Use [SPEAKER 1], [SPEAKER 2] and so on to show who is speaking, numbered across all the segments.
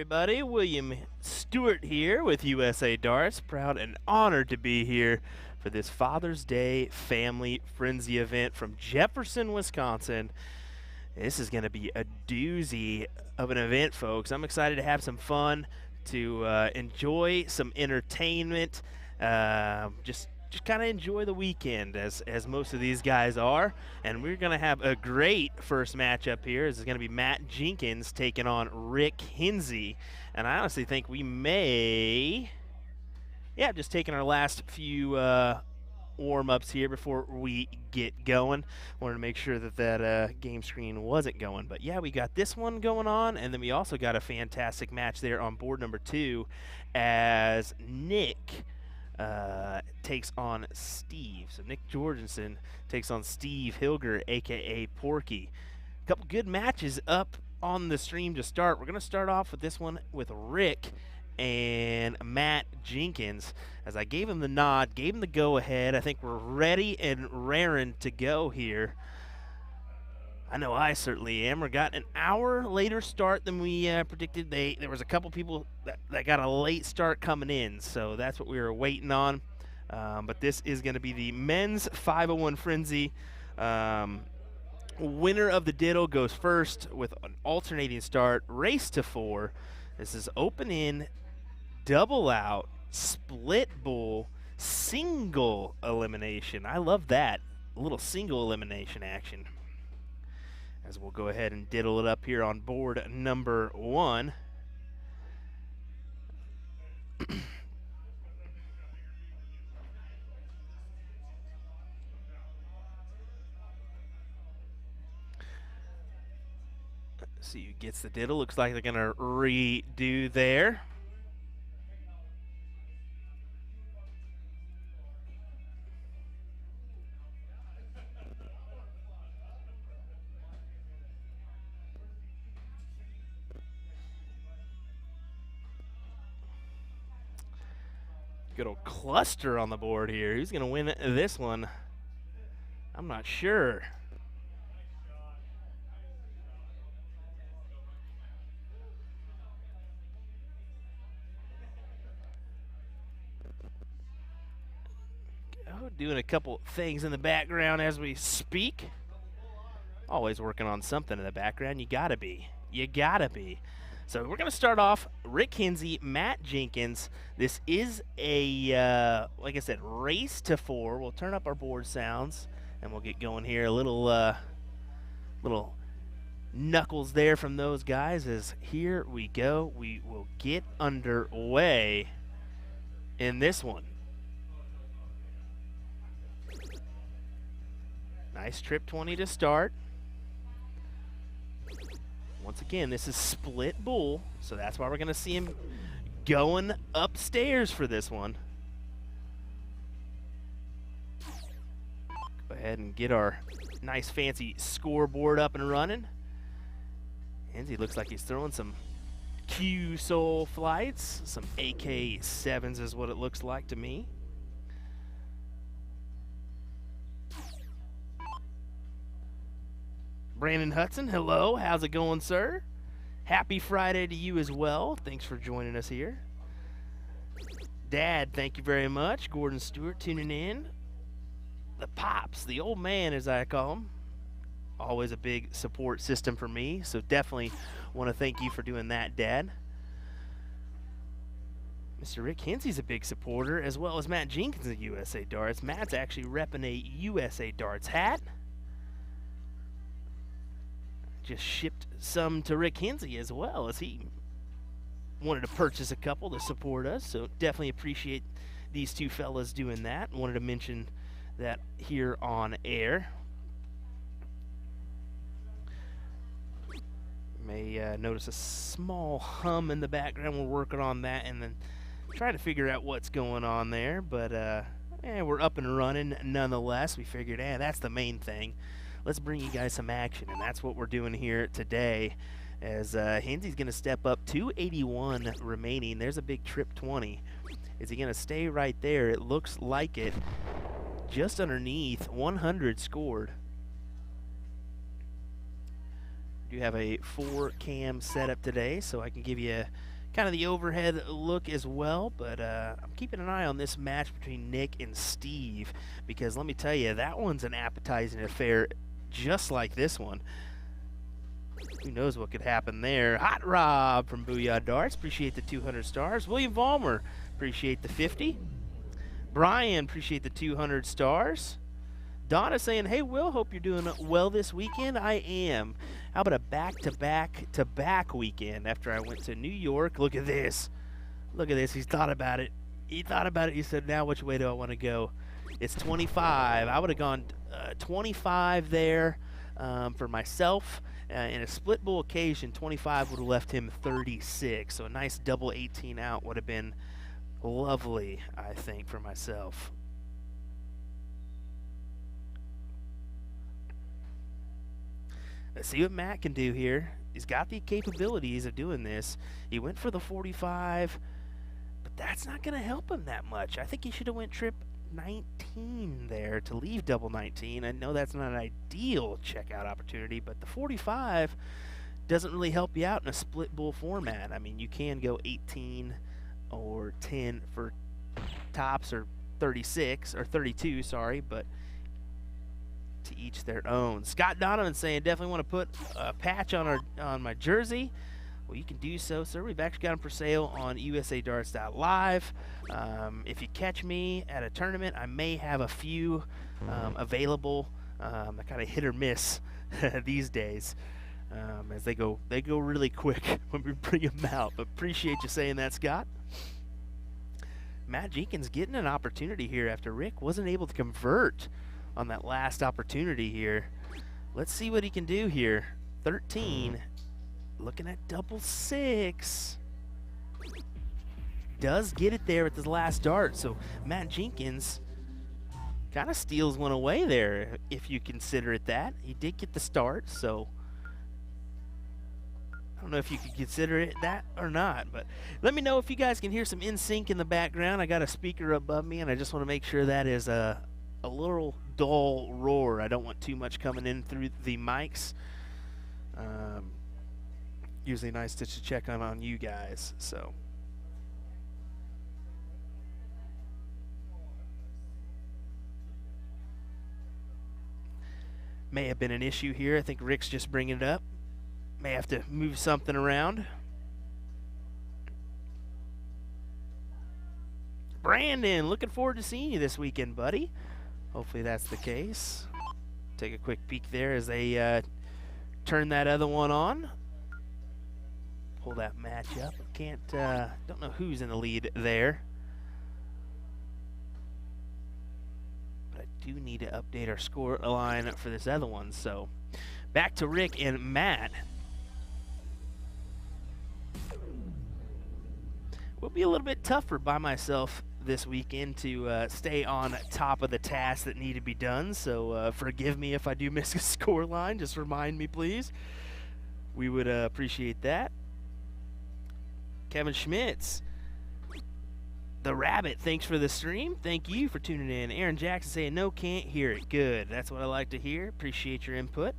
[SPEAKER 1] everybody. William Stuart here with USA Darts. Proud and honored to be here for this Father's Day Family Frenzy event from Jefferson, Wisconsin. This is going to be a doozy of an event, folks. I'm excited to have some fun, to enjoy some entertainment, just kind of enjoy the weekend as most of these guys are. And we're going to have a great first matchup here. This is going to be Matt Jenkins taking on Rick Hinsey. And I honestly think we may, just taking our last few warm-ups here before we get going. Wanted to make sure that game screen wasn't going. But yeah, we got this one going on, and then we also got a fantastic match there on board number 2 as Nick takes on Steve. So Nick Jorgensen takes on Steve Hilger, a.k.a. Porky. A couple good matches up on the stream to start. We're going to start off with this one with Rick and Matt Jenkins. As I gave him the nod, gave him the go-ahead, I think we're ready and raring to go here. I know I certainly am. We got an hour later start than we predicted. There was a couple people that got a late start coming in, so that's what we were waiting on. But this is going to be the men's 501 Frenzy. Winner of the Diddle goes first with an alternating start, race to 4. This is open in, double out, split bull, single elimination. I love that. A little single elimination action. As we'll go ahead and diddle it up here on board number 1. Let's see who gets the diddle. Looks like they're going to redo there. Good old cluster on the board here. Who's going to win this one? I'm not sure. Oh, doing a couple things in the background as we speak. Always working on something in the background. You gotta be. You gotta be. So we're going to start off Rick Hinsey, Matt Jenkins. This is a, like I said, race to 4. We'll turn up our board sounds, and we'll get going here. A little knuckles there from those guys as here we go. We will get underway in this one. Nice trip 20 to start. Once again, this is split bull, so that's why we're going to see him going upstairs for this one. Go ahead and get our nice fancy scoreboard up and running. Hinsey looks like he's throwing some Q-Soul flights. Some AK-7s is what it looks like to me. Brandon Hudson, hello. How's it going, sir? Happy Friday to you as well. Thanks for joining us here. Dad, thank you very much. Gordon Stewart tuning in. The Pops, the old man as I call him. Always a big support system for me, so definitely want to thank you for doing that, Dad. Mr. Rick Hinsey's a big supporter, as well as Matt Jenkins of USA Darts. Matt's actually repping a USA Darts hat. Just shipped some to Rick Hinsey as well, as he wanted to purchase a couple to support us. So definitely appreciate these two fellas doing that. Wanted to mention that here on air. May notice a small hum in the background. We're working on that and then trying to figure out what's going on there. But we're up and running nonetheless. We figured, that's the main thing. Let's bring you guys some action, and that's what we're doing here today. As Hinsey's going to step up, 281 remaining. There's a big trip 20. Is he going to stay right there? It looks like it. Just underneath, 100 scored. do have a 4-cam setup today, so I can give you kind of the overhead look as well, but I'm keeping an eye on this match between Nick and Steve, because let me tell you, that one's an appetizing affair just like this one. Who knows what could happen there. Hot Rob from Booyah Darts, appreciate the 200 stars. William Vollmer, appreciate the 50. Brian, appreciate the 200 stars. Donna saying, hey, Will, hope you're doing well this weekend. I am. How about a back-to-back weekend after I went to New York? Look at this. Look at this. He's thought about it. He thought about it. He said, now which way do I want to go? It's 25. I would have gone 25 there for myself. In a split bull occasion, 25 would have left him 36. So a nice double 18 out would have been lovely, I think, for myself. Let's see what Matt can do here. He's got the capabilities of doing this. He went for the 45, but that's not going to help him that much. I think he should have went trip 19 there to leave double 19. I know that's not an ideal checkout opportunity, but the 45 doesn't really help you out in a split bull format. I mean, you can go 18 or 10 for tops, or 36 or 32, sorry, but to each their own. Scott Donovan saying, definitely want to put a patch on my jersey. Well, you can do so, sir. We've actually got them for sale on usadarts.live. If you catch me at a tournament, I may have a few available. I kind of hit or miss these days, as they go really quick when we bring them out. But appreciate you saying that, Scott. Matt Jenkins getting an opportunity here after Rick wasn't able to convert on that last opportunity here. Let's see what he can do here. 13, looking at double 6. Does get it there at the last dart, so Matt Jenkins kind of steals one away there, if you consider it that. He did get the start, so I don't know if you could consider it that or not, but let me know if you guys can hear some NSYNC in the background. I got a speaker above me, and I just want to make sure that is a little dull roar. I don't want too much coming in through the mics. Usually nice to check on you guys. So may have been an issue here. I think Rick's just bringing it up. May have to move something around. Brandon, looking forward to seeing you this weekend, buddy. Hopefully that's the case. Take a quick peek there as they turn that other one on. Pull that match up. Don't know who's in the lead there. But I do need to update our score line for this other one. So back to Rick and Matt. Will be a little bit tougher by myself this weekend to stay on top of the tasks that need to be done, so forgive me if I do miss a score line. Just remind me, please. We would appreciate that. Kevin Schmitz, the Rabbit, thanks for the stream. Thank you for tuning in. Aaron Jackson saying, no, can't hear it. Good, that's what I like to hear. Appreciate your input.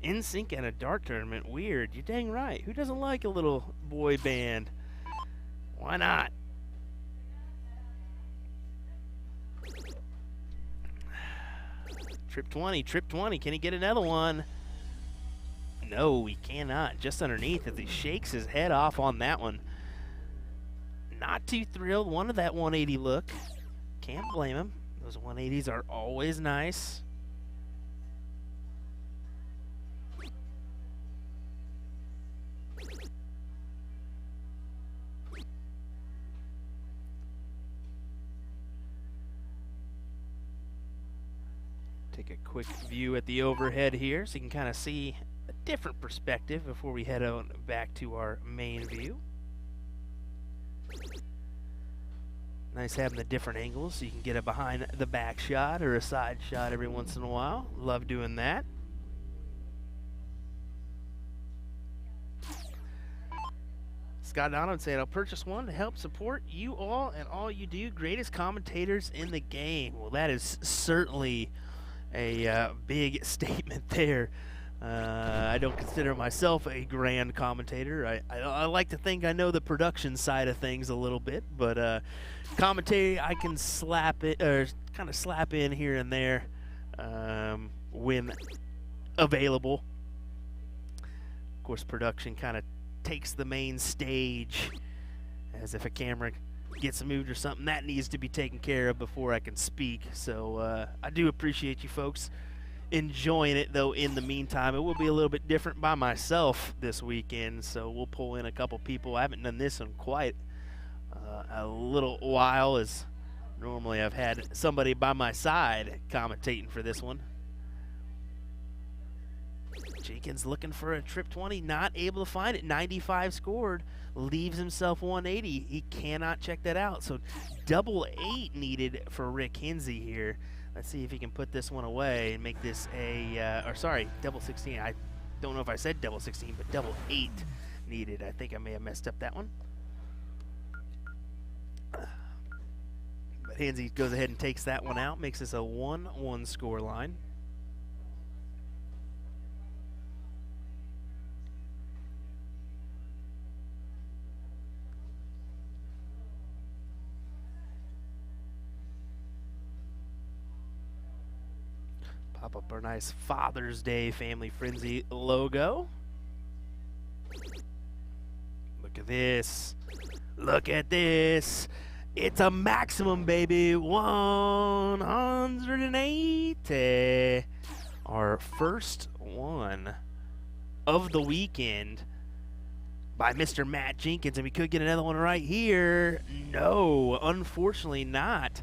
[SPEAKER 1] NSYNC at a dart tournament, weird. You're dang right. Who doesn't like a little boy band? Why not? Trip 20, can he get another one? No, he cannot. Just underneath as he shakes his head off on that one. Not too thrilled. Wanted that 180 look. Can't blame him. Those 180s are always nice. Take a quick view at the overhead here so you can kind of see a different perspective before we head on back to our main view. Nice having the different angles so you can get a behind the back shot or a side shot every once in a while. Love doing that. Scott Donovan saying, I'll purchase one to help support you all and all you do. Greatest commentators in the game. Well, that is certainly a big statement there. I don't consider myself a grand commentator. I like to think I know the production side of things a little bit, but commentary I can slap it or kind of slap in here and there when available. Of course, production kind of takes the main stage, as if a camera gets moved or something that needs to be taken care of before I can speak. So I do appreciate you folks enjoying it, though. In the meantime, it will be a little bit different by myself this weekend, so we'll pull in a couple people. I haven't done this in quite a little while, as normally I've had somebody by my side commentating for this one. Jenkins looking for a trip 20, not able to find it. 95 scored, leaves himself 180. He cannot check that out, so double 8 needed for Rick Hinsey here. Let's see if he can put this one away and make this a, or sorry, double 16. I don't know if I said double 16, but double 8 needed. I think I may have messed up that one. But Hinsey goes ahead and takes that one out, makes this a 1-1 score line. Pop up our nice Father's Day Family Frenzy logo. Look at this. Look at this. It's a maximum, baby. 180. Our first one of the weekend by Mr. Matt Jenkins. And we could get another one right here. No, unfortunately not,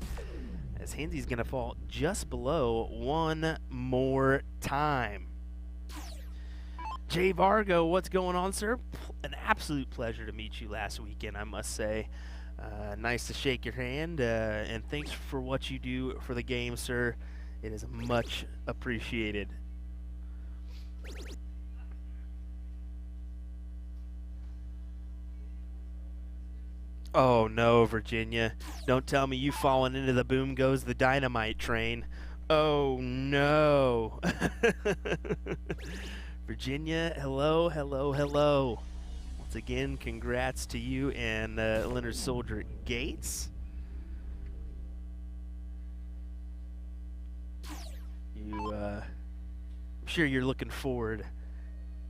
[SPEAKER 1] as Hinsey's going to fall just below one more time. Jay Vargo, what's going on, sir? An absolute pleasure to meet you last weekend, I must say. Nice to shake your hand, and thanks for what you do for the game, sir. It is much appreciated. Oh no, Virginia. Don't tell me you've fallen into the boom goes the dynamite train. Oh no. Virginia, hello, hello, hello. Once again, congrats to you and Leonard Soldier Gates. I'm sure you're looking forward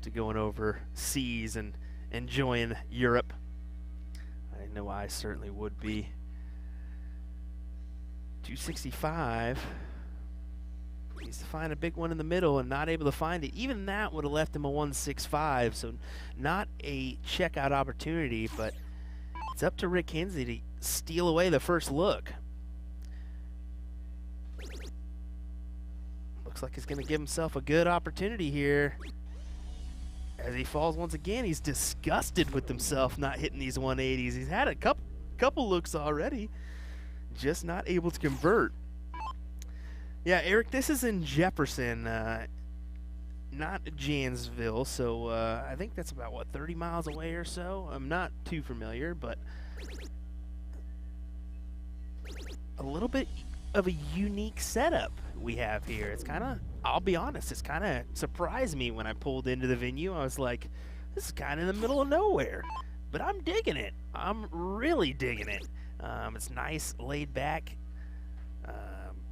[SPEAKER 1] to going overseas and enjoying Europe. I know I certainly would be. 265. Needs to find a big one in the middle and not able to find it. Even that would have left him a 165, so not a checkout opportunity, but it's up to Rick Hinsey to steal away the first look. Looks like he's going to give himself a good opportunity here. As he falls once again, he's disgusted with himself not hitting these 180s. He's had a couple looks already, just not able to convert. Yeah, Eric, this is in Jefferson, not Janesville, so I think that's about, what, 30 miles away or so? I'm not too familiar, but a little bit of a unique setup we have here. It's kind of, I'll be honest, it's kind of surprised me when I pulled into the venue. I was like, this is kind of in the middle of nowhere, but I'm digging it. I'm really digging it. It's nice, laid back,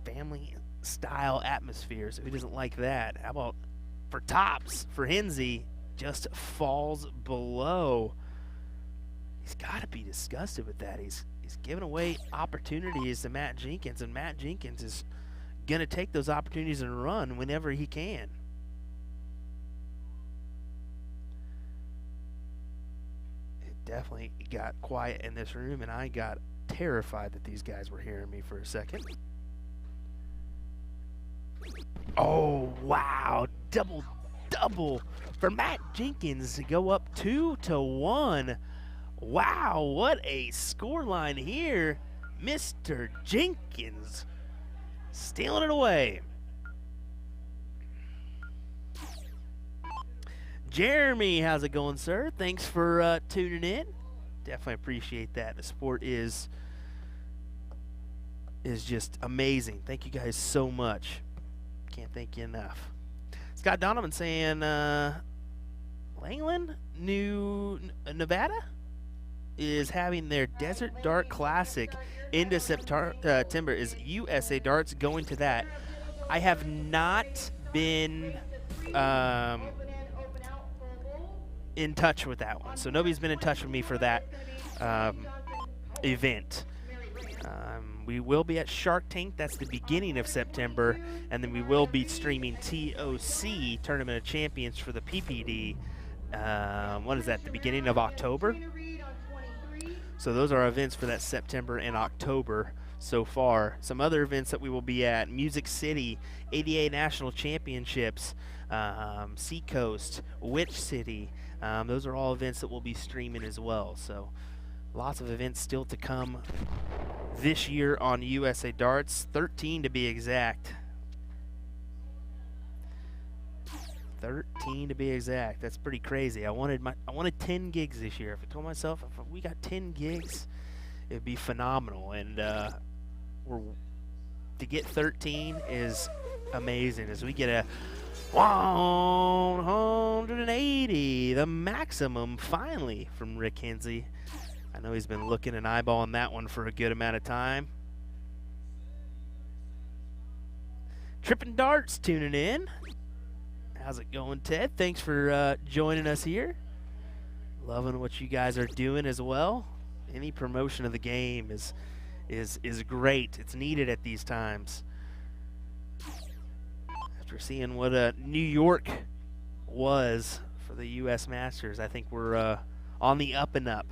[SPEAKER 1] family style atmosphere, so who doesn't like that? How about for tops for Hinsey? Just falls below. He's got to be disgusted with that. He's giving away opportunities to Matt Jenkins, and Matt Jenkins is going to take those opportunities and run whenever he can. It definitely got quiet in this room, and I got terrified that these guys were hearing me for a second. Oh, wow. Double for Matt Jenkins to go up 2-1. Wow, what a scoreline here. Mr. Jenkins stealing it away. Jeremy, how's it going, sir? Thanks for tuning in. Definitely appreciate that. The support is just amazing. Thank you guys so much. Can't thank you enough. Scott Donovan saying Langland, Nevada is having their Desert Dart Classic into September. Is USA Darts going to that? I have not been in touch with that one, so nobody's been in touch with me for that event. We will be at Shark Tank. That's the beginning of September, and then we will be streaming TOC, Tournament of Champions, for the PPD. What is that, the beginning of October? So those are events for that September and October so far. Some other events that we will be at: Music City, ADA National Championships, Seacoast, Witch City. Those are all events that we'll be streaming as well. So lots of events still to come this year on USA Darts, 13 to be exact. 13 to be exact. That's pretty crazy. I wanted 10 gigs this year. If I told myself if we got 10 gigs, it'd be phenomenal. And to get 13 is amazing. As we get a 180, the maximum finally from Rick Hensey. I know he's been looking and eyeballing that one for a good amount of time. Trippin' Darts tuning in. How's it going, Ted? Thanks for joining us here. Loving what you guys are doing as well. Any promotion of the game is great. It's needed at these times. After seeing what New York was for the U.S. Masters, I think we're on the up and up.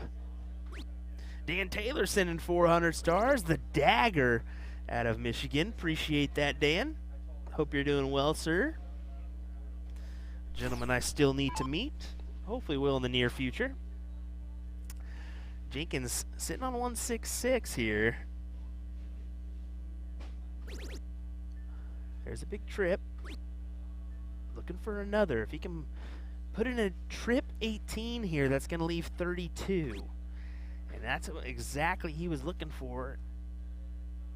[SPEAKER 1] Dan Taylor sending 400 stars. The Dagger out of Michigan. Appreciate that, Dan. Hope you're doing well, sir. Gentlemen I still need to meet. Hopefully will in the near future. Jenkins sitting on 166 here. There's a big trip. Looking for another. If he can put in a trip 18 here, that's going to leave 32. And that's what exactly he was looking for.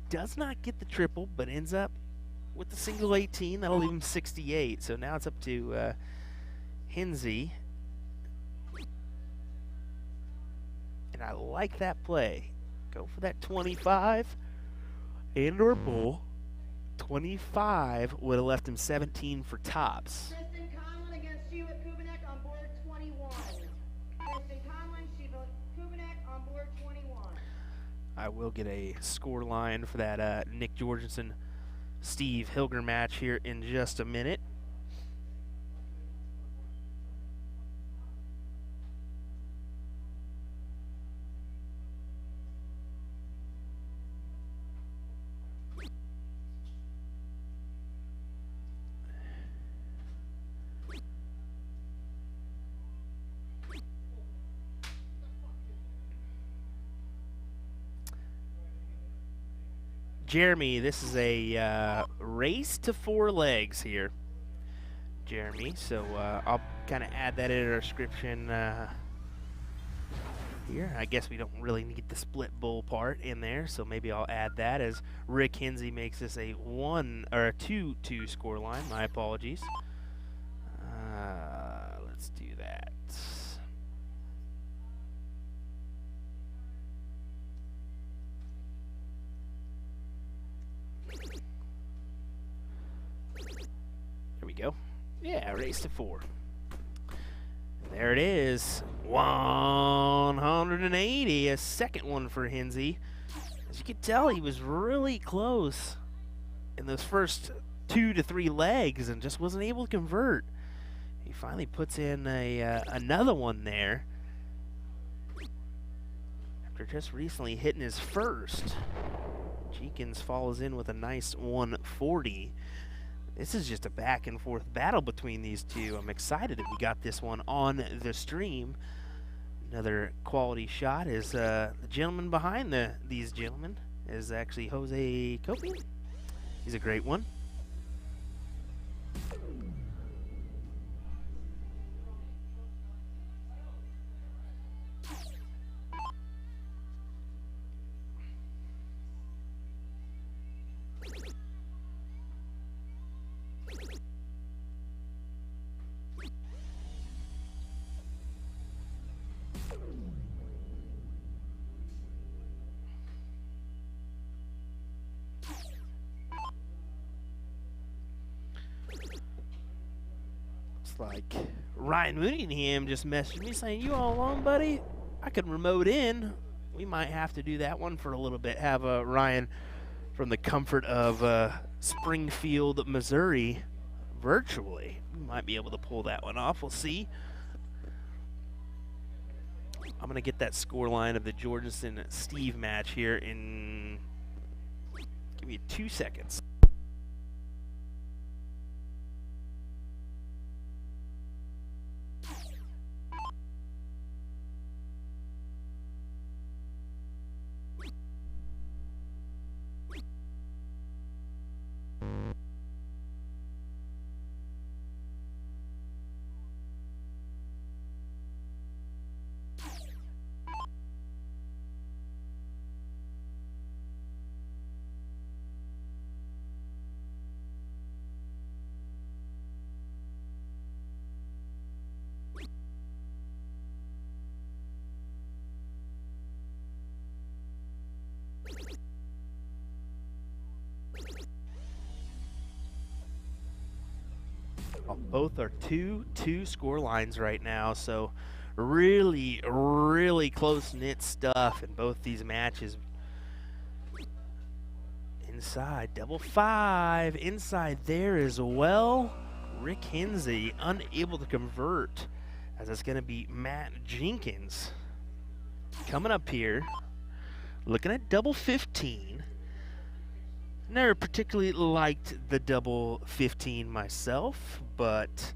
[SPEAKER 1] Does not get the triple, but ends up with the single 18. That'll leave him 68. So now it's up to Hensey. And I like that play. Go for that 25 and or bull. 25 would have left him 17 for tops.
[SPEAKER 2] Kristen Conlon against Sheila Kubanek on board 21. Kristen Conlon, Sheila Kubanek on board 21.
[SPEAKER 1] I will get a score line for that Nick Jorgensen, Steve Hilger match here in just a minute. Jeremy, this is a race to 4 legs here, Jeremy. So I'll kind of add that in our description here. I guess we don't really need the split bull part in there, so maybe I'll add that as Rick Hensey makes this a 2-2 score line. My apologies. Let's do that. There we go. Yeah, race to 4. There it is. 180. A second one for Hensey. As you can tell, he was really close in those first 2 to 3 legs and just wasn't able to convert. He finally puts in another one there after just recently hitting his first. Jenkins follows in with a nice 140. This is just a back and forth battle between these two. I'm excited that we got this one on the stream. Another quality shot is the gentleman behind these gentlemen is actually Jose Copian. He's a great one. Looks like Ryan Mooneyham just messaged me saying, "You all alone, buddy? I could remote in." We might have to do that one for a little bit. Have Ryan from the comfort of Springfield, Missouri, virtually. We might be able to pull that one off. We'll see. I'm going to get that score line of the Jorgensen-Steve match here in, give me 2 seconds. Both are 2-2 score lines right now, so really, really close-knit stuff in both these matches. Inside, double five, inside there as well. Rick Hinsey unable to convert, as it's going to be Matt Jenkins coming up here, looking at double 15. Never particularly liked the double 15 myself, but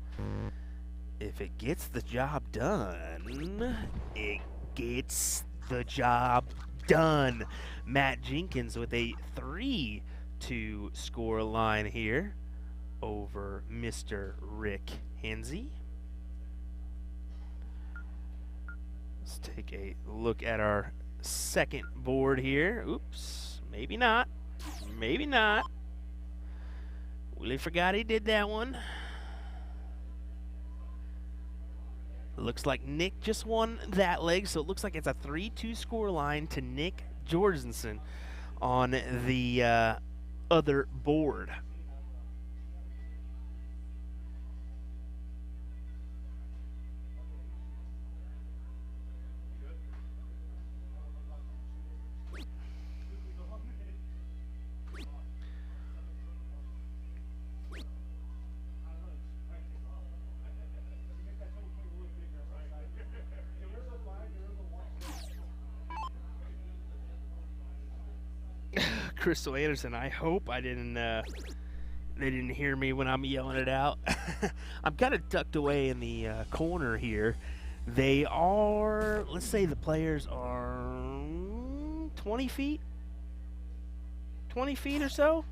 [SPEAKER 1] if it gets the job done, it gets the job done. Matt Jenkins with a 3-2 score line here over Mr. Rick Hinsey. Let's take a look at our second board here. Oops, maybe not. Maybe not. Willie forgot he did that one. Looks like Nick just won that leg, so it looks like it's a 3-2 score line to Nick Jorgensen on the other board. Crystal Anderson, I hope I didn't they didn't hear me when I'm yelling it out. I'm kind of tucked away in the corner here. They are, let's say the players are 20 feet? 20 feet or so?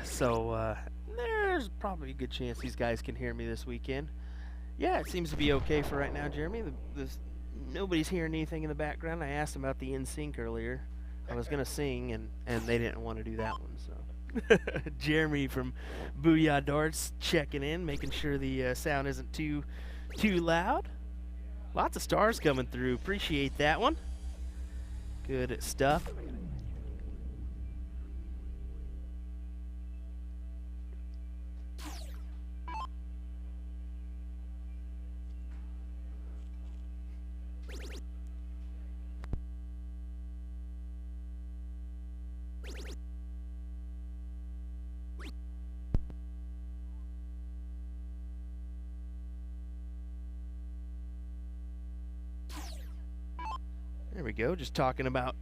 [SPEAKER 1] So there's probably a good chance these guys can hear me this weekend. Yeah, it seems to be okay for right now, Jeremy. Nobody's hearing anything in the background. I asked them about the in-sync earlier. I was going to sing, and they didn't want to do that one. So, Jeremy from Booyah Darts checking in, making sure the sound isn't too loud. Lots of stars coming through. Appreciate that one. Good stuff. There we go, just talking about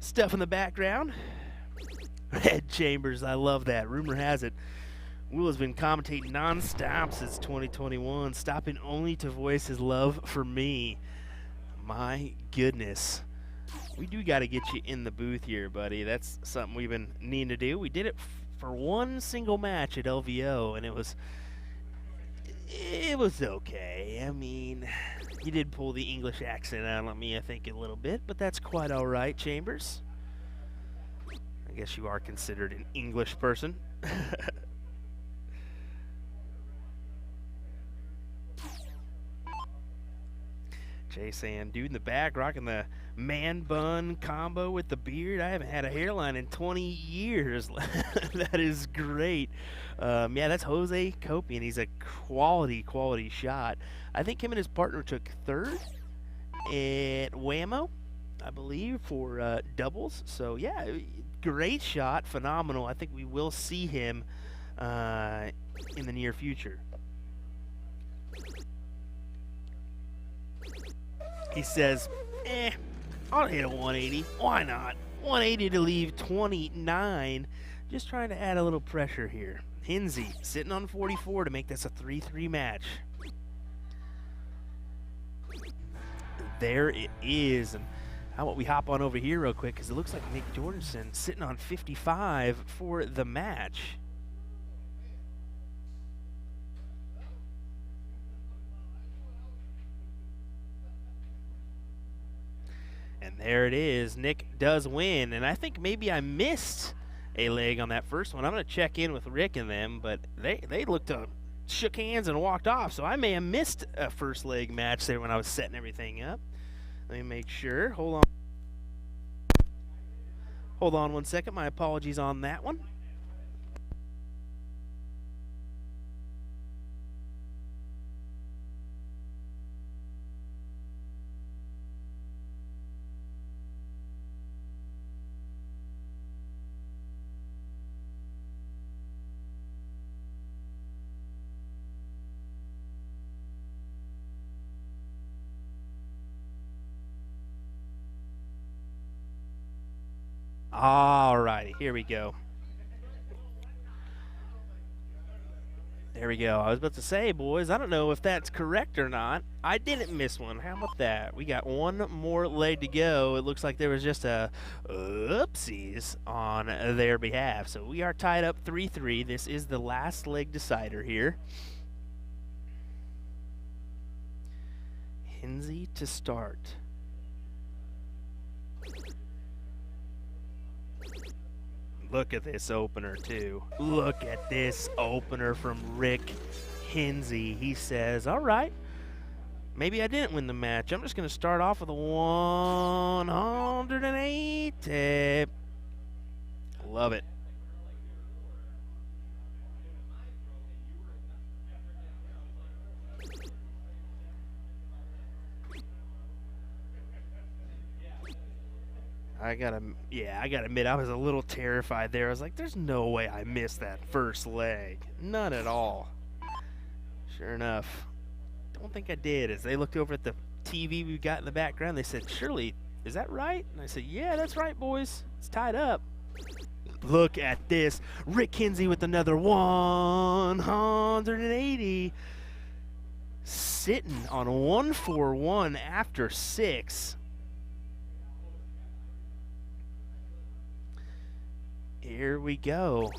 [SPEAKER 1] stuff in the background. Red Chambers, I love that. Rumor has it, Will has been commentating non-stop since 2021, stopping only to voice his love for me. My goodness. We do got to get you in the booth here, buddy. That's something we've been needing to do. We did it for one single match at LVO, and it was okay. I mean, you did pull the English accent out on me, I think, a little bit, but that's quite all right, Chambers. I guess you are considered an English person. Jay saying, dude in the back rocking the man bun combo with the beard. I haven't had a hairline in 20 years. That is great. Yeah, that's Jose Copian. He's a quality shot. I think him and his partner took third at Whammo, I believe, for doubles. So, yeah, great shot. Phenomenal. I think we will see him in the near future. He says, I'll hit a 180. Why not? 180 to leave 29. Just trying to add a little pressure here. Hinsey sitting on 44 to make this a 3-3 match. There it is. And how about we hop on over here real quick, because it looks like Nick Jorgensen sitting on 55 for the match. And there it is. Nick does win. And I think maybe I missed a leg on that first one. I'm going to check in with Rick and them, but they looked up, shook hands, and walked off. So I may have missed a first leg match there when I was setting everything up. Let me make sure. Hold on 1 second. My apologies on that one. Alrighty, here we go. There we go. I was about to say, boys, I don't know if that's correct or not. I didn't miss one. How about that? We got one more leg to go. It looks like there was just a oopsies on their behalf. So we are tied up 3-3. This is the last leg decider here. Hinsey to start. Look at this opener, too. Look at this opener from Rick Hinsey. He says, all right, maybe I didn't win the match. I'm just going to start off with a 180. Love it. I gotta admit, I was a little terrified there. I was like, there's no way I missed that first leg. None at all. Sure enough, don't think I did. As they looked over at the TV we got in the background, they said, Shirley, is that right? And I said, yeah, that's right, boys. It's tied up. Look at this. Rick Hinsey with another 180. Sitting on 141 after 6. Here we go.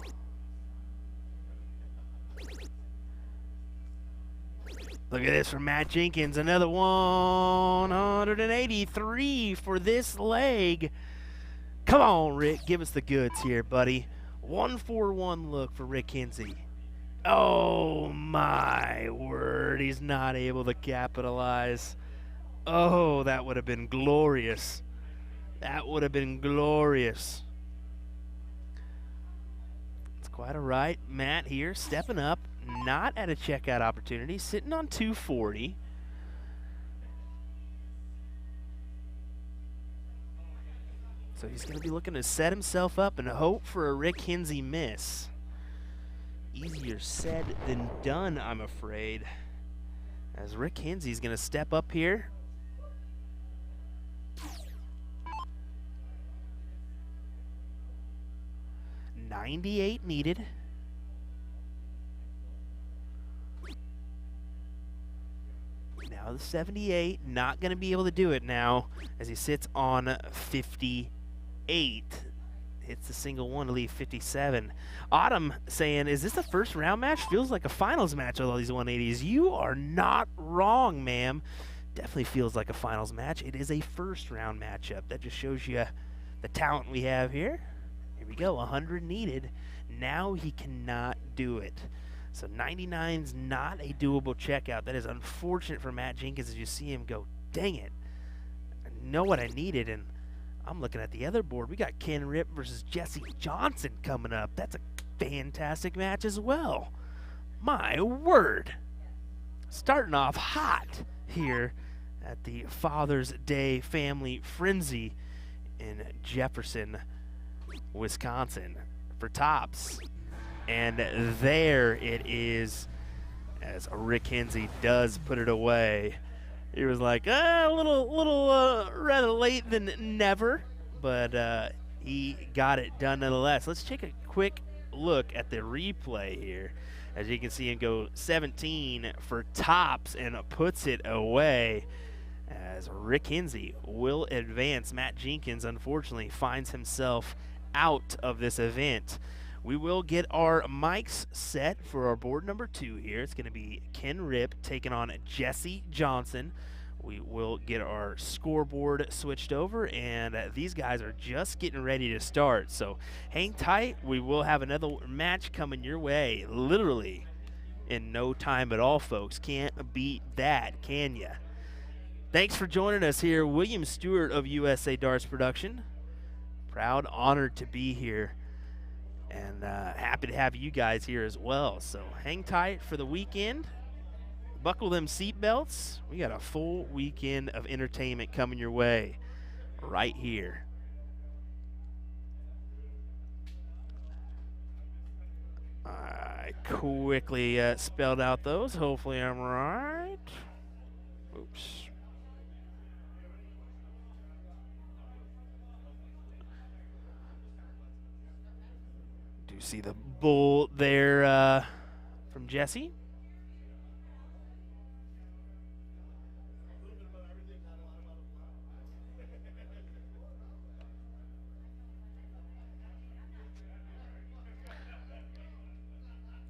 [SPEAKER 1] Look at this from Matt Jenkins. Another 183 for this leg. Come on, Rick. Give us the goods here, buddy. 141 look for Rick Hinsey. Oh, my word. He's not able to capitalize. Oh, that would have been glorious. That would have been glorious. Quite all right. Matt here stepping up, not at a checkout opportunity, sitting on 240. So he's going to be looking to set himself up and hope for a Rick Hinsey miss. Easier said than done, I'm afraid. As Rick Hinsey's going to step up here. $98 needed. Now the 78, not going to be able to do it now as he sits on 58. Hits the single one to leave 57. Autumn saying, is this a first round match? Feels like a finals match with all these 180s. You are not wrong, ma'am. Definitely feels like a finals match. It is a first round matchup. That just shows you the talent we have here. Here we go, 100 needed. Now he cannot do it. So 99's not a doable checkout. That is unfortunate for Matt Jenkins as you see him go dang it. I know what I needed, and I'm looking at the other board. We got Ken Rip versus Jesse Johnson coming up. That's a fantastic match as well. My word. Starting off hot here at the Father's Day Family Frenzy in Jefferson, Wisconsin for tops. And there it is, as Rick Hensey does put it away. He was like, a little rather late than never, but he got it done nonetheless. Let's take a quick look at the replay here. As you can see him go 17 for tops and puts it away, as Rick Hensey will advance. Matt Jenkins, unfortunately, finds himself out of this event. We will get our mics set for our board number 2 here. It's going to be Ken Rip taking on Jesse Johnson. We will get our scoreboard switched over, and these guys are just getting ready to start. So hang tight. We will have another match coming your way, literally in no time at all, folks. Can't beat that, can ya? Thanks for joining us here. Will Stuart of USA Darts Production. Proud, honored to be here, and happy to have you guys here as well. So hang tight for the weekend. Buckle them seatbelts. We got a full weekend of entertainment coming your way right here. I quickly spelled out those. Hopefully I'm right. Oops. Do you see the bull there from Jesse?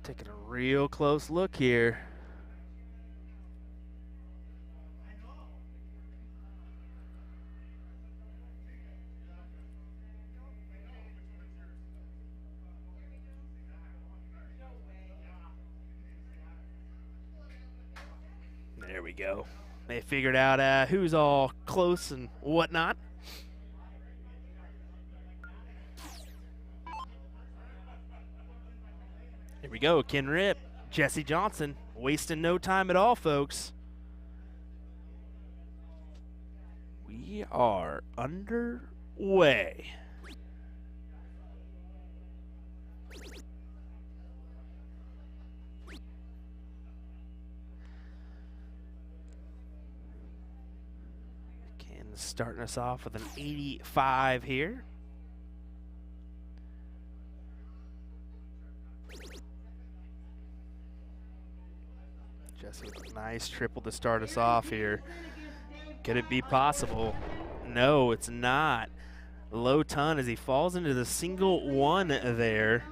[SPEAKER 1] Taking a real close look here. There we go. They figured out who's all close and whatnot. Here we go, Ken Rip, Jesse Johnson, wasting no time at all, folks. We are underway. Ken starting us off with an 85 here. Jesse with a nice triple to start us off here. Could it be possible? No, it's not. Low ton as he falls into the single one there.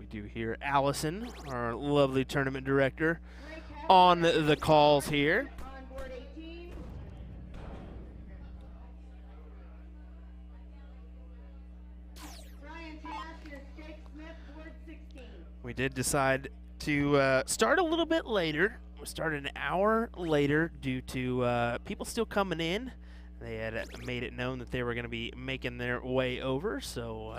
[SPEAKER 1] We do hear Allison, our lovely tournament director, on the calls here. We did decide to start a little bit later. We started an hour later due to people still coming in. They had made it known that they were going to be making their way over, so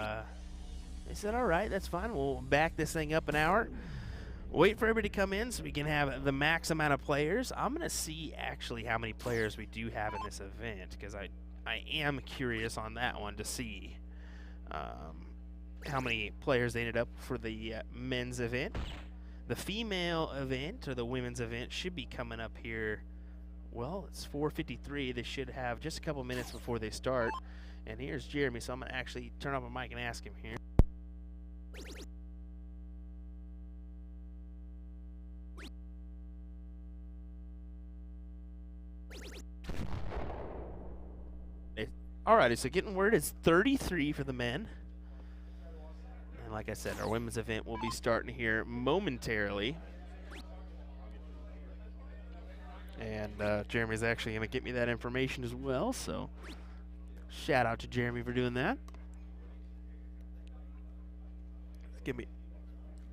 [SPEAKER 1] they said, all right, that's fine. We'll back this thing up an hour. Wait for everybody to come in so we can have the max amount of players. I'm going to see actually how many players we do have in this event, because I am curious on that one to see how many players they ended up for the men's event. The female event, or the women's event, should be coming up here. Well, it's 4:53. They should have just a couple minutes before they start. And here's Jeremy, so I'm going to actually turn off my mic and ask him here. Alrighty, so getting word is 33 for the men. And like I said, our women's event will be starting here momentarily. And Jeremy's actually going to get me that information as well, so shout out to Jeremy for doing that. Give me,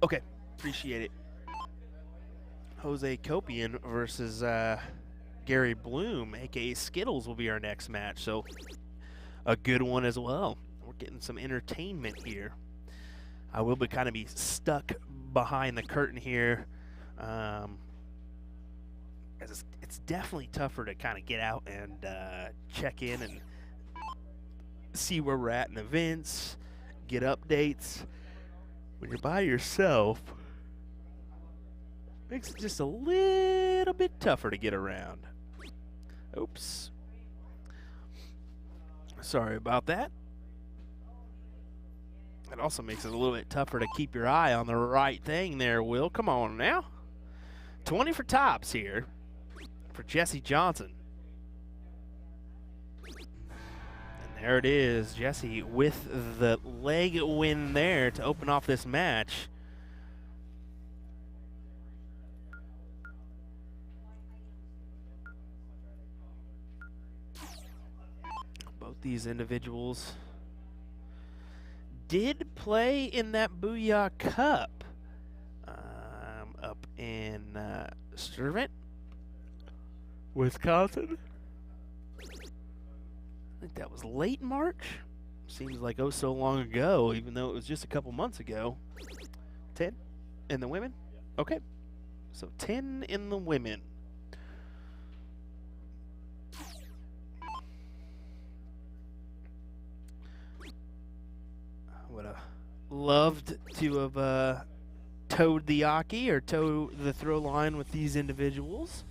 [SPEAKER 1] okay, Appreciate it. Jose Copian versus Gary Bloom, a.k.a. Skittles, will be our next match. So a good one as well. We're getting some entertainment here. I will be kind of be stuck behind the curtain here. As it's definitely tougher to kind of get out and check in and see where we're at in events, get updates. When you're by yourself, makes it just a little bit tougher to get around. Oops. Sorry about that. It also makes it a little bit tougher to keep your eye on the right thing there, Will. Come on now. 20 for tops here for Jesse Johnson. And there it is, Jesse with the leg win there to open off this match. Both these individuals did play in that Booyah Cup up in Sturvant, Wisconsin. I think that was late March. Seems like oh so long ago, even though it was just a couple months ago. 10 in the women? Okay. So 10 in the women. Would have loved to have towed the Aki or tow the throw line with these individuals.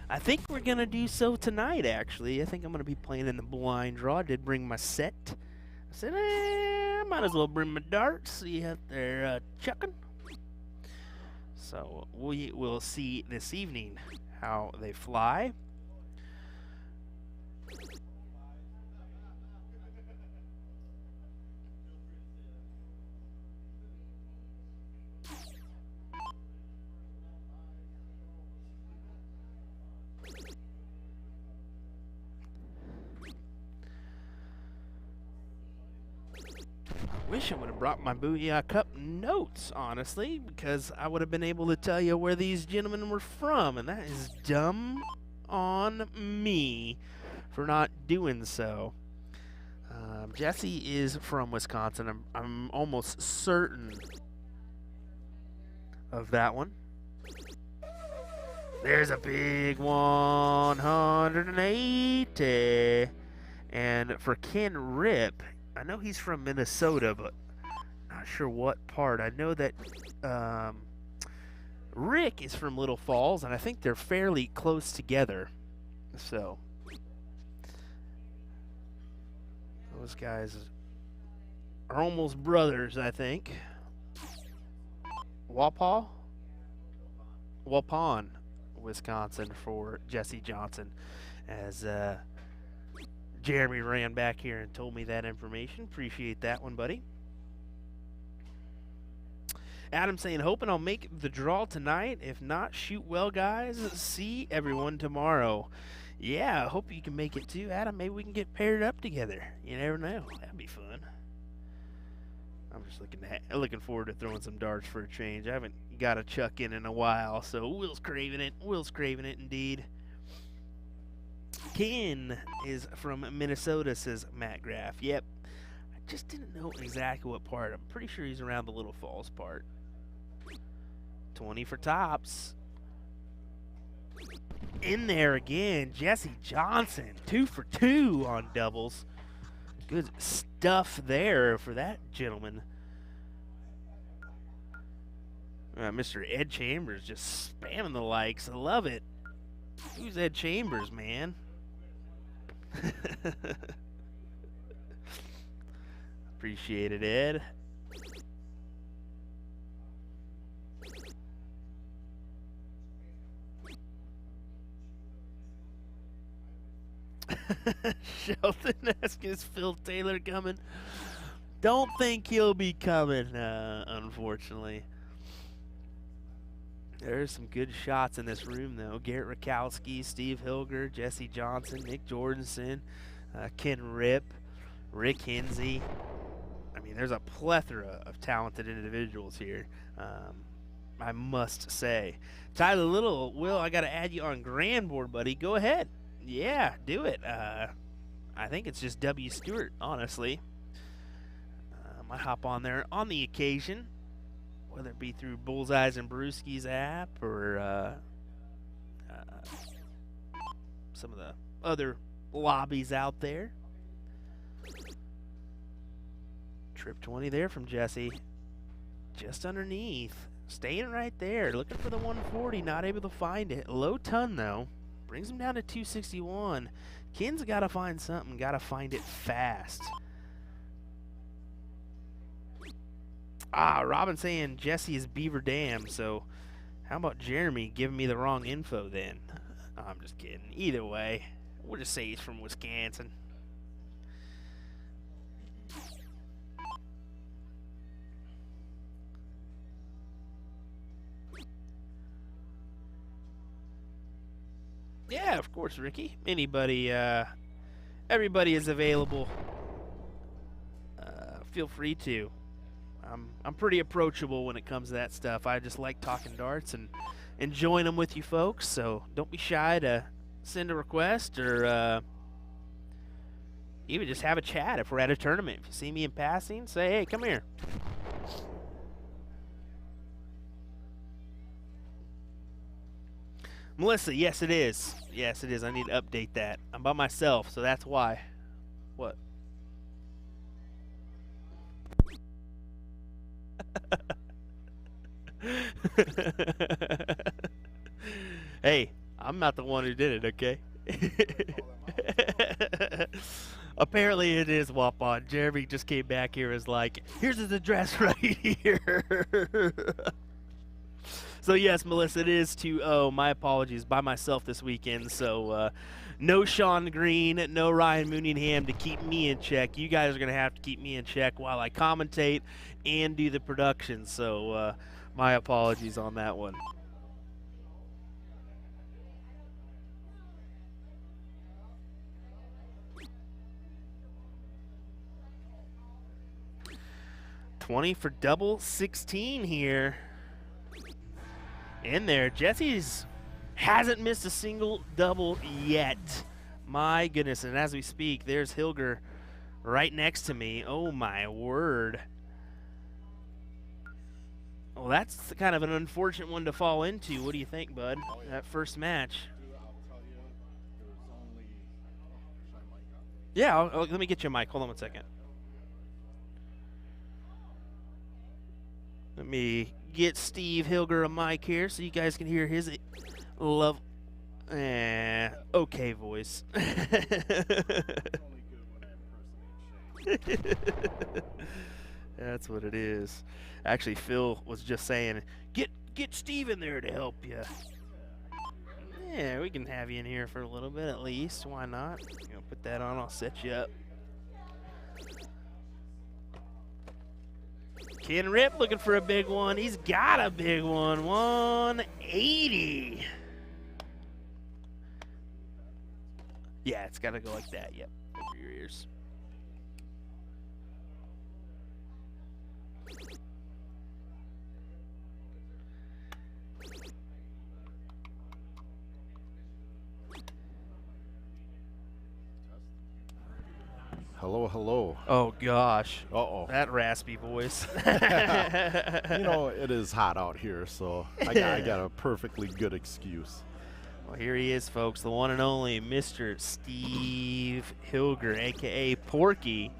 [SPEAKER 1] I think we're going to do so tonight, actually. I think I'm going to be playing in the blind draw. I did bring my set. I said, I might as well bring my darts, see if they're chucking. So we will see this evening how they fly. Wish I would have brought my Booyah Cup notes, honestly, because I would have been able to tell you where these gentlemen were from, and that is dumb on me for not doing so. Jesse is from Wisconsin. I'm almost certain of that one. There's a big 180. And for Ken Rip, I know he's from Minnesota, but not sure what part. I know that Rick is from Little Falls, and I think they're fairly close together. So those guys are almost brothers, I think. Waupun, Wisconsin for Jesse Johnson, as Jeremy ran back here and told me that information. Appreciate that one, buddy. Adam saying, hoping I'll make the draw tonight. If not, shoot well, guys. See everyone tomorrow. Yeah, I hope you can make it too, Adam. Maybe we can get paired up together. You never know. That'd be fun. I'm just looking forward to throwing some darts for a change. I haven't got a chuck in a while, so Will's craving it. Will's craving it indeed. Ken is from Minnesota, says Matt Graff. Yep. I just didn't know exactly what part. I'm pretty sure he's around the Little Falls part. 20 for tops. In there again, Jesse Johnson. 2 for 2 on doubles. Good stuff there for that gentleman. Mr. Ed Chambers just spamming the likes. I love it. Who's Ed Chambers, man? Appreciate it, Ed. Shelton asking, is Phil Taylor coming? Don't think he'll be coming, unfortunately. There's some good shots in this room, though. Garrett Rakowski, Steve Hilger, Jesse Johnson, Nick Jorgensen, Ken Rip, Rick Hinsey. I mean, there's a plethora of talented individuals here. I must say. Tyler Little, Will, I got to add you on grand board, buddy. Go ahead. Yeah, do it. I think it's just W. Stewart, honestly. I hop on there on the occasion, whether it be through Bullseyes and Brewski's app or some of the other lobbies out there. Trip 20 there from Jesse. Just underneath. Staying right there. Looking for the 140. Not able to find it. Low ton, though. Brings him down to 261. Ken's got to find something. Got to find it fast. Robin saying Jesse is Beaver Dam. So how about Jeremy giving me the wrong info then? I'm just kidding. Either way, we'll just say he's from Wisconsin. Yeah, of course, Ricky. Anybody, everybody is available. Feel free to. I'm pretty approachable when it comes to that stuff. I just like talking darts and enjoying them with you folks. So don't be shy to send a request or even just have a chat if we're at a tournament. If you see me in passing, say, hey, come here. Melissa, yes, it is. Yes, it is. I need to update that. I'm by myself, so that's why. What? Hey, I'm not the one who did it, okay? Apparently it is Wapon. Jeremy just came back here and was like, here's his address right here. So yes, Melissa, it is 2-0. My apologies, by myself this weekend. So no Sean Green, no Ryan Mooneyham to keep me in check. You guys are going to have to keep me in check while I commentate and do the production. So my apologies on that one. $20 for double 16 here. In there, Jesse's hasn't missed a single double yet. My goodness, and as we speak, there's Hilger right next to me. Oh my word. Well, that's kind of an unfortunate one to fall into. What do you think, bud? Oh, yeah. That first match.
[SPEAKER 3] Dude, I'll tell you, there's only...
[SPEAKER 1] Yeah, let me get you a mic. Hold on one second. Let me get Steve Hilger a mic here so you guys can hear his love. Okay voice. That's what it is. Actually, Phil was just saying, get Steve in there to help you. Yeah, we can have you in here for a little bit at least. Why not? Put that on. I'll set you up. Ken Rip looking for a big one. He's got a big one. 180. Yeah, it's got to go like that. Yep, over your ears.
[SPEAKER 3] Hello, hello.
[SPEAKER 1] Oh, gosh.
[SPEAKER 3] Uh-oh.
[SPEAKER 1] That raspy voice.
[SPEAKER 3] You know, it is hot out here, so I got a perfectly good excuse.
[SPEAKER 1] Well, here he is, folks. The one and only Mr. Steve Hilger, a.k.a. Porky,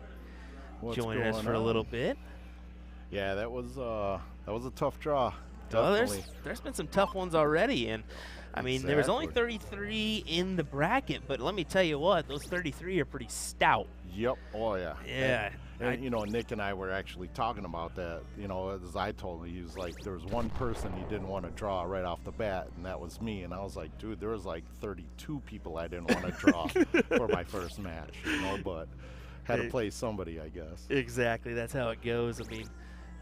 [SPEAKER 1] joining us for a little bit.
[SPEAKER 3] Yeah, that was a tough draw.
[SPEAKER 1] Well, there's been some tough ones already, and I mean, there was only 33 in the bracket, but let me tell you what, those 33 are pretty stout.
[SPEAKER 3] Yep. Oh, yeah.
[SPEAKER 1] Yeah.
[SPEAKER 3] And you know, Nick and I were actually talking about that. You know, as I told him, he was like, there was one person he didn't want to draw right off the bat, and that was me. And I was like, dude, there was like 32 people I didn't want to draw for my first match, you know, but had to play somebody, I guess.
[SPEAKER 1] Exactly. That's how it goes.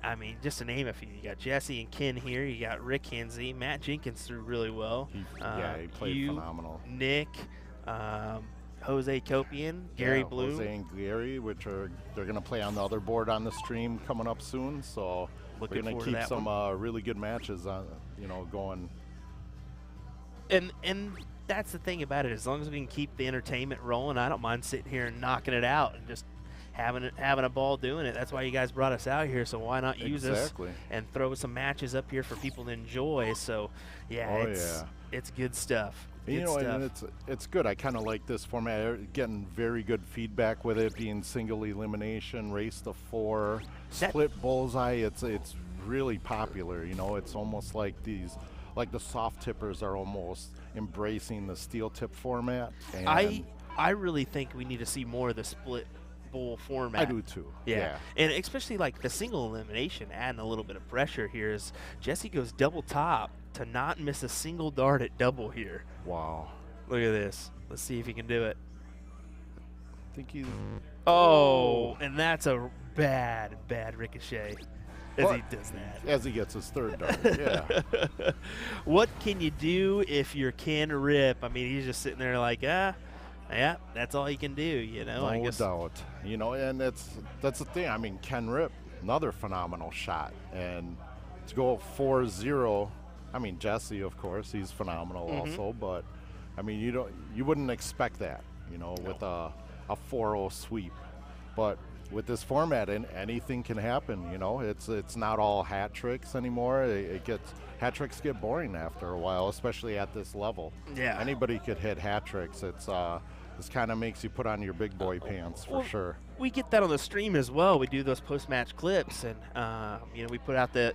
[SPEAKER 1] I mean, just to name a few, you got Jesse and Ken here. You got Rick Hensey. Matt Jenkins threw really well.
[SPEAKER 3] He played phenomenal.
[SPEAKER 1] Nick, Jose Copian, Gary Blue.
[SPEAKER 3] Jose and Gary, they're going to play on the other board on the stream coming up soon. So
[SPEAKER 1] Looking
[SPEAKER 3] We're gonna
[SPEAKER 1] forward
[SPEAKER 3] keep
[SPEAKER 1] to that
[SPEAKER 3] some
[SPEAKER 1] one.
[SPEAKER 3] really good matches on, going.
[SPEAKER 1] And that's the thing about it. As long as we can keep the entertainment rolling, I don't mind sitting here and knocking it out and just having a ball doing it. That's why you guys brought us out here. So why not use
[SPEAKER 3] Exactly.
[SPEAKER 1] us and throw some matches up here for people to enjoy? So yeah, it's good stuff.
[SPEAKER 3] You
[SPEAKER 1] Good
[SPEAKER 3] know,
[SPEAKER 1] stuff.
[SPEAKER 3] and it's good. I kind of like this format. Getting very good feedback with it being single elimination, race to 4, split bullseye. It's really popular. You know, it's almost like the soft tippers are almost embracing the steel tip format. And
[SPEAKER 1] I really think we need to see more of the split bull format.
[SPEAKER 3] I do too. Yeah.
[SPEAKER 1] And especially like the single elimination, adding a little bit of pressure here is Jesse goes double top to not miss a single dart at double here.
[SPEAKER 3] Wow.
[SPEAKER 1] Look at this. Let's see if he can do it.
[SPEAKER 3] I think he's.
[SPEAKER 1] Oh, and that's a bad ricochet as he does that.
[SPEAKER 3] As he gets his third dart. Yeah.
[SPEAKER 1] What can you do if you're Ken Rip? I mean, he's just sitting there like, yeah, that's all he can do, you know. I
[SPEAKER 3] No
[SPEAKER 1] guess.
[SPEAKER 3] doubt. You know, and that's the thing. I mean, Ken Rip, another phenomenal shot, and to go 4-0. I mean, Jesse, of course, he's phenomenal also, but I mean, you wouldn't expect that, you know, with a 4-0 sweep. But with this format, and anything can happen, you know. It's not all hat tricks anymore. Hat tricks get boring after a while, especially at this level.
[SPEAKER 1] Yeah.
[SPEAKER 3] Anybody could hit hat tricks. This kind of makes you put on your big boy pants for sure.
[SPEAKER 1] We get that on the stream as well. We do those post-match clips, and we put out the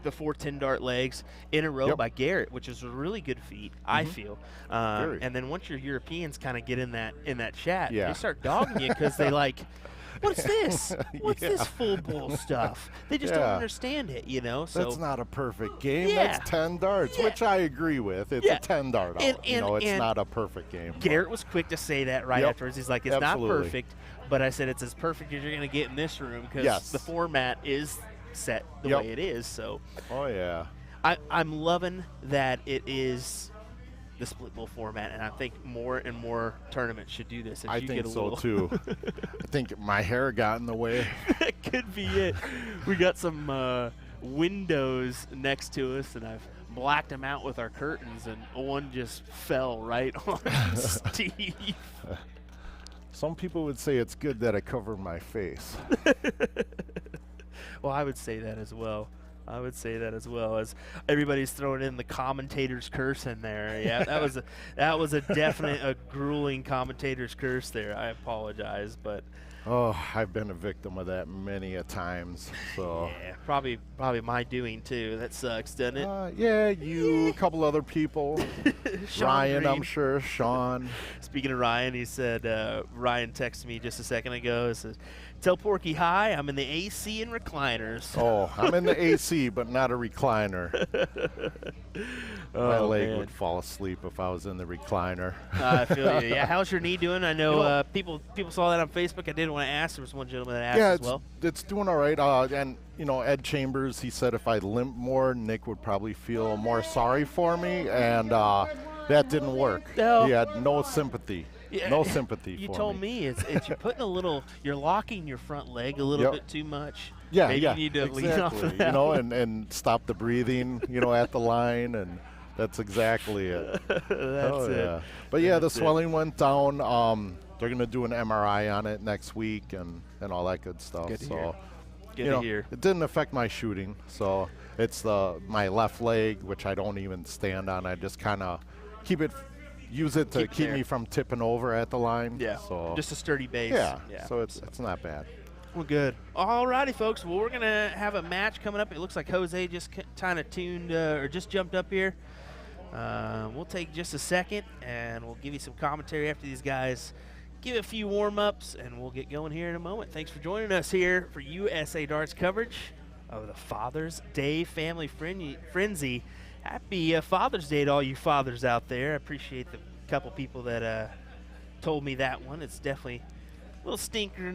[SPEAKER 1] 4 10-dart legs in a row by Garrett, which is a really good feat, I feel. And then once your Europeans kind of get in that chat, they start dogging you because they like, what's this? What's this full bull stuff? They just don't understand it, you know. So
[SPEAKER 3] that's not a perfect game.
[SPEAKER 1] Yeah.
[SPEAKER 3] That's 10 darts, which I agree with. It's a 10 dart out. It's not a perfect game.
[SPEAKER 1] Garrett was quick to say that right afterwards. He's like, it's
[SPEAKER 3] Absolutely.
[SPEAKER 1] not perfect, but I said it's as perfect as you're going to get in this room because the format is set the way it is. So,
[SPEAKER 3] oh yeah,
[SPEAKER 1] I'm loving that it is the split bull format, and I think more and more tournaments should do this.
[SPEAKER 3] I think so too. I think my hair got in the way.
[SPEAKER 1] That could be it. We got some windows next to us, and I've blacked them out with our curtains, and one just fell right on Steve.
[SPEAKER 3] Some people would say it's good that I covered my face.
[SPEAKER 1] Well, I would say that as well. As everybody's throwing in the commentator's curse in there. Yeah, that was a definite grueling commentator's curse there. I apologize, but
[SPEAKER 3] oh, I've been a victim of that many a times. So
[SPEAKER 1] yeah, probably my doing too. That sucks, doesn't it?
[SPEAKER 3] Yeah, you, a couple other people.
[SPEAKER 1] Sean
[SPEAKER 3] Ryan,
[SPEAKER 1] Green.
[SPEAKER 3] I'm sure. Sean.
[SPEAKER 1] Speaking of Ryan, he said Ryan texted me just a second ago. He says, "Tell Porky hi. I'm in the AC and recliners."
[SPEAKER 3] Oh, I'm in the AC, but not a recliner. My leg would fall asleep if I was in the recliner.
[SPEAKER 1] I feel you. Yeah, how's your knee doing? I know people saw that on Facebook. I did want to ask. There was one gentleman that asked as well.
[SPEAKER 3] It's doing all right. And Ed Chambers, he said if I limp more, Nick would probably feel more sorry for me, and that didn't work.
[SPEAKER 1] No.
[SPEAKER 3] He had no sympathy.
[SPEAKER 1] Yeah,
[SPEAKER 3] No sympathy
[SPEAKER 1] You
[SPEAKER 3] for
[SPEAKER 1] told me it's you're putting you're locking your front leg a little bit too much.
[SPEAKER 3] Yeah,
[SPEAKER 1] Maybe
[SPEAKER 3] yeah,
[SPEAKER 1] you need to
[SPEAKER 3] exactly.
[SPEAKER 1] lean off of that.
[SPEAKER 3] And stop the breathing, at the line, and that's exactly it.
[SPEAKER 1] That's it.
[SPEAKER 3] Yeah. But yeah,
[SPEAKER 1] That's
[SPEAKER 3] the swelling went down. They're gonna do an MRI on it next week and all that good stuff.
[SPEAKER 1] Good to
[SPEAKER 3] so
[SPEAKER 1] hear. Good to hear.
[SPEAKER 3] It didn't affect my shooting. So it's my left leg, which I don't even stand on. I just kind of use it to keep me from tipping over at the line.
[SPEAKER 1] Yeah.
[SPEAKER 3] So
[SPEAKER 1] just a sturdy base.
[SPEAKER 3] yeah. So it's not bad.
[SPEAKER 1] Well, good. Alrighty, folks. Well, we're gonna have a match coming up. It looks like Jose just kind of tuned or just jumped up here. We'll take just a second, and we'll give you some commentary after these guys give a few warm-ups, and we'll get going here in a moment. Thanks for joining us here for USA Darts coverage of the Father's Day Family Frenzy. Happy Father's Day to all you fathers out there. I appreciate the couple people that told me that one. It's definitely a little stinker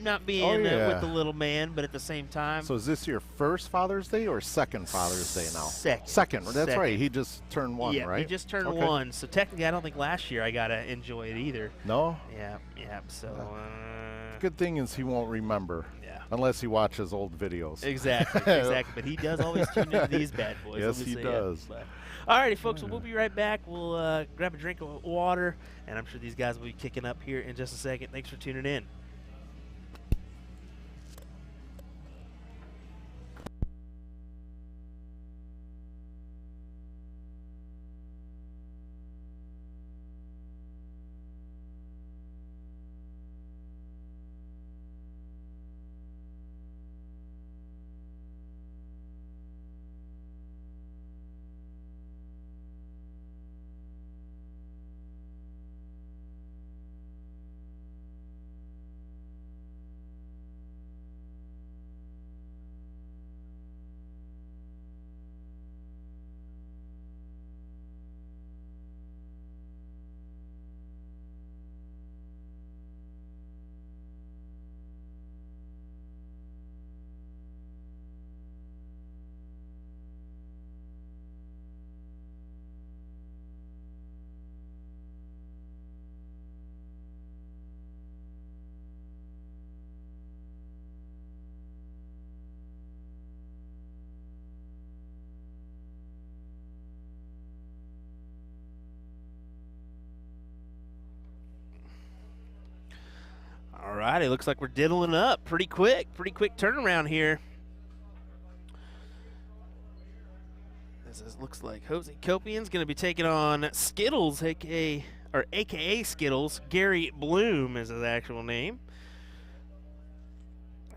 [SPEAKER 1] not being
[SPEAKER 3] yeah.
[SPEAKER 1] with the little man, but at the same time.
[SPEAKER 3] So is this your first Father's Day or second Father's Day now?
[SPEAKER 1] Second.
[SPEAKER 3] That's
[SPEAKER 1] Second.
[SPEAKER 3] right. He just turned 1,
[SPEAKER 1] yeah,
[SPEAKER 3] right?
[SPEAKER 1] he just turned
[SPEAKER 3] Okay.
[SPEAKER 1] 1. So technically, I don't think last year I got to enjoy it either.
[SPEAKER 3] No?
[SPEAKER 1] Yeah. So.
[SPEAKER 3] Good thing is he won't remember.
[SPEAKER 1] Yeah.
[SPEAKER 3] Unless he watches old videos.
[SPEAKER 1] Exactly. But he does always tune into these bad boys.
[SPEAKER 3] Yes, he does.
[SPEAKER 1] Alrighty, folks. Well, we'll be right back. We'll grab a drink of water, and I'm sure these guys will be kicking up here in just a second. Thanks for tuning in. All right, it looks like we're diddling up pretty quick turnaround here. This looks like Jose Copian's going to be taking on Skittles, aka Skittles. Gary Bloom is his actual name.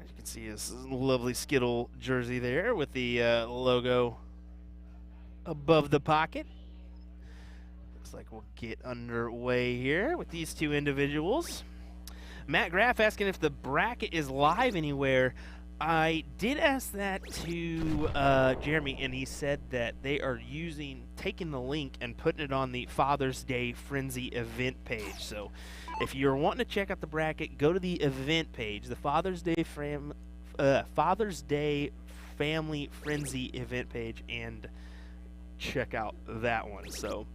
[SPEAKER 1] As you can see, his lovely Skittle jersey there with the logo above the pocket. Looks like we'll get underway here with these two individuals. Matt Graff asking if the bracket is live anywhere. I did ask that to Jeremy, and he said that they are taking the link and putting it on the Father's Day Frenzy event page. So if you're wanting to check out the bracket, go to the event page, the Father's Day Family Frenzy event page, and check out that one. So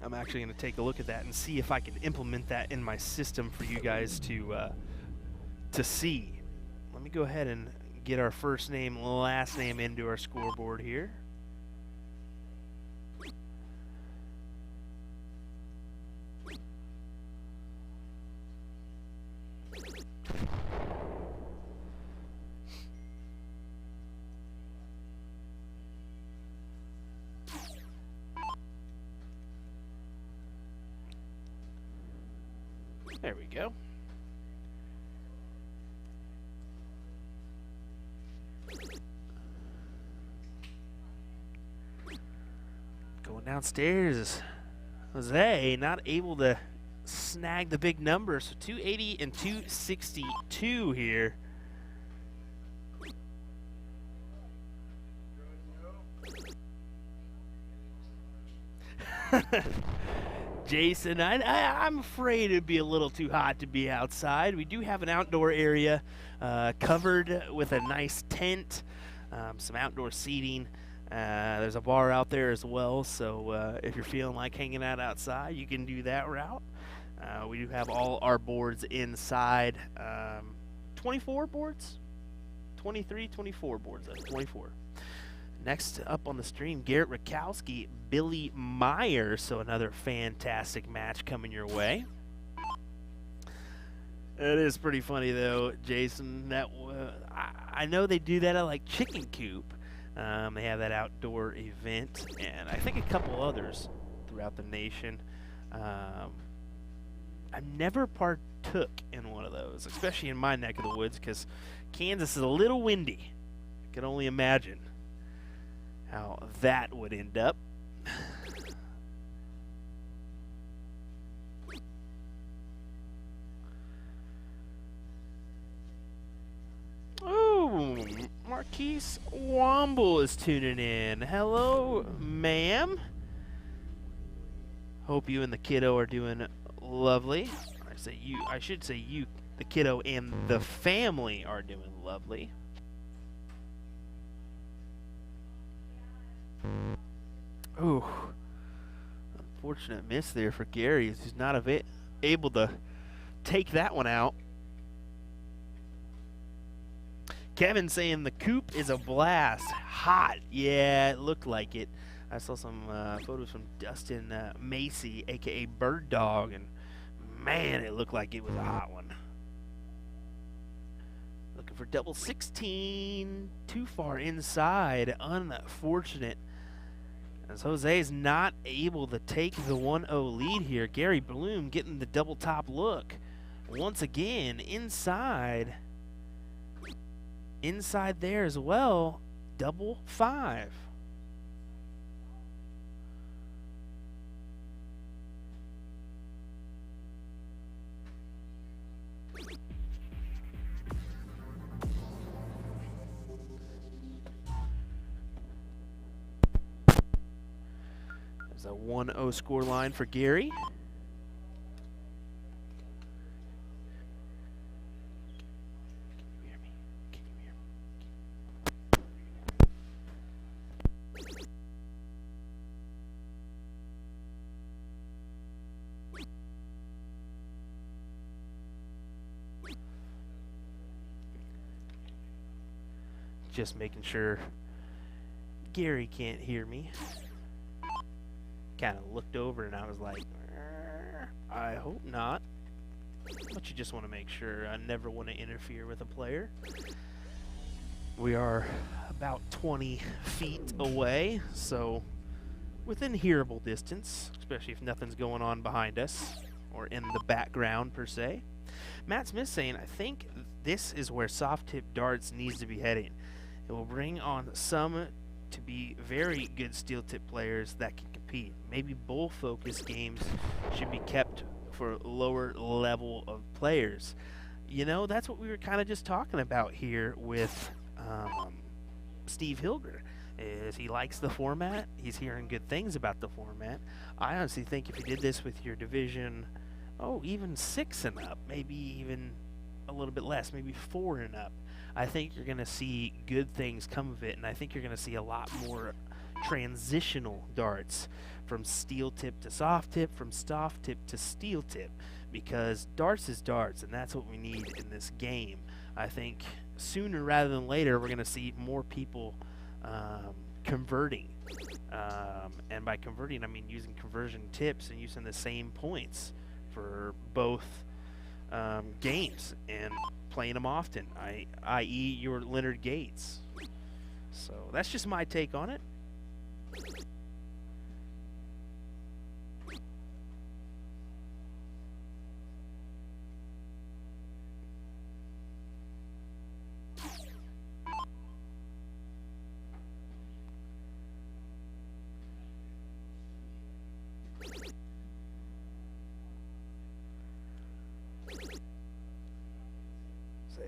[SPEAKER 1] I'm actually going to take a look at that and see if I can implement that in my system for you guys to see. Let me go ahead and get our first name, last name into our scoreboard here. There we go. Going downstairs. Jose not able to snag the big number, so 280 and 262 here. Jason, I'm afraid it'd be a little too hot to be outside. We do have an outdoor area covered with a nice tent, some outdoor seating. There's a bar out there as well, so if you're feeling like hanging out outside, you can do that route. We do have all our boards inside. 24 boards? 23, 24 boards. 24. Next up on the stream, Garrett Rakowski, Billy Meyer. So another fantastic match coming your way. It is pretty funny though, Jason. That I know they do that at like Chicken Coop. They have that outdoor event, and I think a couple others throughout the nation. I never partook in one of those, especially in my neck of the woods, because Kansas is a little windy. I can only imagine how that would end up. Oh, Marquise Womble is tuning in. Hello, ma'am. Hope you and the kiddo are doing lovely. I I should say you, the kiddo, and the family are doing lovely. Ooh, unfortunate miss there for Gary. He's not able to take that one out. Kevin saying the coop is a blast. Hot. Yeah, it looked like it. I saw some photos from Dustin Macy, a.k.a. Bird Dog, and man, it looked like it was a hot one. Looking for double 16. Too far inside. Unfortunate. As Jose is not able to take the 1-0 lead here. Gary Bloom getting the double top look. Once again, inside. Inside there as well. Double 5. There's a 1-0 score line for Gary. Just making sure Gary can't hear me. Kind of looked over and I was like, I hope not. But you just want to make sure. I never want to interfere with a player. We are about 20 feet away, so within hearable distance, especially if nothing's going on behind us or in the background per se. Matt Smith saying, I think this is where soft tip darts needs to be heading. It will bring on some to be very good steel tip players that can compete. Maybe bull focus games should be kept for lower level of players. You know, that's what we were kind of just talking about here with Steve Hilger. Is he likes the format. He's hearing good things about the format. I honestly think if you did this with your division, even 6 and up, maybe even a little bit less, maybe 4 and up, I think you're going to see good things come of it, and I think you're going to see a lot more transitional darts from steel tip to soft tip, from soft tip to steel tip, because darts is darts, and that's what we need in this game. I think sooner rather than later, we're going to see more people converting. And by converting, I mean using conversion tips and using the same points for both games and playing them often, i.e. your Leonard Gates. So that's just my take on it.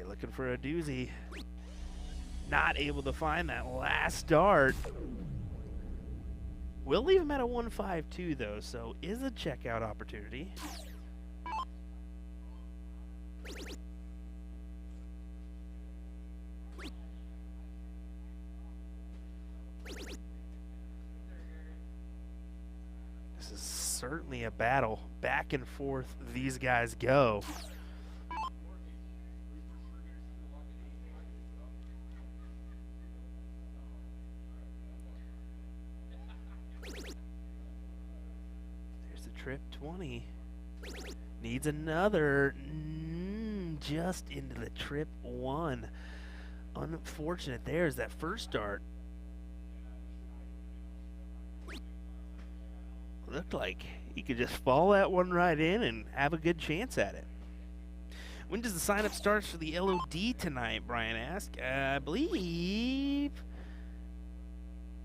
[SPEAKER 1] Looking for a doozy. Not able to find that last dart. We'll leave him at a 1-5-2 though, so is a checkout opportunity. This is certainly a battle. Back and forth these guys go. Trip 20 needs another, just into the trip 1. Unfortunate. There's that first dart. Looked like he could just fall that one right in and have a good chance at it. When does the sign up start for the LOD tonight? Brian asked. I believe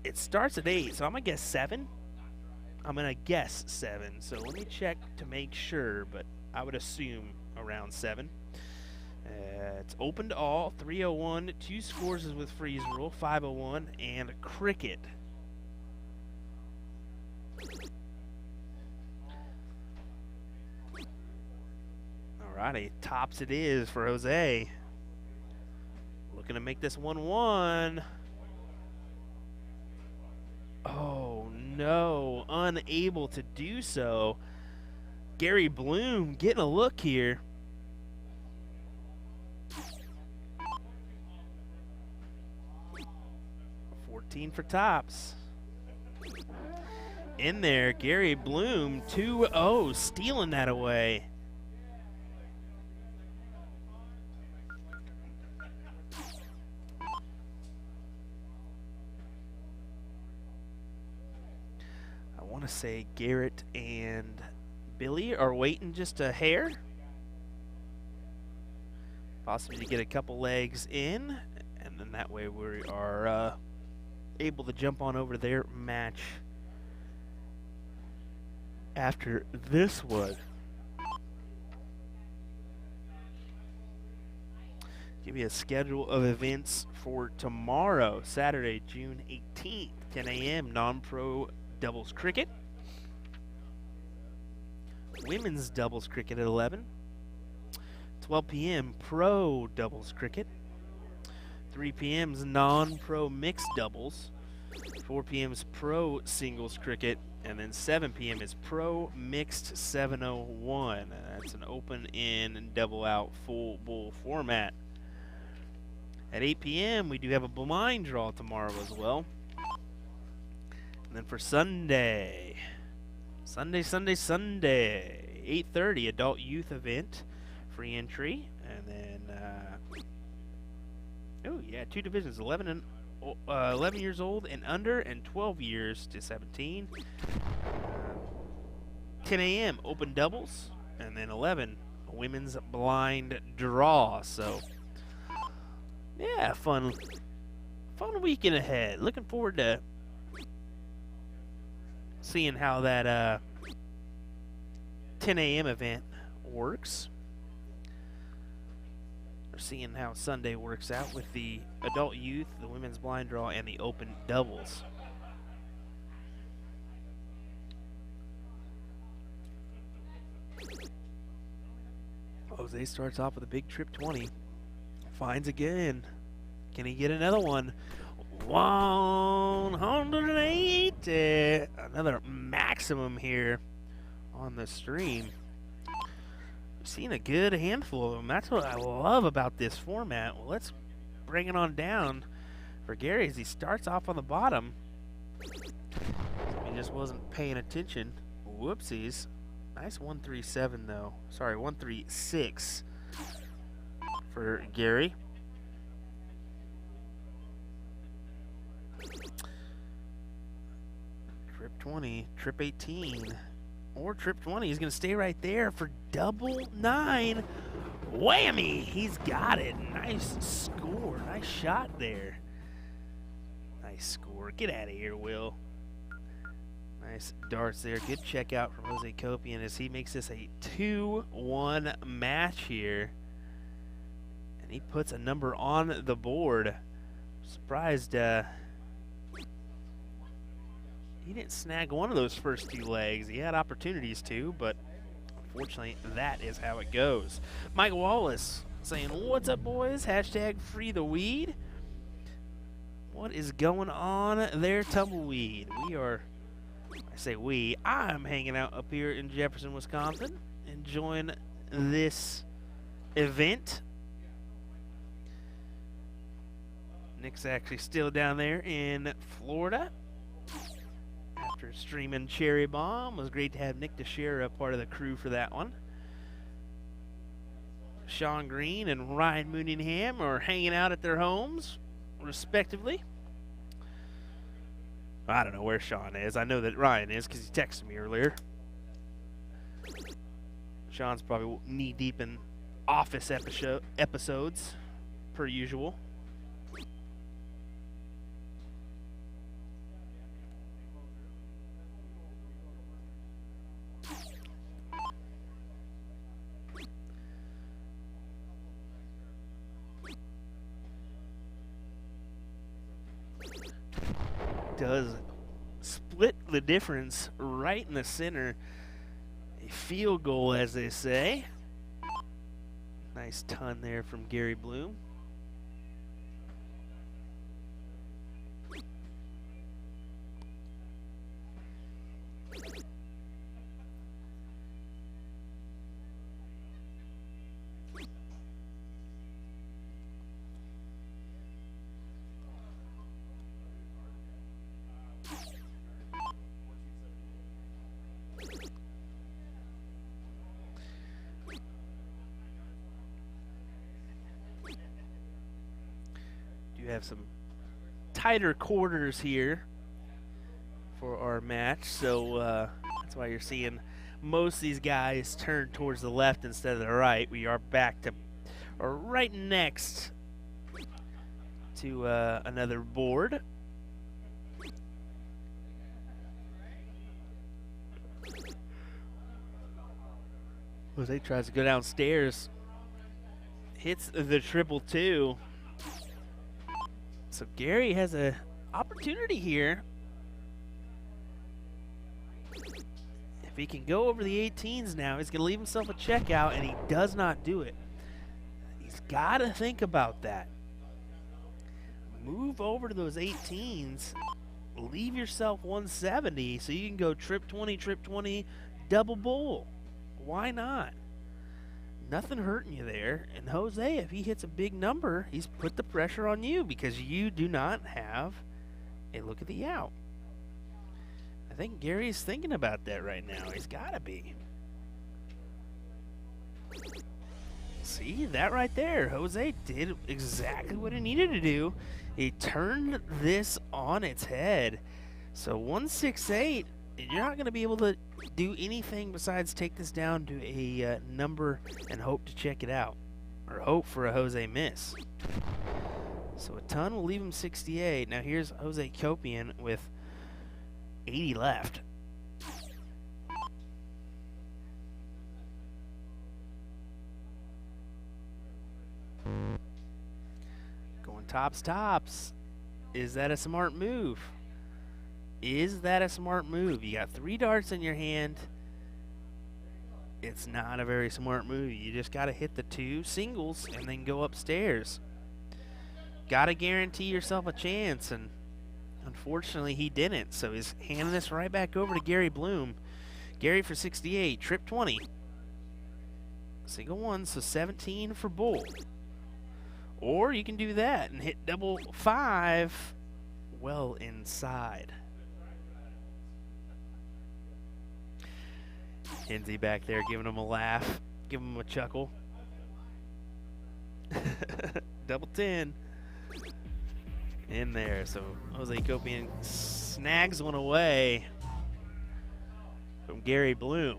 [SPEAKER 1] it starts at 8, so I'm gonna guess 7. I'm going to guess 7, so let me check to make sure, but I would assume around 7. It's open to all, 301, 2 scores is with freeze rule, 501, and cricket. Alrighty, tops it is for Jose. Looking to make this 1-1. Oh no, unable to do so. Gary Bloom getting a look here. For tops. In there, Gary Bloom, 2-0, stealing that away. I want to say Garrett and Billy are waiting just a hair. Possibly to get a couple legs in, and then that way we are able to jump on over their match after this one. Give you a schedule of events for tomorrow, Saturday, June 18th, 10 a.m. non-pro doubles cricket. Women's doubles cricket at 11. 12 p.m. pro doubles cricket. 3 p.m.'s non-pro mixed doubles. 4 p.m.'s pro singles cricket. And then 7 p.m. is pro mixed 701. That's an open in and double out full bull format. At 8 p.m. we do have a blind draw tomorrow as well. And then for Sunday, Sunday, 8:30 adult youth event, free entry. And then, oh yeah, 2 divisions, 11 years old and under, and 12 years to 17. 10 a.m. open doubles, and then 11 women's blind draw. So yeah, fun weekend ahead. Looking forward to seeing how that 10 a.m. event works. Or seeing how Sunday works out with the adult youth, the women's blind draw, and the open doubles. Jose starts off with a big trip 20. Finds again. Can he get another one? 108. Another maximum here on the stream. We've seen a good handful of them. That's what I love about this format. Well, let's bring it on down for Gary as he starts off on the bottom. He just wasn't paying attention. Whoopsies. Nice 137 though. Sorry, 136 for Gary. Trip 20, trip 18, or trip 20. He's going to stay right there for double 9. Whammy! He's got it. Nice score. Nice shot there. Nice score. Get out of here, Will. Nice darts there. Good check out from Jose Copian as he makes this a 2-1 match here. And he puts a number on the board. Surprised he didn't snag one of those first 2 legs. He had opportunities to, but unfortunately that is how it goes. Mike Wallace saying, "What's up, boys? Hashtag free the weed." What is going on there, Tumbleweed? I'm hanging out up here in Jefferson, Wisconsin, enjoying this event. Nick's actually still down there in Florida after streaming Cherry Bomb. It was great to have Nick share a part of the crew for that one. Sean Green and Ryan Mooneyham are hanging out at their homes, respectively. I don't know where Sean is. I know that Ryan is because he texted me earlier. Sean's probably knee-deep in Office episodes, per usual. Does split the difference right in the center. A field goal, as they say. Nice ton there from Gary Bloom. Do have some tighter quarters here for our match, so that's why you're seeing most of these guys turn towards the left instead of the right. We are back to, or right next to another board. Jose tries to go downstairs, hits the 222. So Gary has an opportunity here. If he can go over the 18s now, he's going to leave himself a checkout, and he does not do it. He's got to think about that. Move over to those 18s. Leave yourself 170 so you can go trip 20, double bull. Why not? Nothing hurting you there. And Jose, if he hits a big number, he's put the pressure on you because you do not have a look at the out. I think Gary's thinking about that right now. He's got to be. See, that right there. Jose did exactly what he needed to do. He turned this on its head. So 168, you're not going to be able to do anything besides take this down to a number and hope to check it out, or hope for a Jose miss. So a ton will leave him 68. Now here's Jose Copian with 80 left. Going tops. Is that a smart move? Is that a smart move? You got 3 darts in your hand. It's not a very smart move. You just got to hit the 2 singles and then go upstairs. Got to guarantee yourself a chance, and unfortunately he didn't. So he's handing this right back over to Gary Bloom. Gary for 68, trip 20. Single 1, so 17 for bull. Or you can do that and hit double 5 well inside. Hinsey back there giving him a laugh, giving him a chuckle. Double 10 in there. So Jose Copian snags one away from Gary Bloom.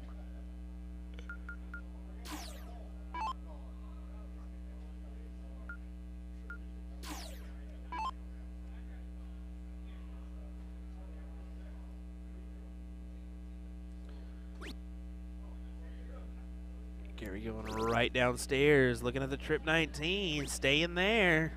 [SPEAKER 1] Gary going right downstairs, looking at the trip 19, staying there.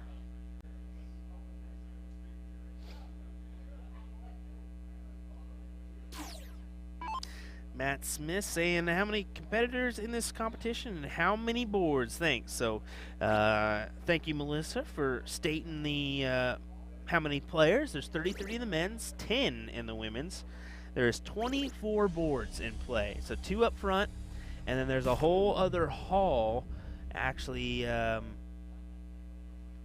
[SPEAKER 1] Matt Smith saying how many competitors in this competition and how many boards? Thanks. So thank you, Melissa, for stating the how many players. There's 33 in the men's, 10 in the women's. There's 24 boards in play. So 2 up front, and then there's a whole other hall actually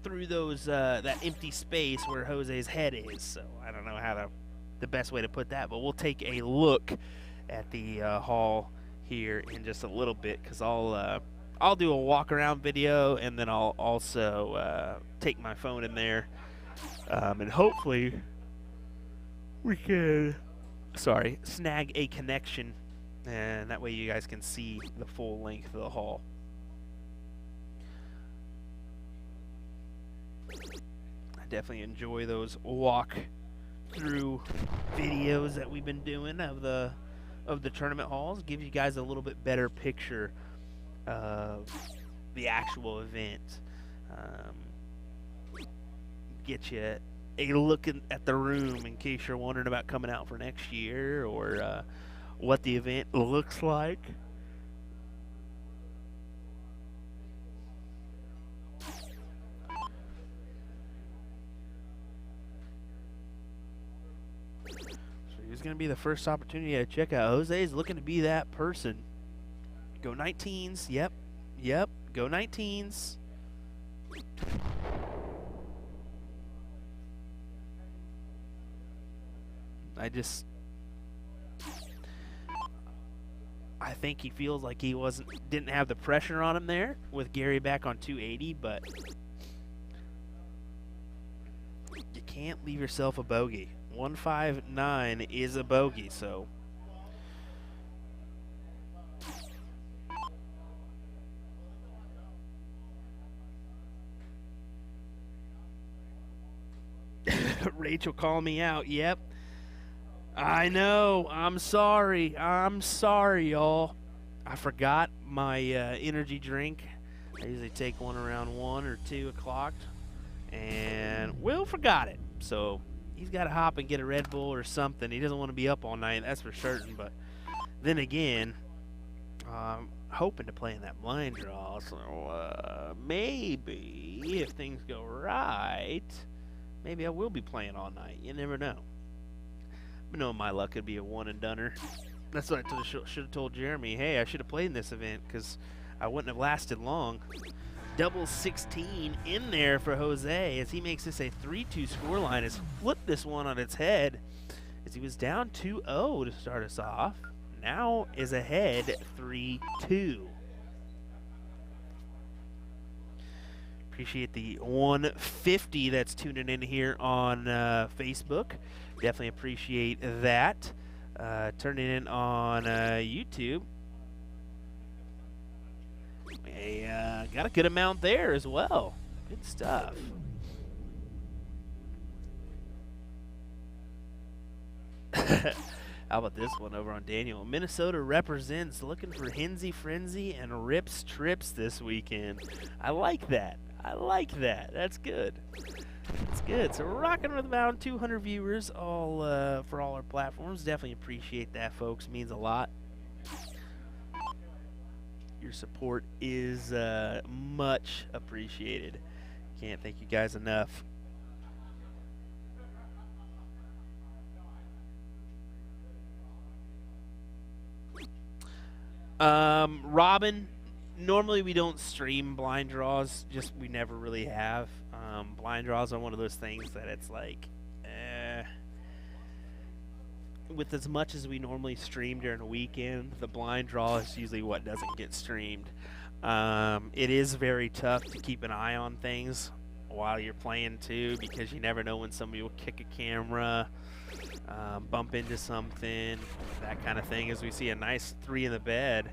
[SPEAKER 1] through those that empty space where Jose's head is. So I don't know the best way to put that, but we'll take a look at the hall here in just a little bit, because I'll do a walk around video, and then I'll also take my phone in there, and hopefully we can snag a connection, and that way you guys can see the full length of the hall. I definitely enjoy those walk through videos that we've been doing of the tournament halls. Gives you guys a little bit better picture of the actual event. Get you a look at the room in case you're wondering about coming out for next year, or what the event looks like. Here's going to be the first opportunity to check out. Jose's looking to be that person. Go 19s. Yep. Yep. Go 19s. I think he feels like he didn't have the pressure on him there with Gary back on 280, but you can't leave yourself a bogey. 159 is a bogey, so Rachel called me out. Yep. I know. I'm sorry. I'm sorry, y'all. I forgot my energy drink. I usually take one around 1 or 2 o'clock. And Will forgot it. So he's got to hop and get a Red Bull or something. He doesn't want to be up all night, that's for certain. But then again, I'm hoping to play in that blind draw. So maybe if things go right, maybe I will be playing all night. You never know. But knowing my luck, it'd be a one-and-doneer. That's what I should have told Jeremy. Hey, I should have played in this event because I wouldn't have lasted long. Double 16 in there for Jose as he makes this a 3-2 scoreline. Has flipped this one on its head as he was down 2-0 to start us off. Now is ahead 3-2. Appreciate the 150 that's tuning in here on Facebook. Definitely appreciate that. Turning in on YouTube. Got a good amount there as well. Good stuff. How about this one over on Daniel? Minnesota represents, looking for Hinsey Frenzy and Rips Trips this weekend. I like that. I like that. That's good. That's good. So we're rocking with about 200 viewers all for all our platforms. Definitely appreciate that, folks. Means a lot. Your support is much appreciated. Can't thank you guys enough. Robin, normally we don't stream blind draws, just we never really have. Blind draws are one of those things that it's like, with as much as we normally stream during a weekend, the blind draw is usually what doesn't get streamed. It is very tough to keep an eye on things while you're playing too, because you never know when somebody will kick a camera, bump into something, that kind of thing. As we see a nice 3 in the bed,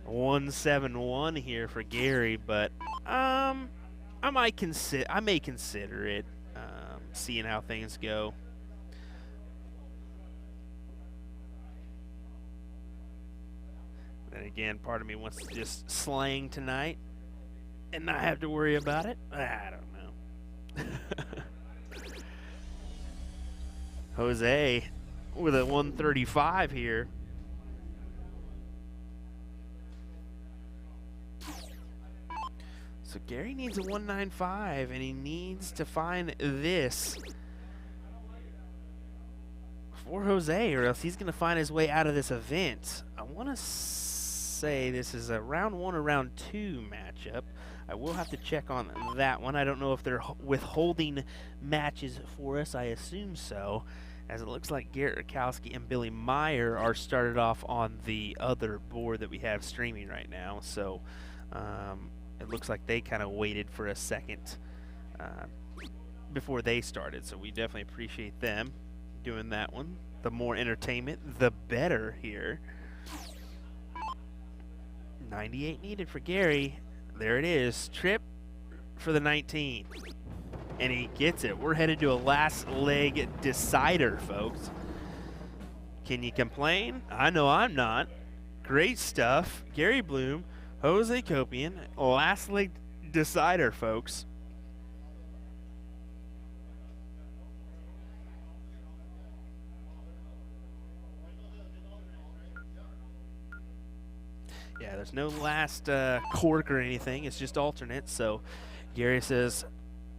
[SPEAKER 1] 171 here for Gary, but I may consider it, seeing how things go. Then again, part of me wants to just slang tonight and not have to worry about it. I don't know. Jose with a 135 here. So Gary needs a 195, and he needs to find this for Jose, or else he's going to find his way out of this event. I want to say this is a round 1 or round 2 matchup. I will have to check on that one. I don't know if they're withholding matches for us. I assume so, as it looks like Garrett Rakowski and Billy Meyer are started off on the other board that we have streaming right now. So it looks like they kind of waited for a second before they started. So we definitely appreciate them doing that one. The more entertainment, the better here. 98 needed for Gary. There it is. Trip for the 19. And he gets it. We're headed to a last leg decider, folks. Can you complain? I know I'm not. Great stuff. Gary Bloom, Jose Copian, last leg decider, folks. Yeah, there's no last cork or anything. It's just alternate. So Gary says,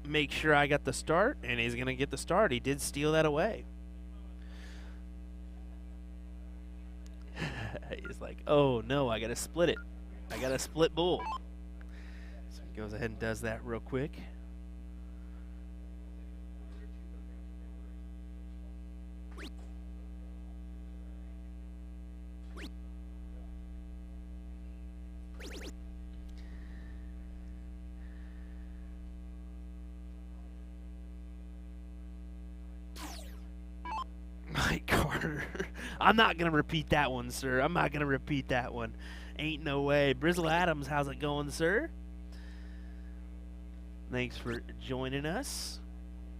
[SPEAKER 1] make sure I got the start, and he's going to get the start. He did steal that away. He's like, oh no, I gotta split it. I gotta split bull. So he goes ahead and does that real quick. Mike Carter. I'm not going to repeat that one, sir. I'm not going to repeat that one. Ain't no way. Brizzle Adams, how's it going, sir? Thanks for joining us.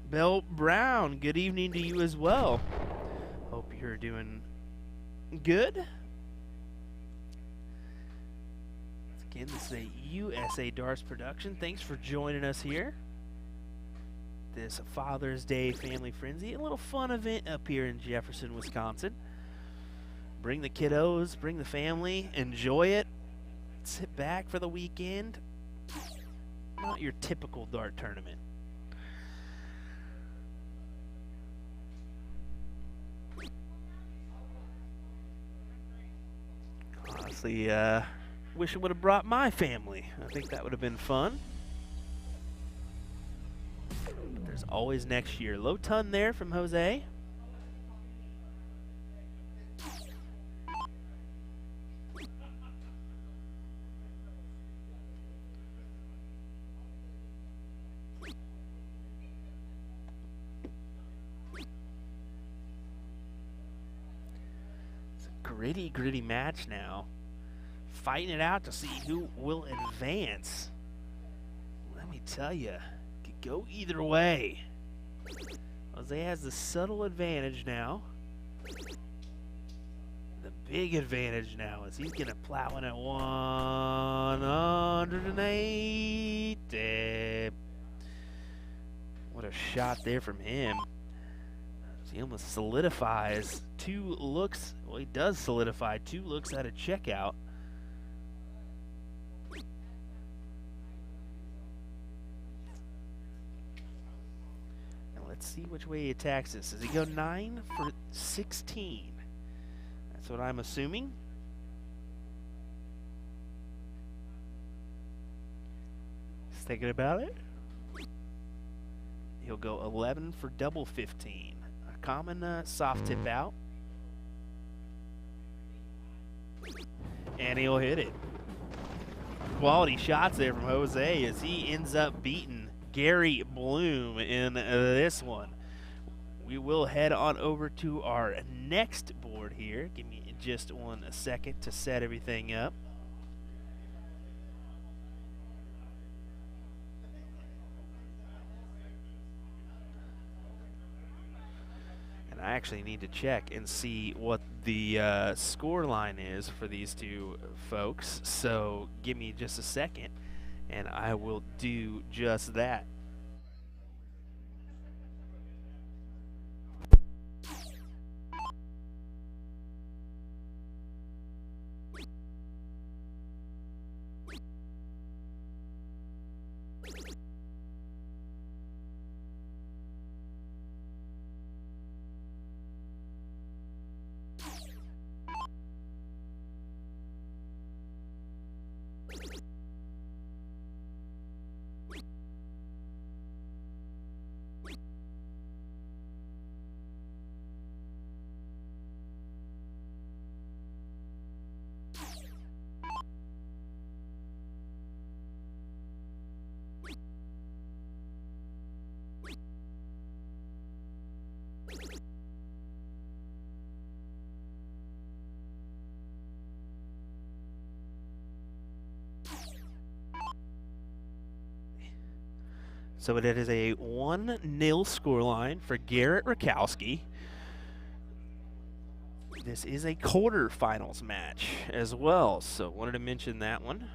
[SPEAKER 1] Bell Brown, good evening to you as well. Hope you're doing good. Again, this is a USA Darts production. Thanks for joining us here. This Father's Day Family Frenzy, a little fun event up here in Jefferson, Wisconsin. Bring the kiddos, bring the family, enjoy it. Sit back for the weekend. Not your typical dart tournament. Honestly, wish I would have brought my family. I think that would have been fun. But there's always next year. Low ton there from Jose. It's a gritty match now. Fighting it out to see who will advance. Let me tell you, could go either way. Jose has the subtle advantage now. The big advantage now is he's going to plow in at 108. What a shot there from him. He almost solidifies 2 looks. Well, he does solidify 2 looks at a checkout. Let's see which way he attacks this. Does he go 9 for 16? That's what I'm assuming. He's thinking about it. He'll go 11 for double 15. A common soft tip out. And he'll hit it. Quality shots there from Jose as he ends up beating Gary Bloom in this one. We will head on over to our next board here. Give me just 1 second to set everything up. And I actually need to check and see what the score line is for these 2 folks. So give me just a second, and I will do just that. So it is a 1-0 scoreline for Garrett Rakowski. This is a quarterfinals match as well, so wanted to mention that one.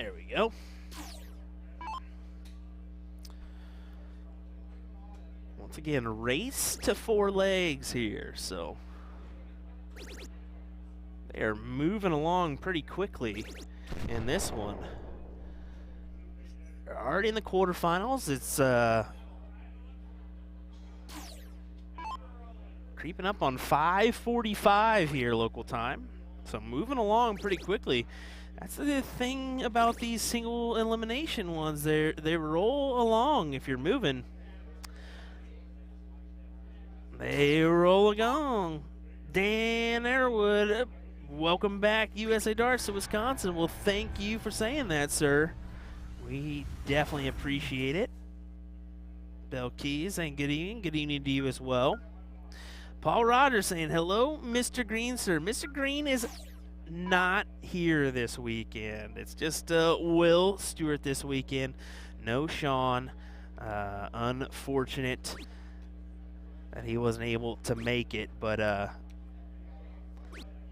[SPEAKER 1] There we go. Once again, race to 4 legs here, so they are moving along pretty quickly in this one. They're already in the quarterfinals. It's creeping up on 5:45 here local time, so moving along pretty quickly. That's the thing about these single elimination ones. They roll along if you're moving. They roll along. Dan Airwood, welcome back, USA Darts to Wisconsin. Well, thank you for saying that, sir. We definitely appreciate it. Bell Keys, and good evening. Good evening to you as well. Paul Rogers saying, hello, Mr. Green, sir. Mr. Green is not here this weekend. It's just Will Stuart this weekend. No Sean. Unfortunate that he wasn't able to make it, but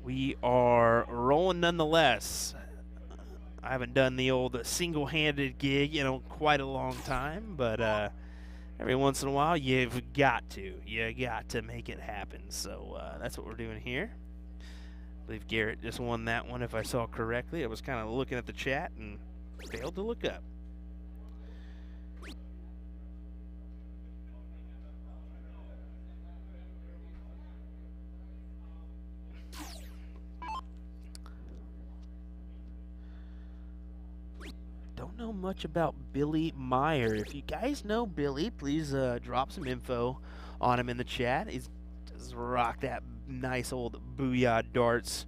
[SPEAKER 1] we are rolling nonetheless. I haven't done the old single-handed gig in quite a long time, but every once in a while you've got to make it happen. So that's what we're doing here. I believe Garrett just won that one, if I saw correctly. I was kind of looking at the chat and failed to look up. Don't know much about Billy Meyer. If you guys know Billy, please drop some info on him in the chat. He's just rock that nice old buildup.com.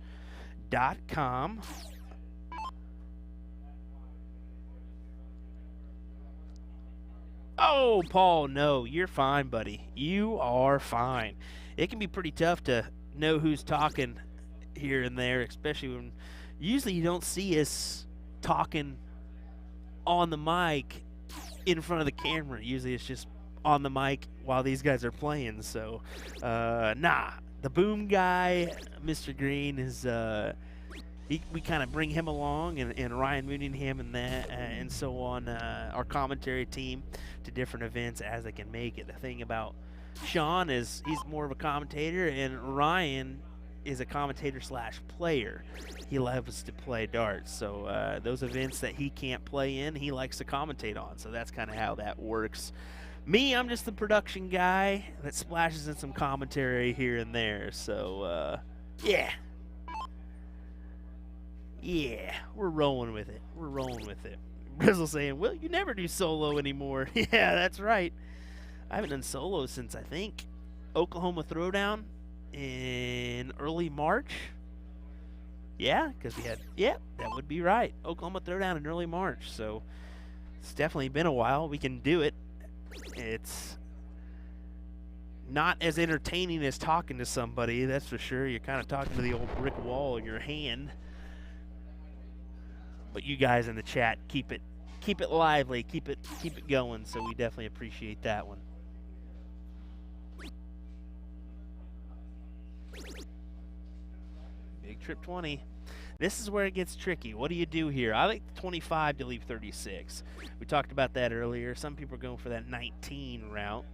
[SPEAKER 1] Oh, Paul, no, you're fine, buddy. You are fine. It can be pretty tough to know who's talking here and there, especially when usually you don't see us talking on the mic in front of the camera. Usually it's just on the mic while these guys are playing. So the boom guy, Mr. Green, is we kind of bring him along, and Ryan Mooneyham and so on, our commentary team, to different events as they can make it. The thing about Sean is he's more of a commentator, and Ryan is a commentator / player. He loves to play darts, so those events that he can't play in, he likes to commentate on. So that's kind of how that works. Me, I'm just the production guy that splashes in some commentary here and there. So yeah, we're rolling with it. Brizzle saying, "Well, you never do solo anymore." Yeah, that's right. I haven't done solo since, I think, Oklahoma Throwdown in early March. Yeah, because we had, that would be right. Oklahoma Throwdown in early March. So it's definitely been a while. We can do it. It's not as entertaining as talking to somebody, that's for sure. You're kind of talking to the old brick wall in your hand. But you guys in the chat keep it lively, keep it going. So we definitely appreciate that one. Big Trip 20. This is where it gets tricky. What do you do here? I like the 25 to leave 36. We talked about that earlier. Some people are going for that 19 route.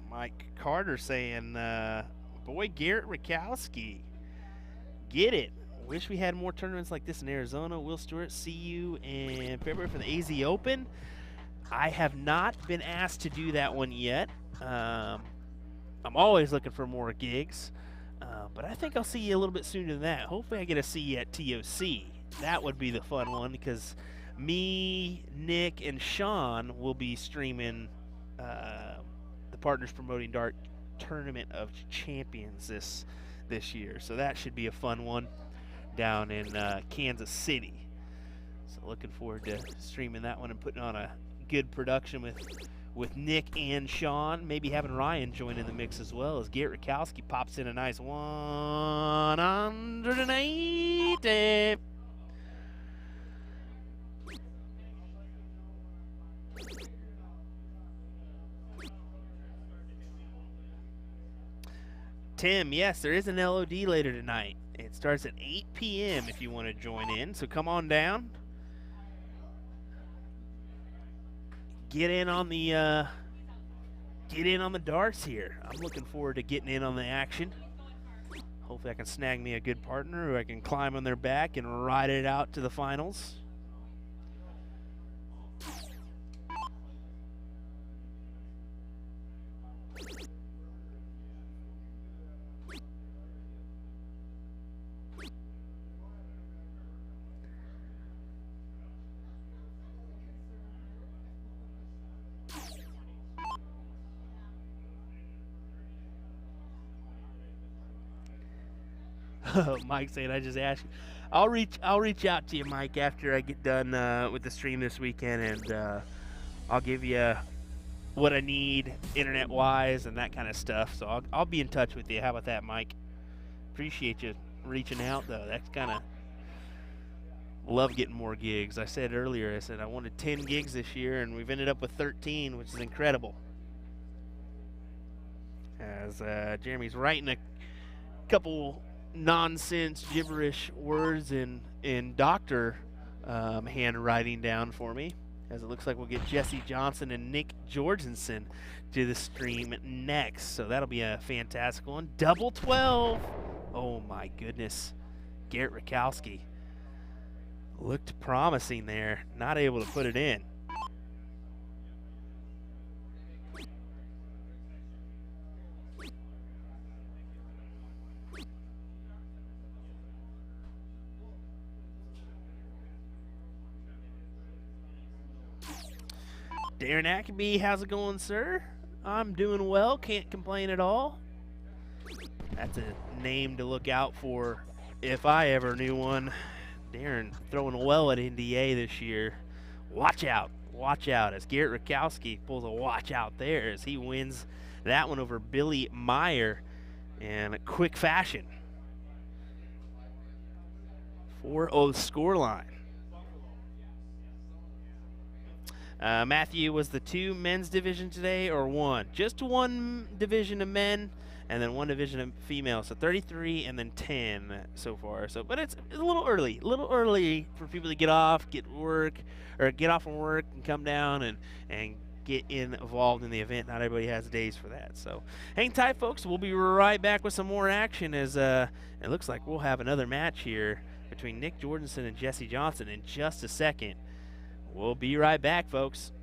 [SPEAKER 1] Mike Carter saying, boy, Garrett Rakowski. Get it. Wish we had more tournaments like this in Arizona. Will Stuart, see you in February for the AZ Open. I have not been asked to do that one yet. I'm always looking for more gigs. But I think I'll see you a little bit sooner than that. Hopefully I get to see you at TOC. That would be the fun one, because me, Nick, and Sean will be streaming the Partners Promoting Dart Tournament of Champions this year. So that should be a fun one down in Kansas City. So looking forward to streaming that one and putting on a good production with Nick and Sean. Maybe having Ryan join in the mix as well, as Garrett Rakowski pops in a nice 180. Tim, yes, there is an LOD later tonight. It starts at 8 p.m. if you want to join in, so come on down. Get in on the darts here. I'm looking forward to getting in on the action. Hopefully I can snag me a good partner who I can climb on their back and ride it out to the finals. Mike saying I just asked you. I'll reach out to you, Mike, after I get done with the stream this weekend, and I'll give you what I need internet-wise and that kind of stuff. So I'll be in touch with you. How about that, Mike? Appreciate you reaching out, though. That's kind of love getting more gigs. I said earlier, I said I wanted 10 gigs this year, and we've ended up with 13, which is incredible. As Jeremy's writing a couple nonsense gibberish words in doctor handwriting down for me, as it looks like we'll get Jesse Johnson and Nick Jorgensen to the stream next, so that'll be a fantastic one. Double 12. Oh my goodness. Garrett Rakowski looked promising there, not able to put it in. Darren Ackenby, how's it going, sir? I'm doing well, can't complain at all. That's a name to look out for if I ever knew one. Darren throwing well at NDA this year. Watch out as Garrett Rakowski pulls a watch out there as he wins that one over Billy Meyer in a quick fashion. 4-0 scoreline. Matthew, was the 2 men's division today or 1? Just 1 division of men and then 1 division of females. So 33 and then 10 so far. So, but it's a little early for people to get off from work and come down and get involved in the event. Not everybody has days for that. So hang tight, folks. We'll be right back with some more action as it looks like we'll have another match here between Nick Jorgensen and Jesse Johnson in just a second. We'll be right back, folks.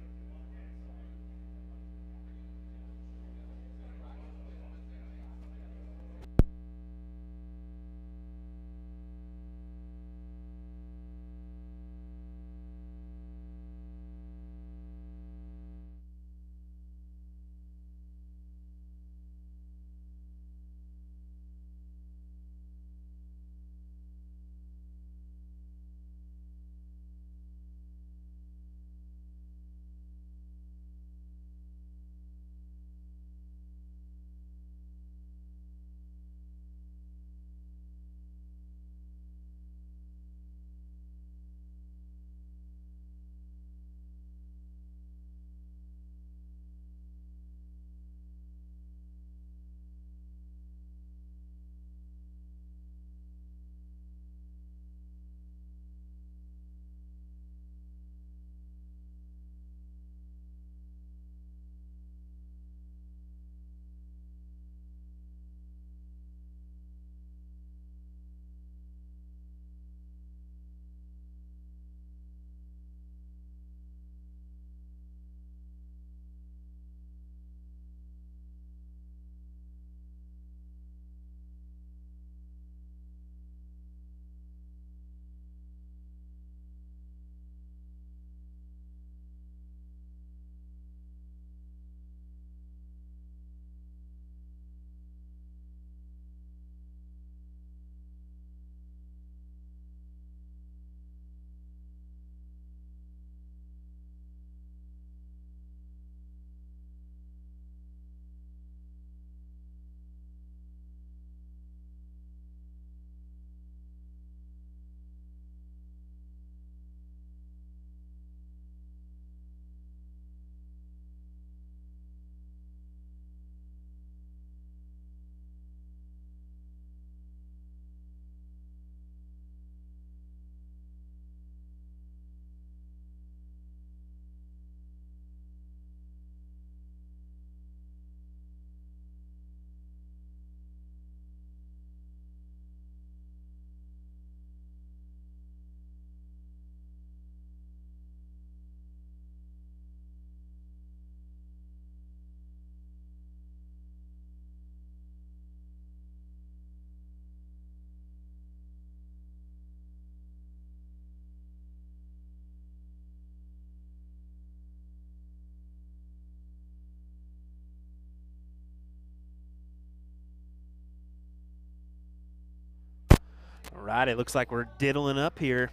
[SPEAKER 1] right, it looks like we're diddling up here.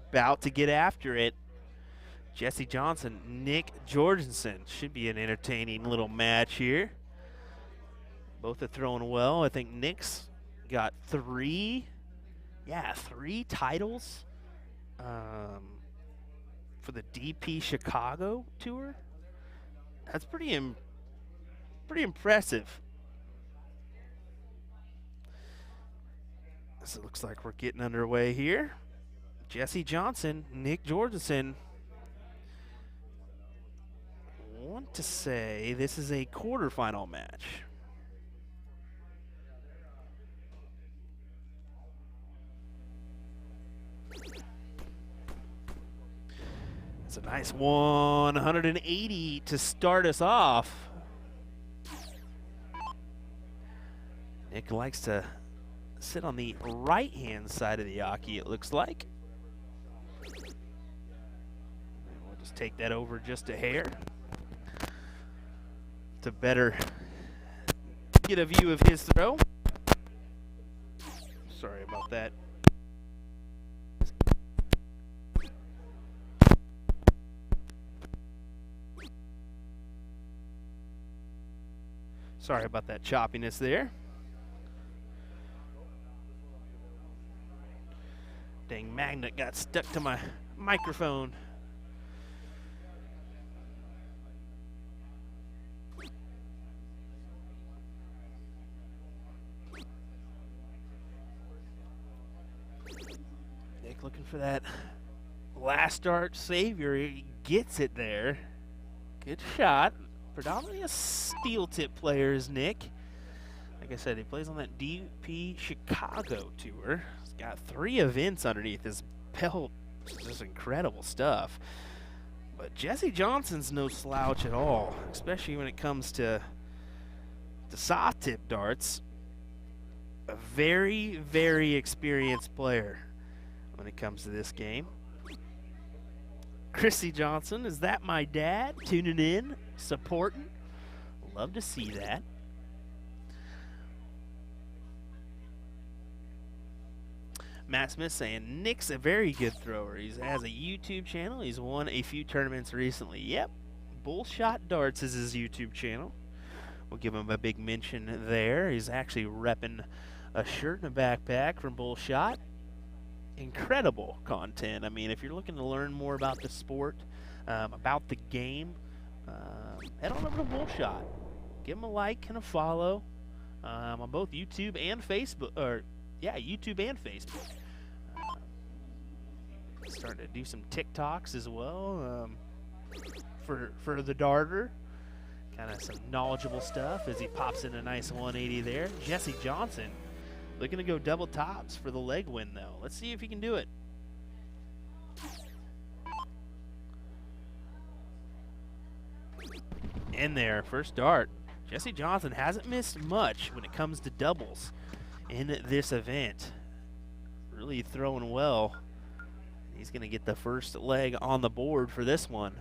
[SPEAKER 1] About to get after it. Jesse Johnson, Nick Jorgensen. Should be an entertaining little match here. Both are throwing well. I think Nick's got three titles for the DP Chicago tour. That's pretty impressive. So it looks like we're getting underway here. Jesse Johnson, Nick Jorgensen. I want to say this is a quarterfinal match. It's a nice 180 to start us off. Nick likes to sit on the right-hand side of the Aki, it looks like. We'll just take that over just a hair to better get a view of his throw. Sorry about that. Sorry about that choppiness there. Dang magnet got stuck to my microphone. Nick looking for that last dart savior. He gets it there. Good shot. Predominantly a steel tip player is Nick. Like I said, he plays on that DP Chicago tour. He's got 3 events underneath his belt. It's just incredible stuff. But Jesse Johnson's no slouch at all, especially when it comes to saw tip darts. A very, very experienced player when it comes to this game. Chrissy Johnson, is that my dad? Tuning in, supporting. Love to see that. Matt Smith saying Nick's a very good thrower. He has a YouTube channel. He's won a few tournaments recently. Yep, Bullshot Darts is his YouTube channel. We'll give him a big mention there. He's actually repping a shirt and a backpack from Bullshot. Incredible content. I mean, if you're looking to learn more about the sport, about the game, head on over to Bullshot. Give him a like and a follow on both YouTube and Facebook. YouTube and Facebook. Starting to do some TikToks as well for the darter. Kind of some knowledgeable stuff as he pops in a nice 180 there. Jesse Johnson looking to go double tops for the leg win, though. Let's see if he can do it. In there, first dart. Jesse Johnson hasn't missed much when it comes to doubles in this event. Really throwing well. He's going to get the first leg on the board for this one.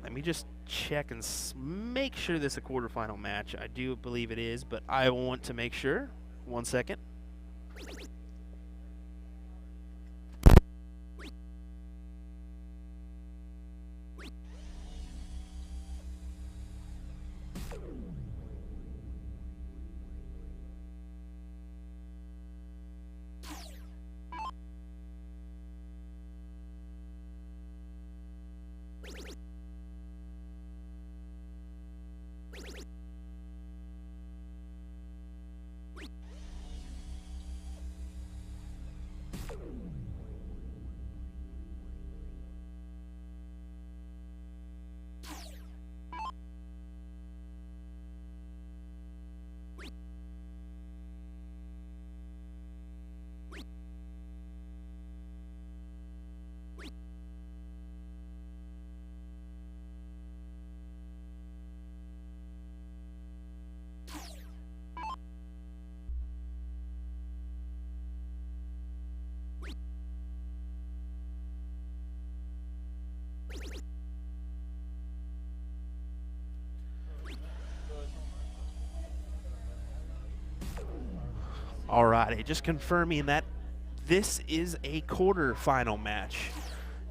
[SPEAKER 1] Let me just check and make sure this is a quarterfinal match. I do believe it is, but I want to make sure. 1 second. Alrighty, just confirming that this is a quarterfinal match.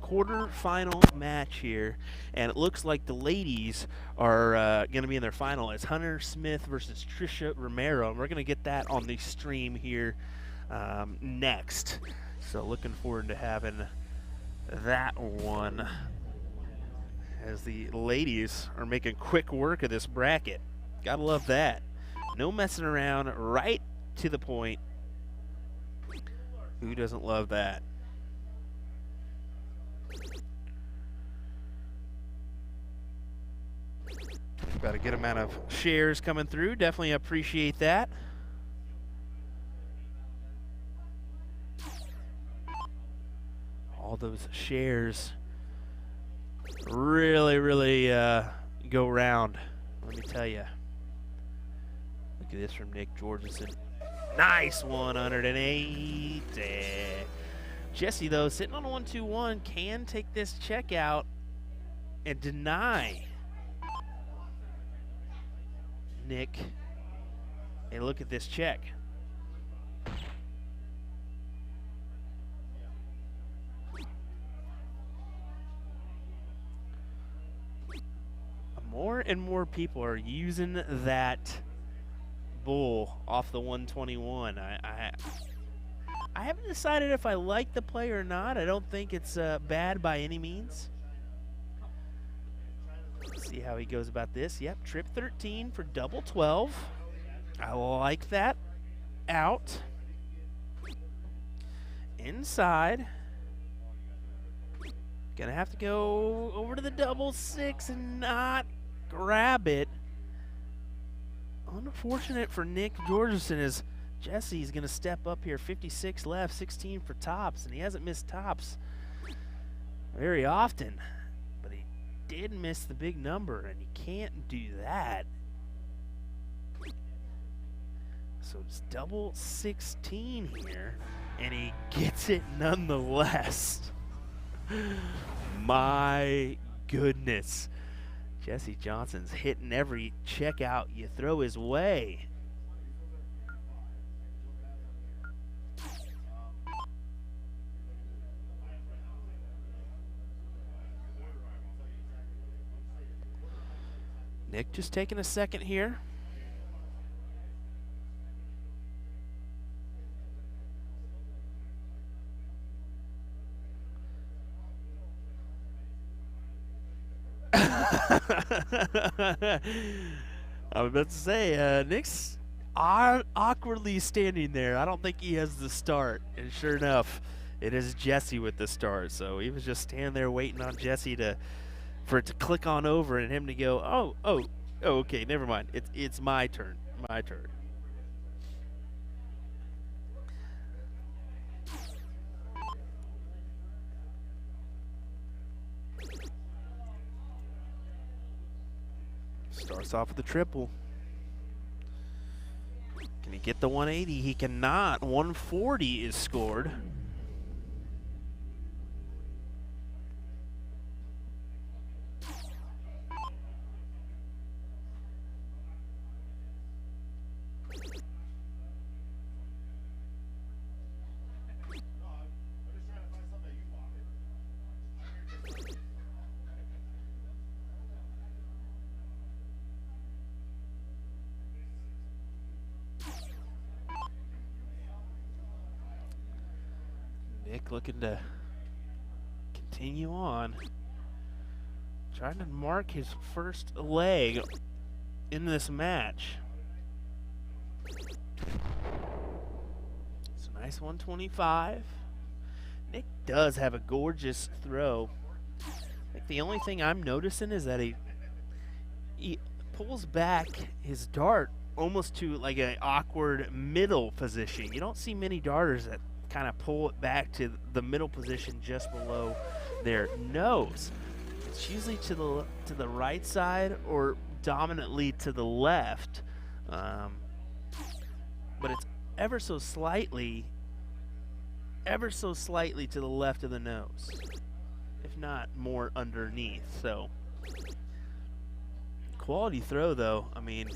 [SPEAKER 1] Quarterfinal match here, and it looks like the ladies are going to be in their final. It's Hunter Smith versus Trisha Romero, and we're going to get that on the stream here next. So looking forward to having that one, as the ladies are making quick work of this bracket. Gotta love that. No messing around, right to the point. Who doesn't love that? Got a good amount of shares coming through. Definitely appreciate that. All those shares really go round, let me tell you. Look at this from Nick Jorgensen. Nice 108. Jesse, though, sitting on a 1-2-1, can take this check out and deny Nick. And look at this check. More and more people are using that bull off the 121. I haven't decided if I like the play or not. I don't think it's bad by any means. Let's see how he goes about this. Yep, trip 13 for double 12. I like that. Out. Inside. Gonna have to go over to the double 6 and not grab it. Unfortunate for Nick Jorgensen is Jesse's going to step up here. 56 left, 16 for tops, and he hasn't missed tops very often. But he did miss the big number, and you can't do that. So it's double 16 here, and he gets it nonetheless. My goodness. Jesse Johnson's hitting every checkout you throw his way. Nick just taking a second here. I was about to say, Nick's awkwardly standing there. I don't think he has the start. And sure enough, it is Jesse with the start. So he was just standing there waiting on Jesse for it to click on over and him to go, oh, okay, never mind. It's my turn. My turn. Starts off with the triple. Can he get the 180? He cannot. 140 is scored. Nick looking to continue on. Trying to mark his first leg in this match. It's a nice 125. Nick does have a gorgeous throw. I think the only thing I'm noticing is that he pulls back his dart almost to like an awkward middle position. You don't see many darters that kind of pull it back to the middle position just below their nose. It's usually to the right side or dominantly to the left, but it's ever so slightly to the left of the nose, if not more underneath. So quality throw though. I mean,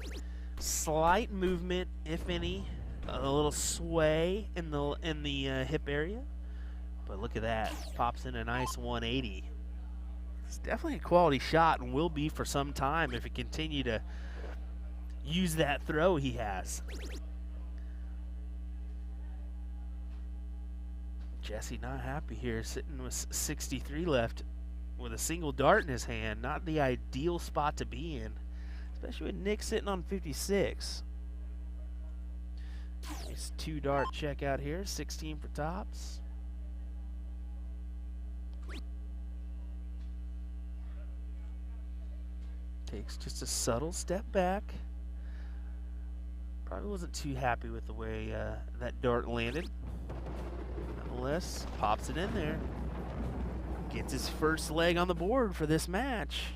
[SPEAKER 1] slight movement, if any, A little sway in the hip area, but look at that. Pops in a nice 180. It's definitely a quality shot and will be for some time if he continue to use that throw he has. Jesse not happy here, sitting with 63 left with a single dart in his hand. Not the ideal spot to be in, especially with Nick sitting on 56. Nice 2-dart check out here, 16 for tops. Takes just a subtle step back. Probably wasn't too happy with the way that dart landed. Nonetheless, pops it in there. Gets his first leg on the board for this match.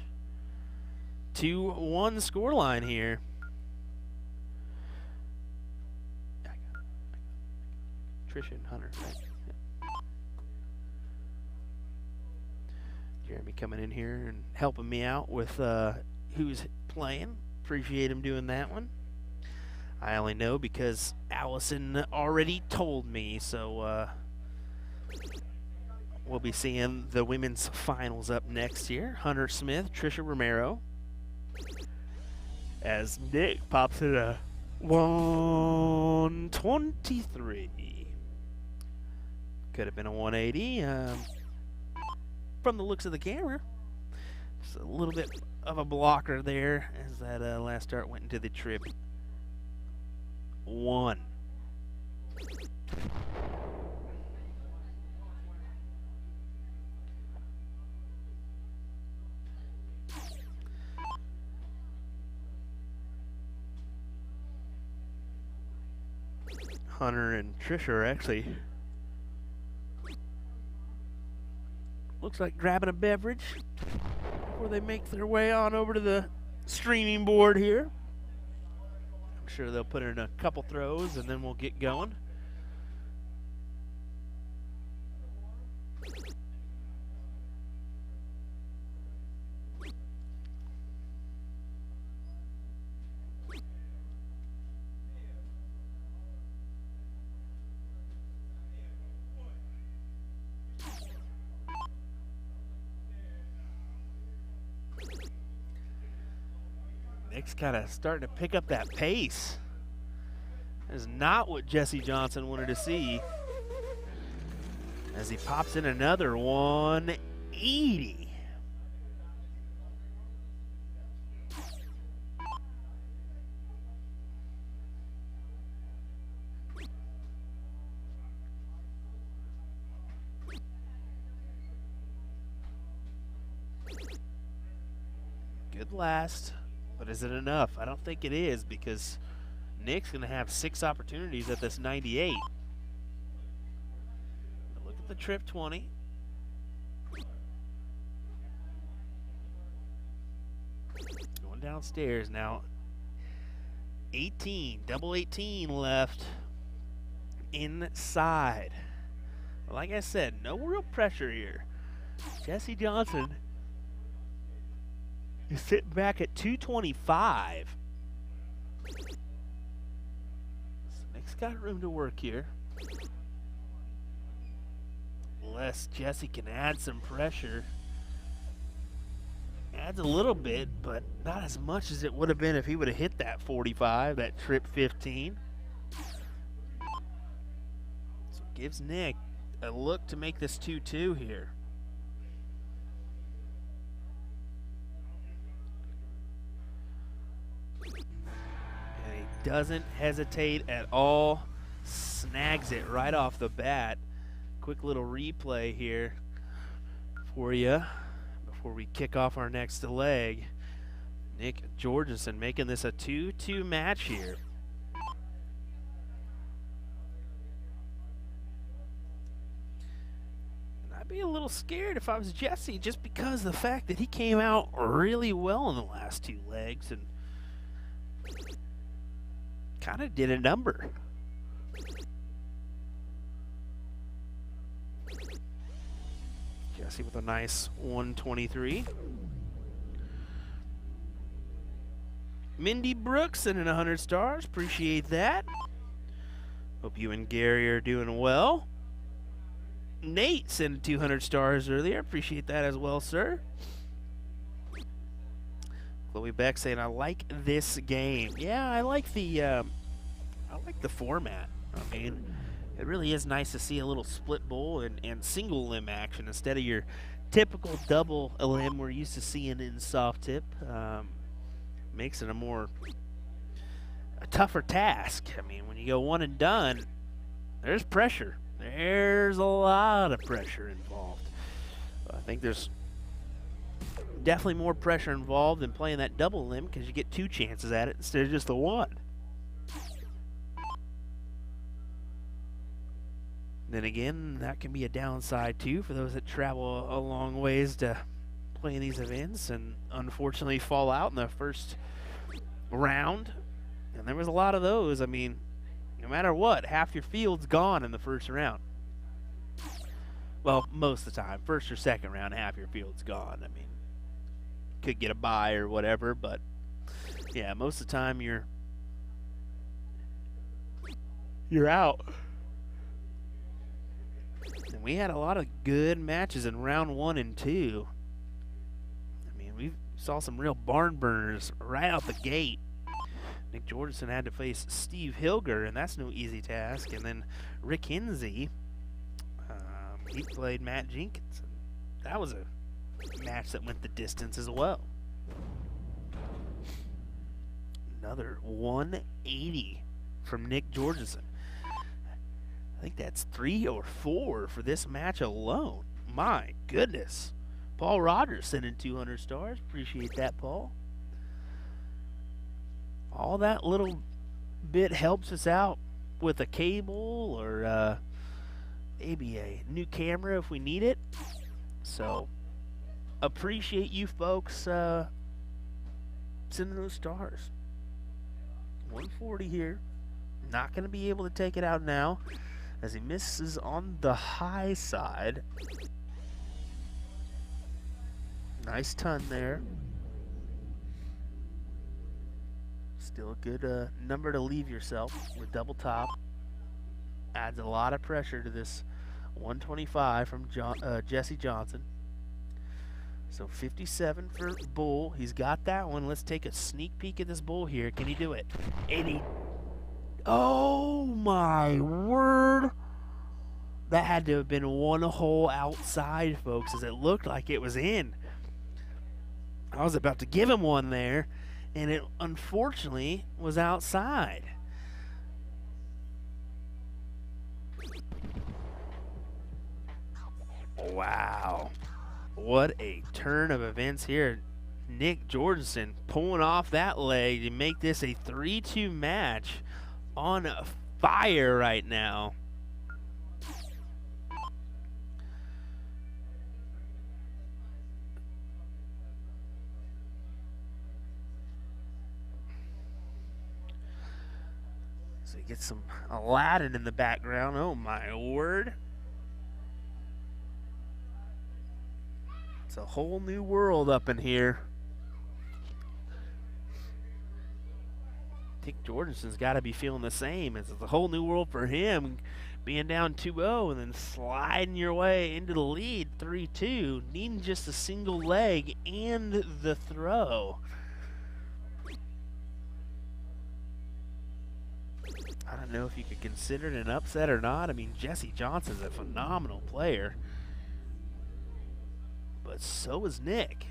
[SPEAKER 1] 2-1 scoreline here. Trisha and Hunter, right? Yep. Jeremy coming in here and helping me out with who's playing. Appreciate him doing that one. I only know because Allison already told me, so we'll be seeing the women's finals up next year. Hunter Smith, Trisha Romero. As Nick pops it a 123. Could have been a 180. From the looks of the camera, just a little bit of a blocker there as that last dart went into the trip. 1. Hunter and Trisha are actually, looks like, grabbing a beverage before they make their way on over to the streaming board here. I'm sure they'll put in a couple throws and then we'll get going. Nick's kind of starting to pick up that pace. That is not what Jesse Johnson wanted to see. As he pops in another 180. Good last. But is it enough? I don't think it is, because Nick's going to have 6 opportunities at this 98. But look at the trip 20. Going downstairs now. 18, double 18 left inside. But like I said, no real pressure here. Jesse Johnson is sitting back at 225. So Nick's got room to work here. Unless Jesse can add some pressure. Adds a little bit, but not as much as it would have been if he would have hit that 45, that trip 15. So it gives Nick a look to make this 2-2 here. Doesn't hesitate at all, snags it right off the bat. Quick little replay here for you before we kick off our next leg. Nick Jorgensen making this a 2-2 match here. And I'd be a little scared if I was Jesse, just because of the fact that he came out really well in the last 2 legs and kind of did a number. Jesse with a nice 123. Mindy Brooks sending 100 stars. Appreciate that. Hope you and Gary are doing well. Nate sent 200 stars earlier. Appreciate that as well, sir. Chloe Beck saying, I like this game. Yeah, I like the format. I mean, it really is nice to see a little split bowl and single limb action instead of your typical double limb we're used to seeing in soft tip. Makes it a tougher task. I mean, when you go one and done, there's pressure. There's a lot of pressure involved. I think there's definitely more pressure involved in playing that double limb because you get 2 chances at it instead of just the 1. Then again, that can be a downside too for those that travel a long ways to play in these events and unfortunately fall out in the first round. And there was a lot of those. I mean, no matter what, half your field's gone in the first round. Well, most of the time. First or second round, half your field's gone. I mean, could get a bye or whatever, but yeah, most of the time you're out. And we had a lot of good matches in round 1 and 2. I mean, we saw some real barn burners right out the gate. Nick Jorgensen had to face Steve Hilger, and that's no easy task. And then Rick Hinsey, he played Matt Jenkins. That was a match that went the distance as well. Another 180 from Nick Jorgensen. I think that's 3 or 4 for this match alone. My goodness. Paul Rogers sending 200 stars. Appreciate that, Paul. All that little bit helps us out with a cable or maybe a new camera if we need it. So appreciate you folks sending those stars. 140 here. Not going to be able to take it out now as he misses on the high side. Nice ton there. Still a good number to leave yourself with double top. Adds a lot of pressure to this 125 from Jesse Johnson. So 57 for Bull. He's got that one. Let's take a sneak peek at this Bull here. Can he do it? 80. Oh my word. That had to have been one hole outside, folks, as it looked like it was in. I was about to give him one there, and it unfortunately was outside. Wow. What a turn of events here. Nick Jorgensen pulling off that leg to make this a 3-2 match. On fire right now. So you get some Aladdin in the background. Oh my word. It's a whole new world up in here. I think Jorgensen's got to be feeling the same. It's a whole new world for him, being down 2-0 and then sliding your way into the lead 3-2, needing just a single leg and the throw. I don't know if you could consider it an upset or not. I mean, Jesse Johnson's a phenomenal player, but so is Nick.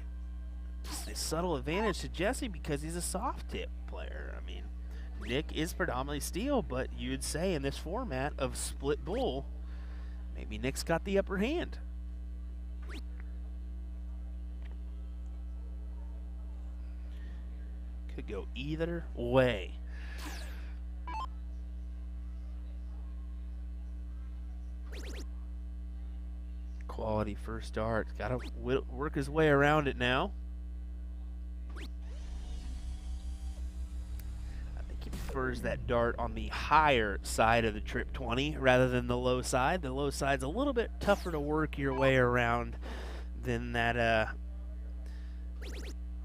[SPEAKER 1] Just a subtle advantage to Jesse because he's a soft tip player. I mean, Nick is predominantly steel, but you'd say in this format of split bull, maybe Nick's got the upper hand. Could go either way. Quality first start. Got to work his way around it now. He prefers that dart on the higher side of the trip 20 rather than the low side. The low side's a little bit tougher to work your way around than that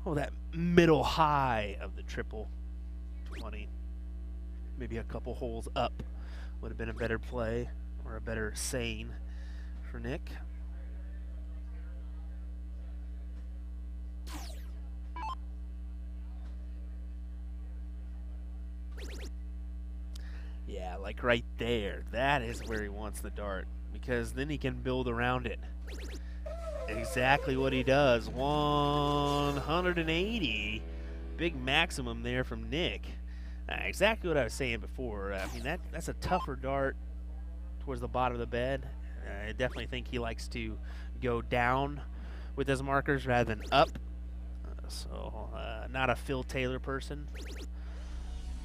[SPEAKER 1] that middle high of the triple 20. Maybe a couple holes up would have been a better play or a better saying for Nick. Yeah, like right there. That is where he wants the dart, because then he can build around it. Exactly what he does. 180. Big maximum there from Nick. Exactly what I was saying before. I mean, that's a tougher dart towards the bottom of the bed. I definitely think he likes to go down with his markers rather than up. So not a Phil Taylor person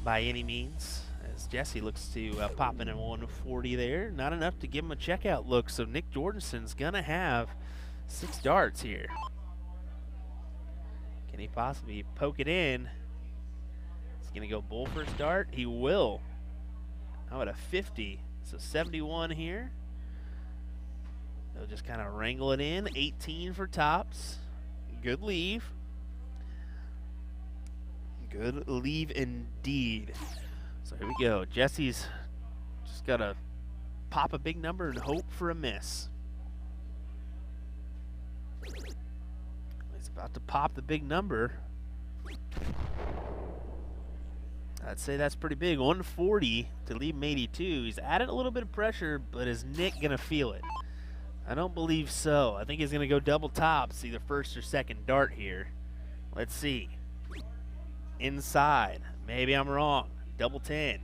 [SPEAKER 1] by any means, as Jesse looks to pop in at 140 there. Not enough to give him a checkout look, so Nick Jorgensen's going to have 6 darts here. Can he possibly poke it in? He's going to go bull first dart. He will. How about a 50? So 71 here. They'll just kind of wrangle it in. 18 for tops. Good leave. Good leave indeed. So here we go. Jesse's just got to pop a big number and hope for a miss. He's about to pop the big number. I'd say that's pretty big. 140 to leave him 82. He's added a little bit of pressure, but is Nick going to feel it? I don't believe so. I think he's going to go double tops, either first or second dart here. Let's see. Inside. Maybe I'm wrong. Double 10.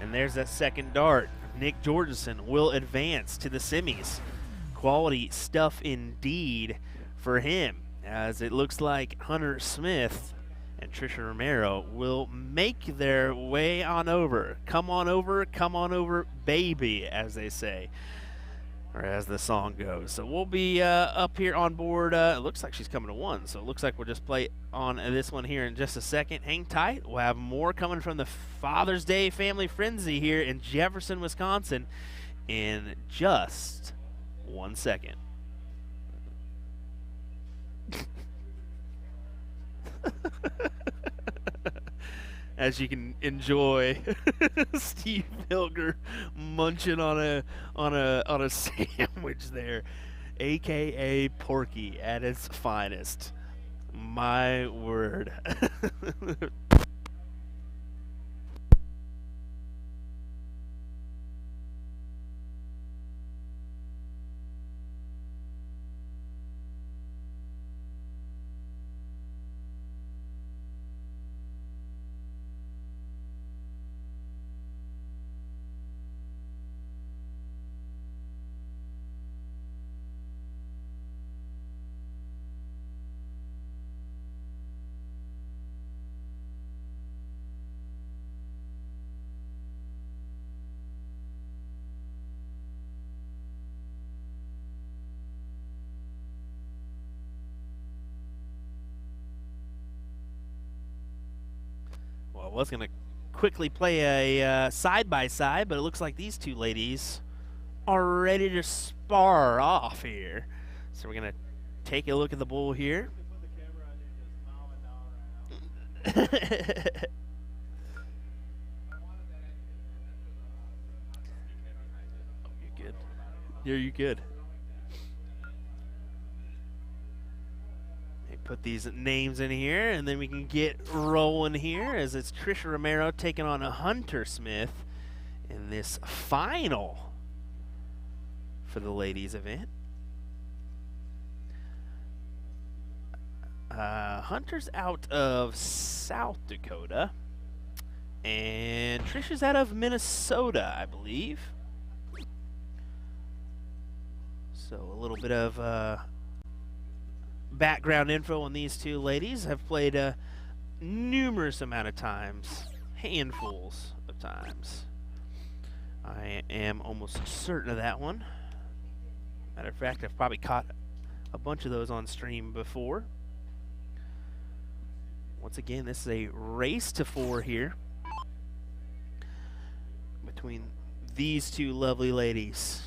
[SPEAKER 1] And there's that second dart. Nick Jorgensen will advance to the semis. Quality stuff indeed for him, as it looks like Hunter Smith and Trisha Romero will make their way on over. Come on over, baby, as they say, or as the song goes. So we'll be up here on board. It looks like she's coming to 1, so it looks like we'll just play on this one here in just a second. Hang tight. We'll have more coming from the Father's Day Family Frenzy here in Jefferson, Wisconsin in just 1 second. As you can enjoy Steve Hilger munching on a sandwich there, aka Porky at its finest. My word. I was going to quickly play a side-by-side, but it looks like these two ladies are ready to spar off here. So we're going to take a look at the bull here. You're good. Yeah, you're good. Put these names in here, and then we can get rolling here, as it's Trisha Romero taking on a Hunter Smith in this final for the ladies event. Hunter's out of South Dakota, and Trisha's out of Minnesota, I believe. So a little bit of background info on these two ladies. Have played numerous amount of times, handfuls of times. I am almost certain of that one. Matter of fact, I've probably caught a bunch of those on stream before. Once again, this is a race to 4 here between these two lovely ladies.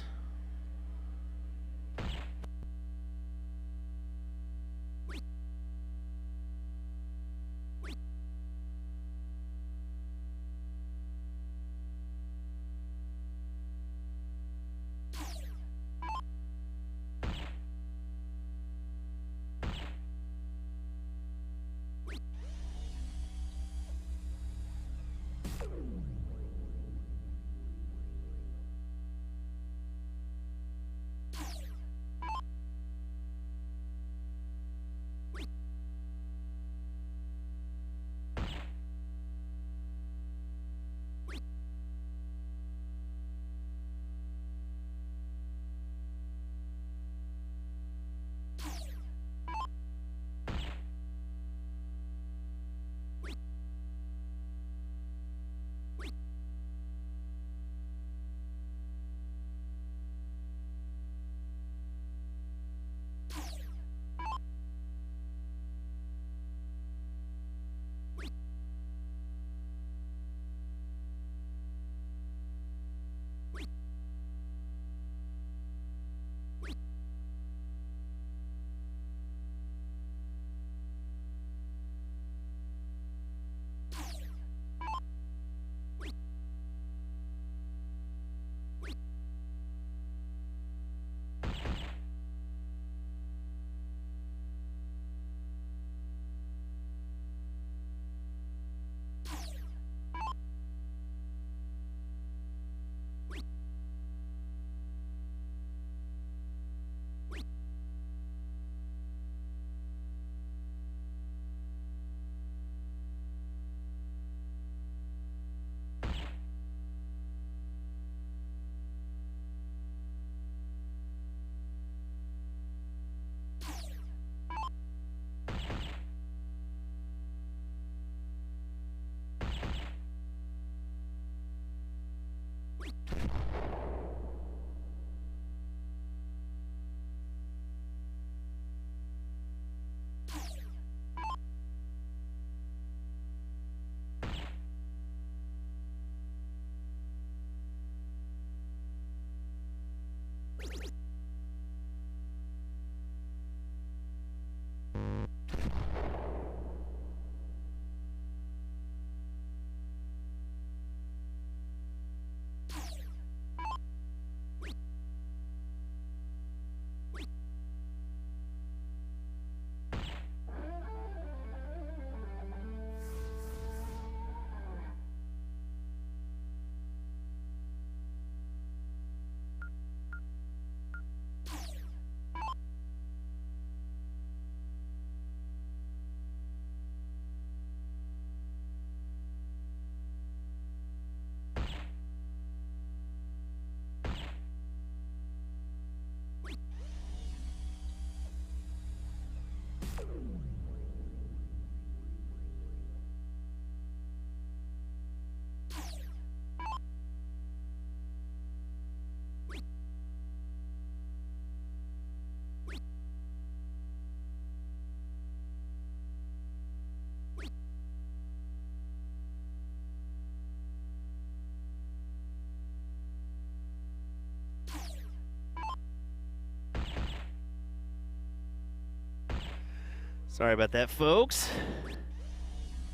[SPEAKER 1] Sorry about that, folks.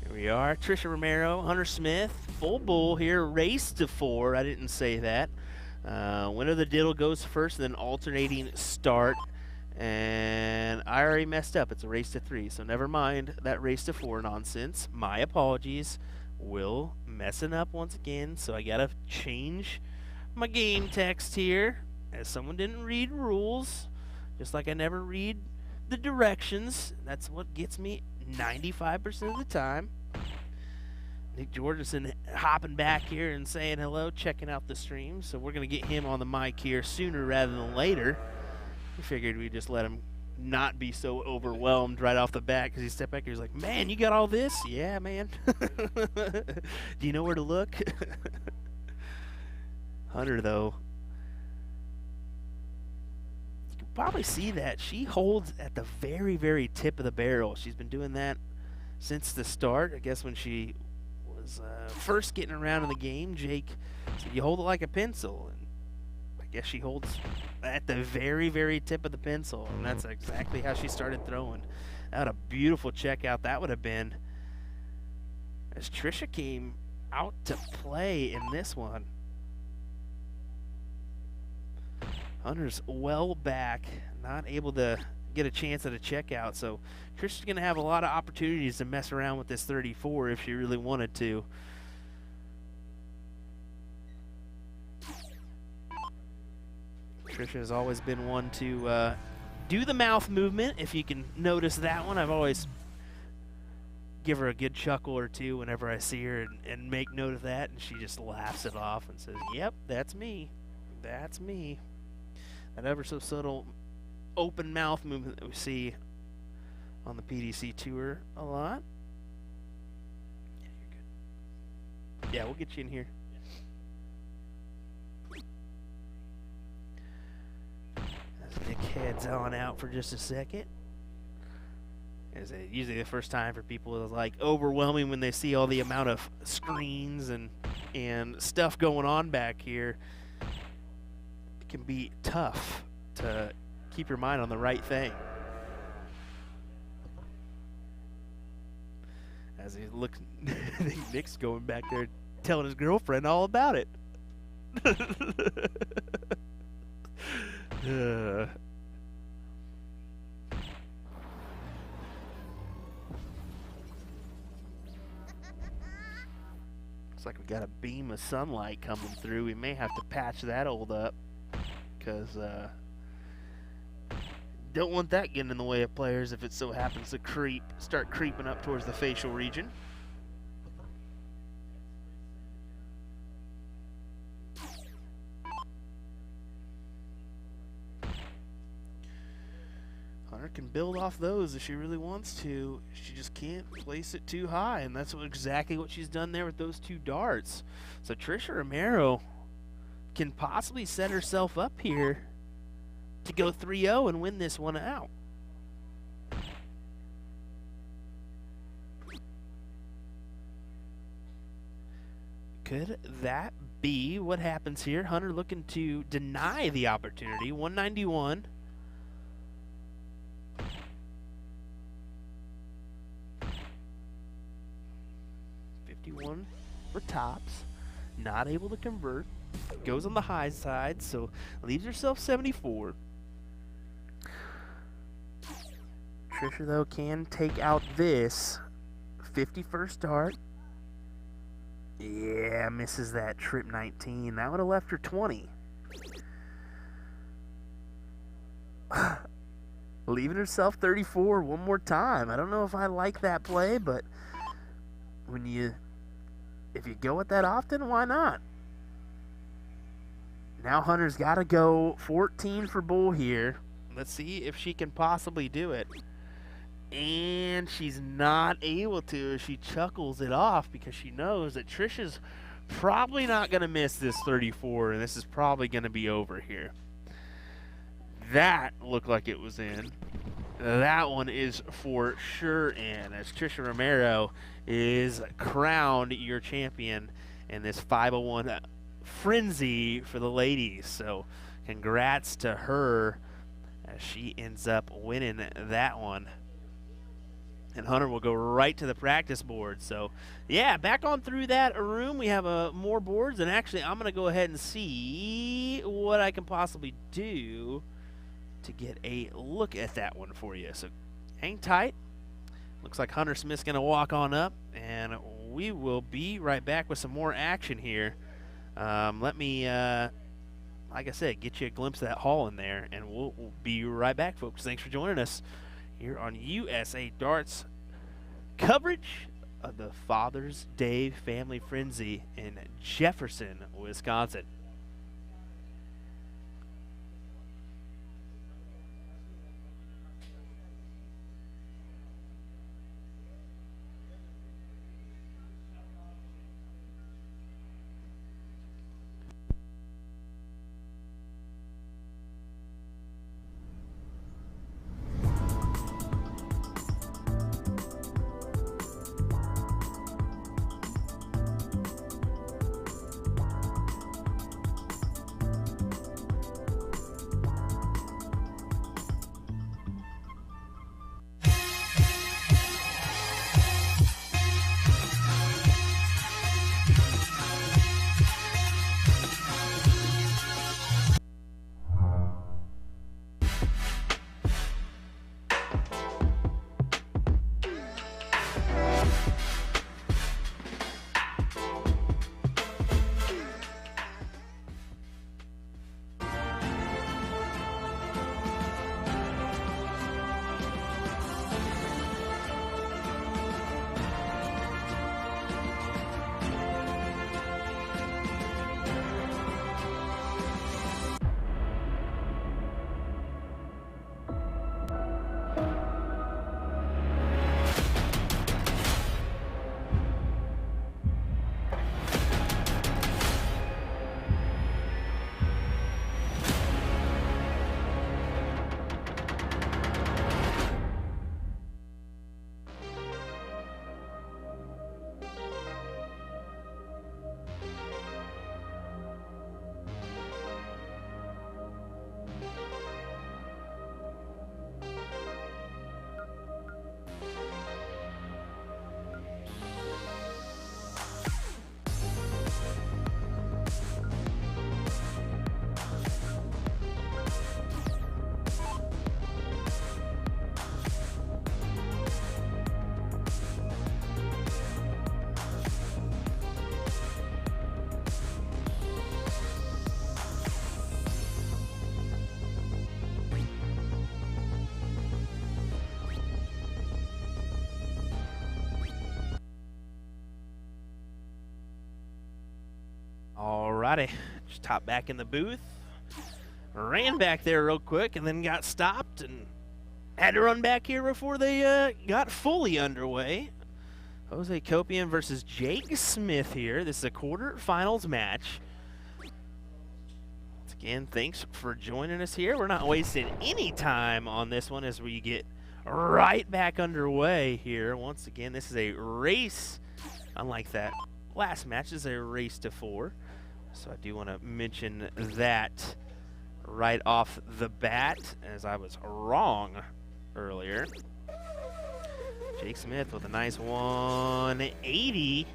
[SPEAKER 1] Here we are. Trisha Romero, Hunter Smith, full bull here, race to 4. I didn't say that. Winner of the diddle goes first, then alternating start. And I already messed up. It's a race to 3, so never mind that race to 4 nonsense. My apologies. Will messing up once again, so I gotta change my game text here, as someone didn't read rules, just like I never read the directions. That's what gets me 95% of the time. Nick Jorgensen hopping back here and saying hello, checking out the stream. So we're going to get him on the mic here sooner rather than later. We figured we'd just let him not be so overwhelmed right off the bat, because he stepped back here. He's like, man, you got all this? Yeah, man. Do you know where to look? Hunter, though, probably see that she holds at the very, very tip of the barrel. She's been doing that since the start. I guess when she was first getting around in the game, Jake said you hold it like a pencil, and I guess she holds at the very, very tip of the pencil, and that's exactly how she started throwing. That a beautiful check out that would have been, as Trisha came out to play in this one. Hunter's well back, not able to get a chance at a checkout, so Trisha's going to have a lot of opportunities to mess around with this 34 if she really wanted to. Trisha has always been one to do the mouth movement, if you can notice that one. I've always give her a good chuckle or two whenever I see her and make note of that, and she just laughs it off and says, yep, that's me. That's me. That ever so subtle open mouth movement that we see on the PDC tour a lot. Yeah, you're good. Yeah, we'll get you in here. As Nick heads on out for just a second. It's usually the first time for people is like overwhelming when they see all the amount of screens and stuff going on back here. Can be tough to keep your mind on the right thing. As he looks, I think Nick's going back there telling his girlfriend all about it. Looks like we got a beam of sunlight coming through. We may have to patch that old up, because don't want that getting in the way of players if it so happens to start creeping up towards the facial region. Hunter can build off those if she really wants to. She just can't place it too high, and that's exactly what she's done there with those 2 darts. So Trisha Romero can possibly set herself up here to go 3-0 and win this one out. Could that be what happens here? Hunter looking to deny the opportunity. 191. For tops, not able to convert, goes on the high side, so leaves herself 74. Trisha, though, can take out this 51st dart. Yeah, misses that trip 19. That would have left her 20. Leaving herself 34 one more time. I don't know if I like that play, but if you go it that often, why not? Now Hunter's got to go 14 for Bull here. Let's see if she can possibly do it. And she's not able to. She chuckles it off because she knows that Trisha's probably not going to miss this 34, and this is probably going to be over here. That looked like it was in. That one is for sure in, as Trisha Romero is crowned your champion in this 501 frenzy for the ladies. So congrats to her as she ends up winning that one. And Hunter will go right to the practice board. So, yeah, back on through that room. We have more boards. And actually, I'm going to go ahead and see what I can possibly do to get a look at that one for you. So, hang tight. Looks like Hunter Smith's going to walk on up. And we will be right back with some more action here. Let me, like I said, get you a glimpse of that hall in there. And we'll be right back, folks. Thanks for joining us here on USA Darts coverage of the Father's Day Family Frenzy in Jefferson, Wisconsin. Alrighty, just hopped back in the booth, ran back there real quick, and then got stopped and had to run back here before they got fully underway. Jose Copian versus Jake Smith here. This is a quarterfinals match. Again, thanks for joining us here. We're not wasting any time on this one as we get right back underway here. Once again, this is a race. Unlike that last match, this is a race to 4. So I do want to mention that right off the bat, as I was wrong earlier. Jake Smith with a nice 180.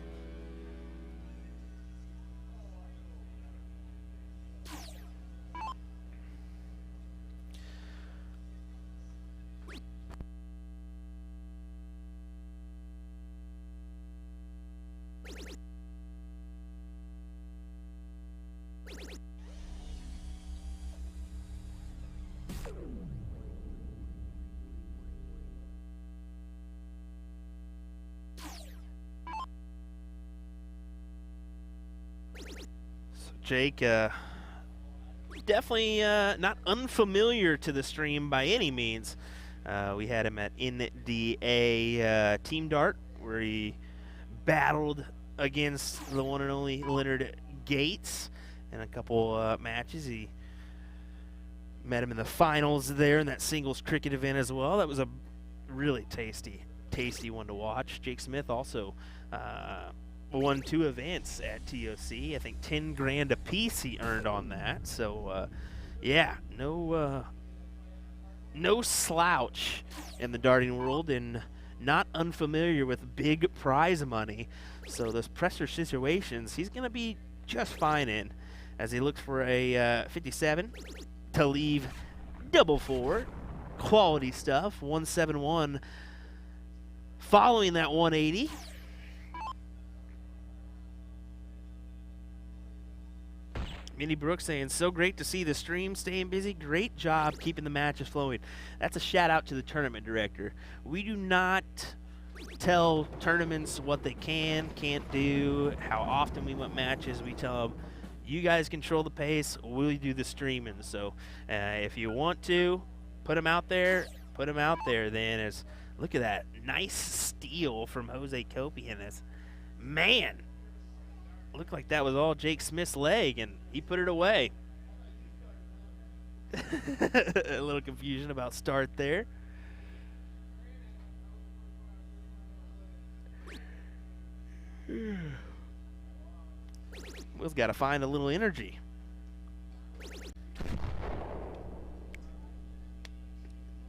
[SPEAKER 1] Jake, definitely not unfamiliar to the stream by any means. We had him at NDA Team Dart, where he battled against the one and only Leonard Gates in a couple matches. He met him in the finals there in that singles cricket event as well. That was a really tasty one to watch. Jake Smith also won 2 events at TOC. I think 10 grand apiece he earned on that. So, yeah, no slouch in the darting world, and not unfamiliar with big prize money. So those pressure situations, he's going to be just fine in, as he looks for a 57 to leave double 4. Quality stuff, 171 following that 180. Minnie Brooks saying, so great to see the stream staying busy. Great job keeping the matches flowing. That's a shout out to the tournament director. We do not tell tournaments what they can't do, how often we want matches. We tell them, you guys control the pace, we'll do the streaming. So if you want to put them out there, put them out there then. As look at that nice steal from Jose Copian. Man, looked like that was all Jake Smith's leg, and he put it away. A little confusion about start there. Will's got to find a little energy.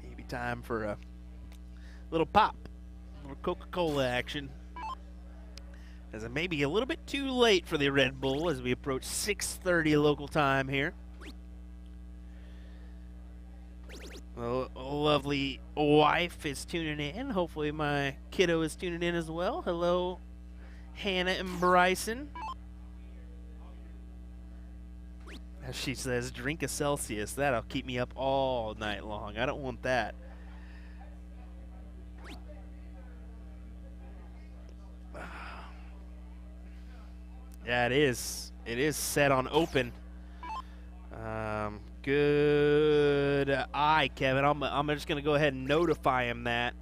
[SPEAKER 1] Maybe time for a little pop, a little Coca-Cola action. As it may be a little bit too late for the Red Bull as we approach 6:30 local time here. Well, a lovely wife is tuning in. Hopefully my kiddo is tuning in as well. Hello, Hannah and Bryson. As she says, drink a Celsius. That'll keep me up all night long. I don't want that. Yeah, it is. It is set on open. Good eye, Kevin. I'm just going to go ahead and notify him that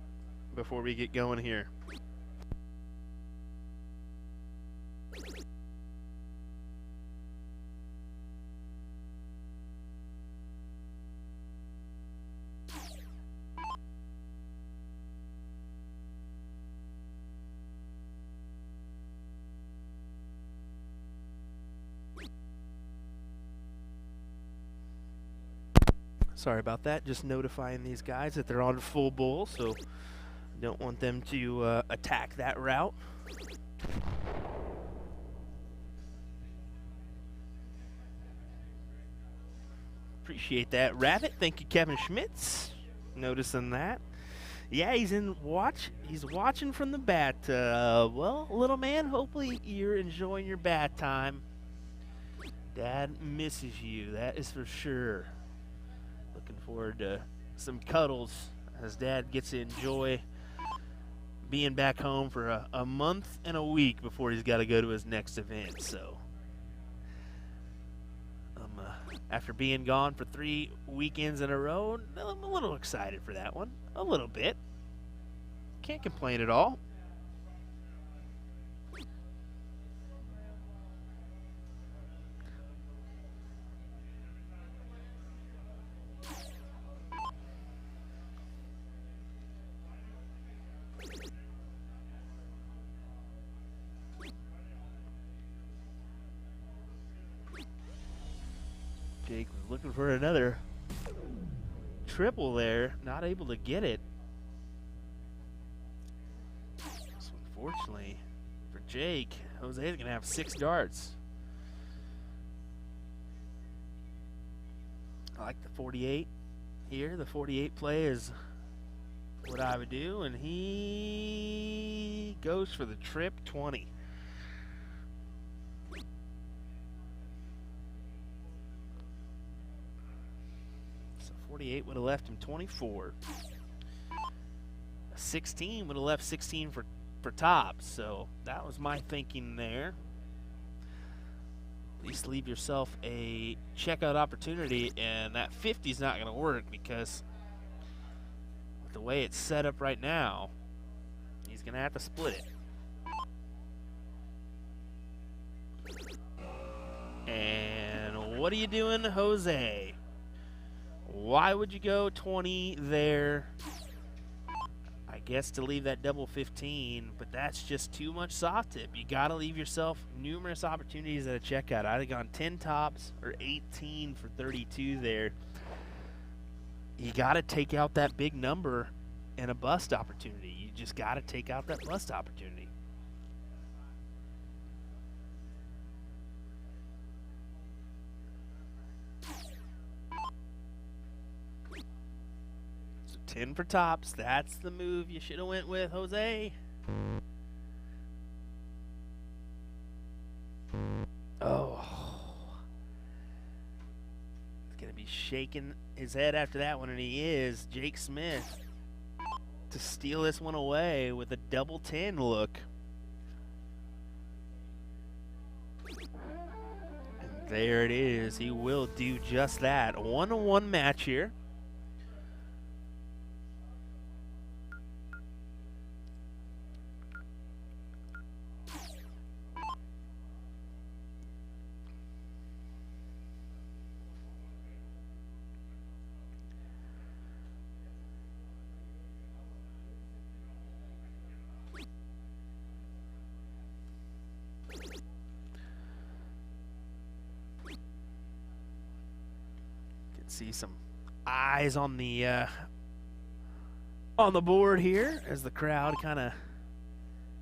[SPEAKER 1] before we get going here. Sorry about that. Just notifying these guys that they're on full bull, so don't want them to attack that route. Appreciate that, Rabbit. Thank you, Kevin Schmitz. Noticing that. Yeah, he's watching from the bat. Well, little man, hopefully you're enjoying your bat time. Dad misses you, that is for sure. Looking forward to some cuddles as Dad gets to enjoy being back home for a month and a week before he's got to go to his next event. So, after being gone for 3 weekends in a row, I'm a little excited for that one. A little bit. Can't complain at all. Jake was looking for another triple there, not able to get it. So unfortunately for Jake, Jose's gonna have 6 darts. I like the 48 here. The 48 play is what I would do, and he goes for the trip 20. So 48 would have left him 24. A 16 would have left 16 for tops, so that was my thinking there. At least leave yourself a checkout opportunity, and that 50 is not going to work because with the way it's set up right now, he's going to have to split it. And what are you doing, Jose? Why would you go 20 there? I guess to leave that double 15, but that's just too much soft tip. You got to leave yourself numerous opportunities at a checkout. I'd have gone 10 tops or 18 for 32 there. You got to take out that big number and a bust opportunity. You just got to take out that bust opportunity. So 10 for tops. That's the move you should have went with, Jose. Oh. He's going to be shaking his head after that one, and he is. Jake Smith to steal this one away with a double 10 look. And there it is. He will do just that. A 1-1 match here. See some eyes on the board here as the crowd kind of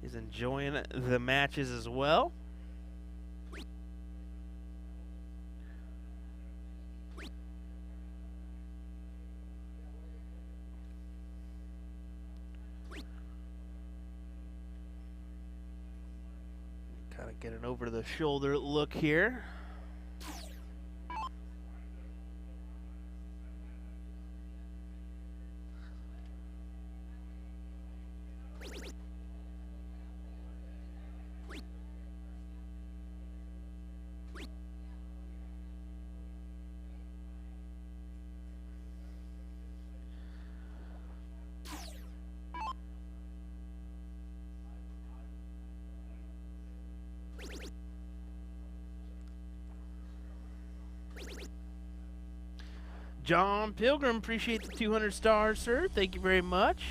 [SPEAKER 1] is enjoying the matches as well. Kind of get an over the shoulder look here. John Pilgrim, appreciate the 200 stars, sir. Thank you very much.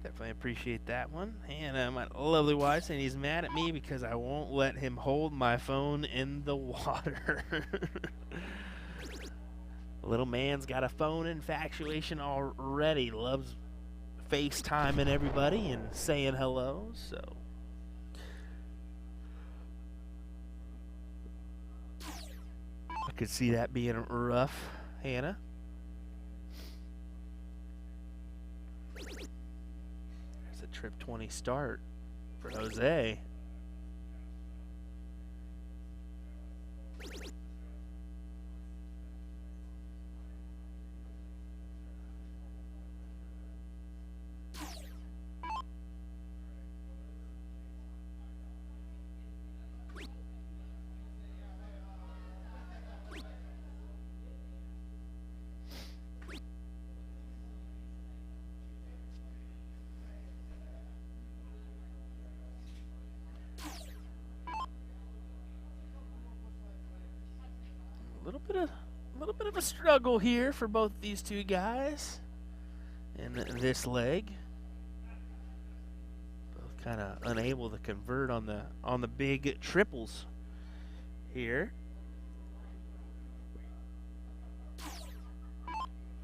[SPEAKER 1] Definitely appreciate that one. And my lovely wife saying he's mad at me because I won't let him hold my phone in the water. Little man's got a phone infatuation already. Loves FaceTiming everybody and saying hello, so. I could see that being rough, Hannah. There's a trip 20 start for Jose. A little bit of a struggle here for both these two guys in this leg. Both kind of unable to convert on the big triples here.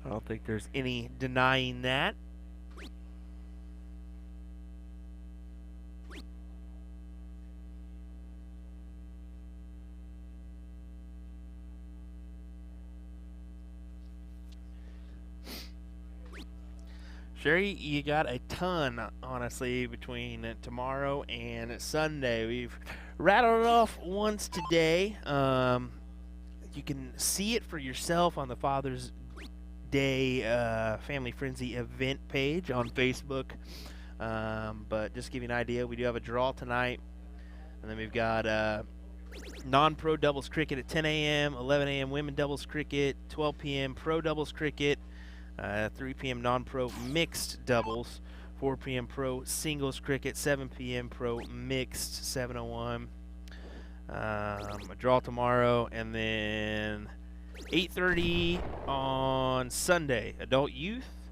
[SPEAKER 1] I don't think there's any denying that. Sherry, you got a ton, honestly, between tomorrow and Sunday. We've rattled it off once today. You can see it for yourself on the Father's Day Family Frenzy event page on Facebook. But just to give you an idea, we do have a draw tonight. And then we've got non-pro doubles cricket at 10 a.m., 11 a.m. women doubles cricket, 12 p.m. pro doubles cricket, 3 p.m. non-pro mixed doubles, 4 p.m. pro singles cricket, 7 p.m. pro mixed 701. A draw tomorrow, and then 8:30 on Sunday, adult youth,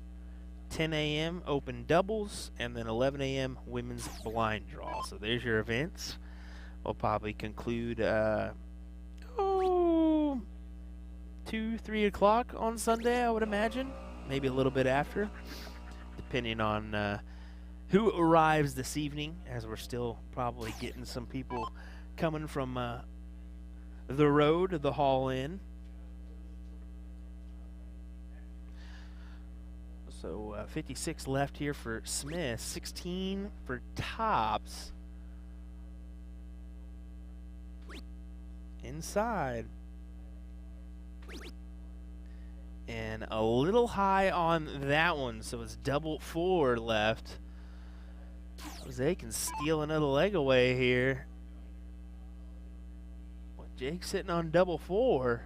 [SPEAKER 1] 10 a.m. open doubles, and then 11 a.m. women's blind draw. So there's your events. We'll probably conclude 2, 3 o'clock on Sunday, I would imagine. Maybe a little bit after, depending on who arrives this evening, as we're still probably getting some people coming from the road, the Hall Inn. So 56 left here for Smith, 16 for Tops. Inside. And a little high on that one, so it's double 4 left. Jose can steal another leg away here. Well, Jake's sitting on double 4.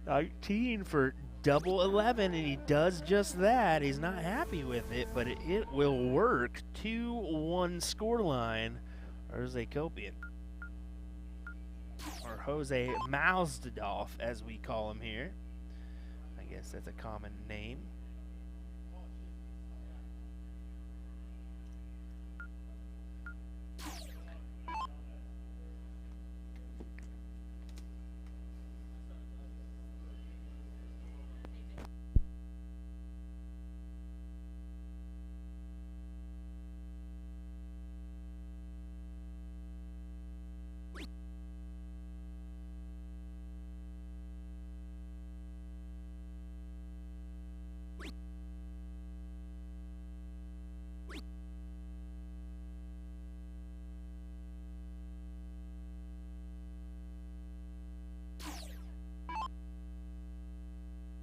[SPEAKER 1] 19 for double 11, and he does just that. He's not happy with it, but it will work. 2-1 scoreline. Jose Copian. Or Jose Mausdorf, as we call him here. I guess that's a common name.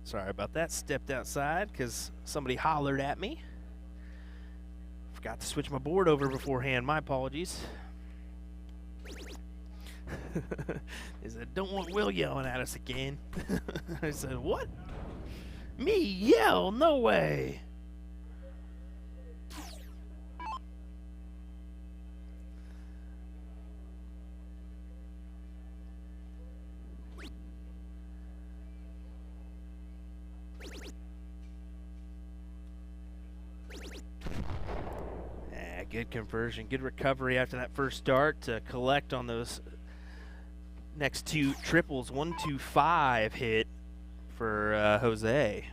[SPEAKER 1] Sorry about that. Stepped outside because somebody hollered at me. Forgot to switch my board over beforehand. My apologies. They said, don't want Will yelling at us again. I said, what? Me yell? No way. Good conversion, good recovery after that first start to collect on those next 2 triples. 1-2-5 hit for Jose.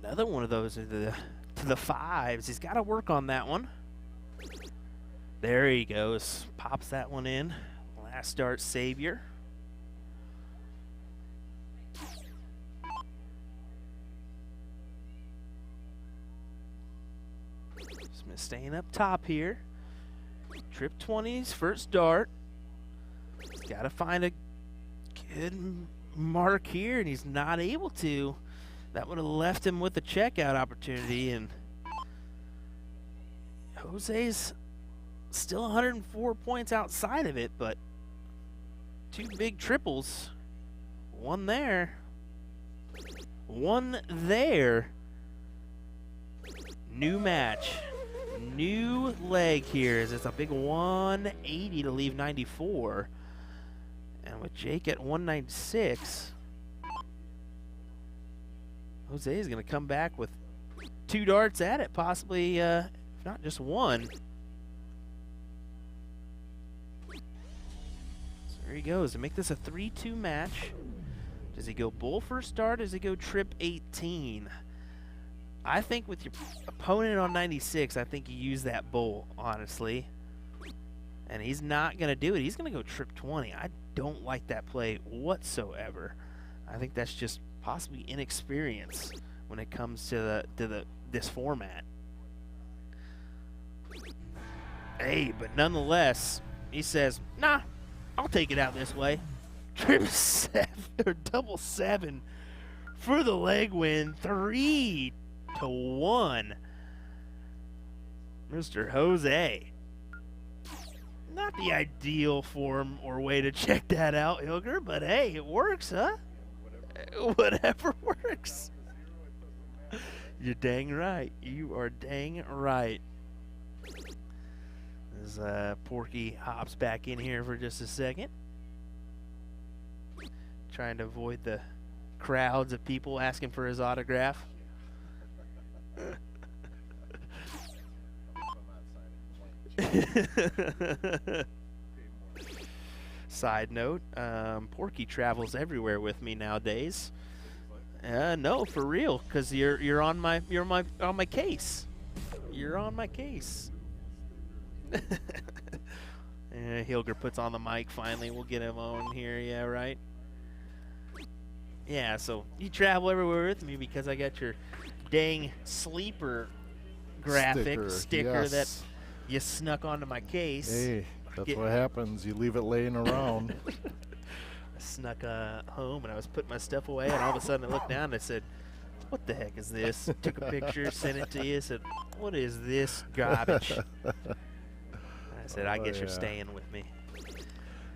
[SPEAKER 1] Another one of those to the 5s. He's got to work on that one. There he goes. Pops that one in. Last start savior. Smith staying up top here. Trip 20s, first dart. He's got to find a good mark here, and he's not able to. That would have left him with a checkout opportunity, and Jose's still 104 points outside of it, but 2 big triples. One there. One there. New match. New leg here as it's a big 180 to leave 94. And with Jake at 196, Jose is going to come back with 2 darts at it, possibly, if not just one. So there he goes to make this a 3-2 match. Does he go bull first dart? Does he go trip 18? I think with your opponent on 96, I think you use that bull, honestly. And he's not going to do it. He's going to go trip 20. I don't like that play whatsoever. I think that's just possibly inexperience when it comes to this format. Hey, but nonetheless, he says, nah, I'll take it out this way. Trip 7 or double 7 for the leg win, 3-1. Mr. Jose. Not the ideal form or way to check that out, Hilger, but hey, it works, huh? Whatever works. You're dang right. You are dang right. As Porky hops back in here for just a second. Trying to avoid the crowds of people asking for his autograph. Side note, Porky travels everywhere with me nowadays. No, for real, because you're on my case. You're on my case. Hilger puts on the mic finally. We'll get him on here. Yeah, right. Yeah, so you travel everywhere with me because I got your dang sleeper graphic sticker
[SPEAKER 3] yes.
[SPEAKER 1] that you snuck onto my case.
[SPEAKER 3] Hey, that's what happens. You leave it laying around.
[SPEAKER 1] I snuck home and I was putting my stuff away, and all of a sudden I looked down and I said, what the heck is this? Took a picture, sent it to you, said, what is this garbage? And I said, I guess you're staying with me.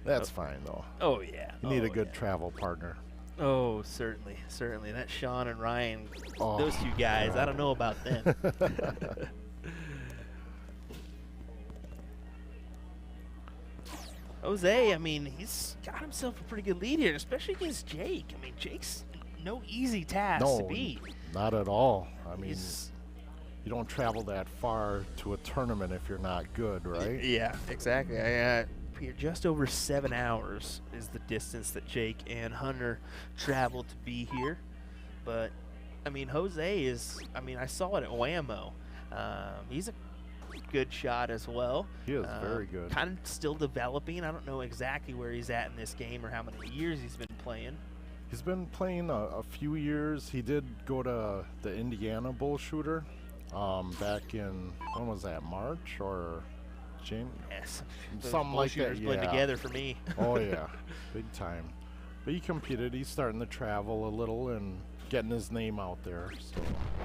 [SPEAKER 3] That's fine, though.
[SPEAKER 1] Oh, yeah.
[SPEAKER 3] You need a good travel partner.
[SPEAKER 1] Oh, certainly, certainly. That Sean and Ryan,
[SPEAKER 3] Oh,
[SPEAKER 1] those two guys,
[SPEAKER 3] yeah.
[SPEAKER 1] I don't know about them. Jose, I mean, he's got himself a pretty good lead here, especially against Jake. I mean, Jake's no easy task to beat.
[SPEAKER 3] Not at all. I mean, you don't travel that far to a tournament if you're not good, right?
[SPEAKER 1] Yeah, exactly. Here, just over 7 hours is the distance that Jake and Hunter traveled to be here. But, I mean, Jose is, I mean, I saw it at Whammo. He's a good shot as well.
[SPEAKER 3] He is very good.
[SPEAKER 1] Kind of still developing. I don't know exactly where he's at in this game or how many years he's been playing.
[SPEAKER 3] He's been playing a few years. He did go to the Indiana bull shooter back in, when was that, March or January?
[SPEAKER 1] Yes.
[SPEAKER 3] Something like that,
[SPEAKER 1] blend together for me.
[SPEAKER 3] Oh, yeah, big time. But he competed. He's starting to travel a little and getting his name out there. So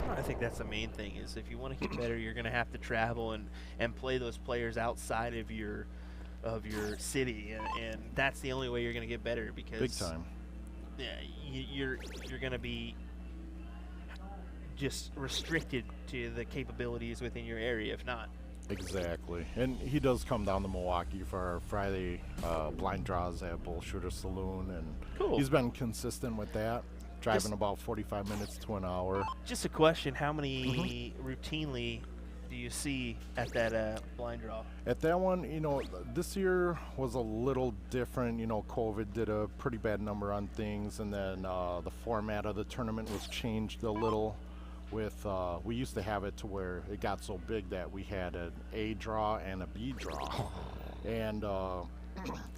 [SPEAKER 1] I think that's the main thing is if you want to get better, you're going to have to travel and play those players outside of your city, and that's the only way you're going to get better because
[SPEAKER 3] big time.
[SPEAKER 1] Yeah, you're going to be just restricted to the capabilities within your area, if not.
[SPEAKER 3] Exactly. And he does come down to Milwaukee for our Friday blind draws at Bull Shooter Saloon, and
[SPEAKER 1] cool.
[SPEAKER 3] He's been consistent with that, driving about 45 minutes to an hour.
[SPEAKER 1] Just a question, how many routinely do you see at that blind draw?
[SPEAKER 3] At that one, you know, this year was a little different. You know, COVID did a pretty bad number on things, and then the format of the tournament was changed a little. With we used to have it to where it got so big that we had an A draw and a B draw, and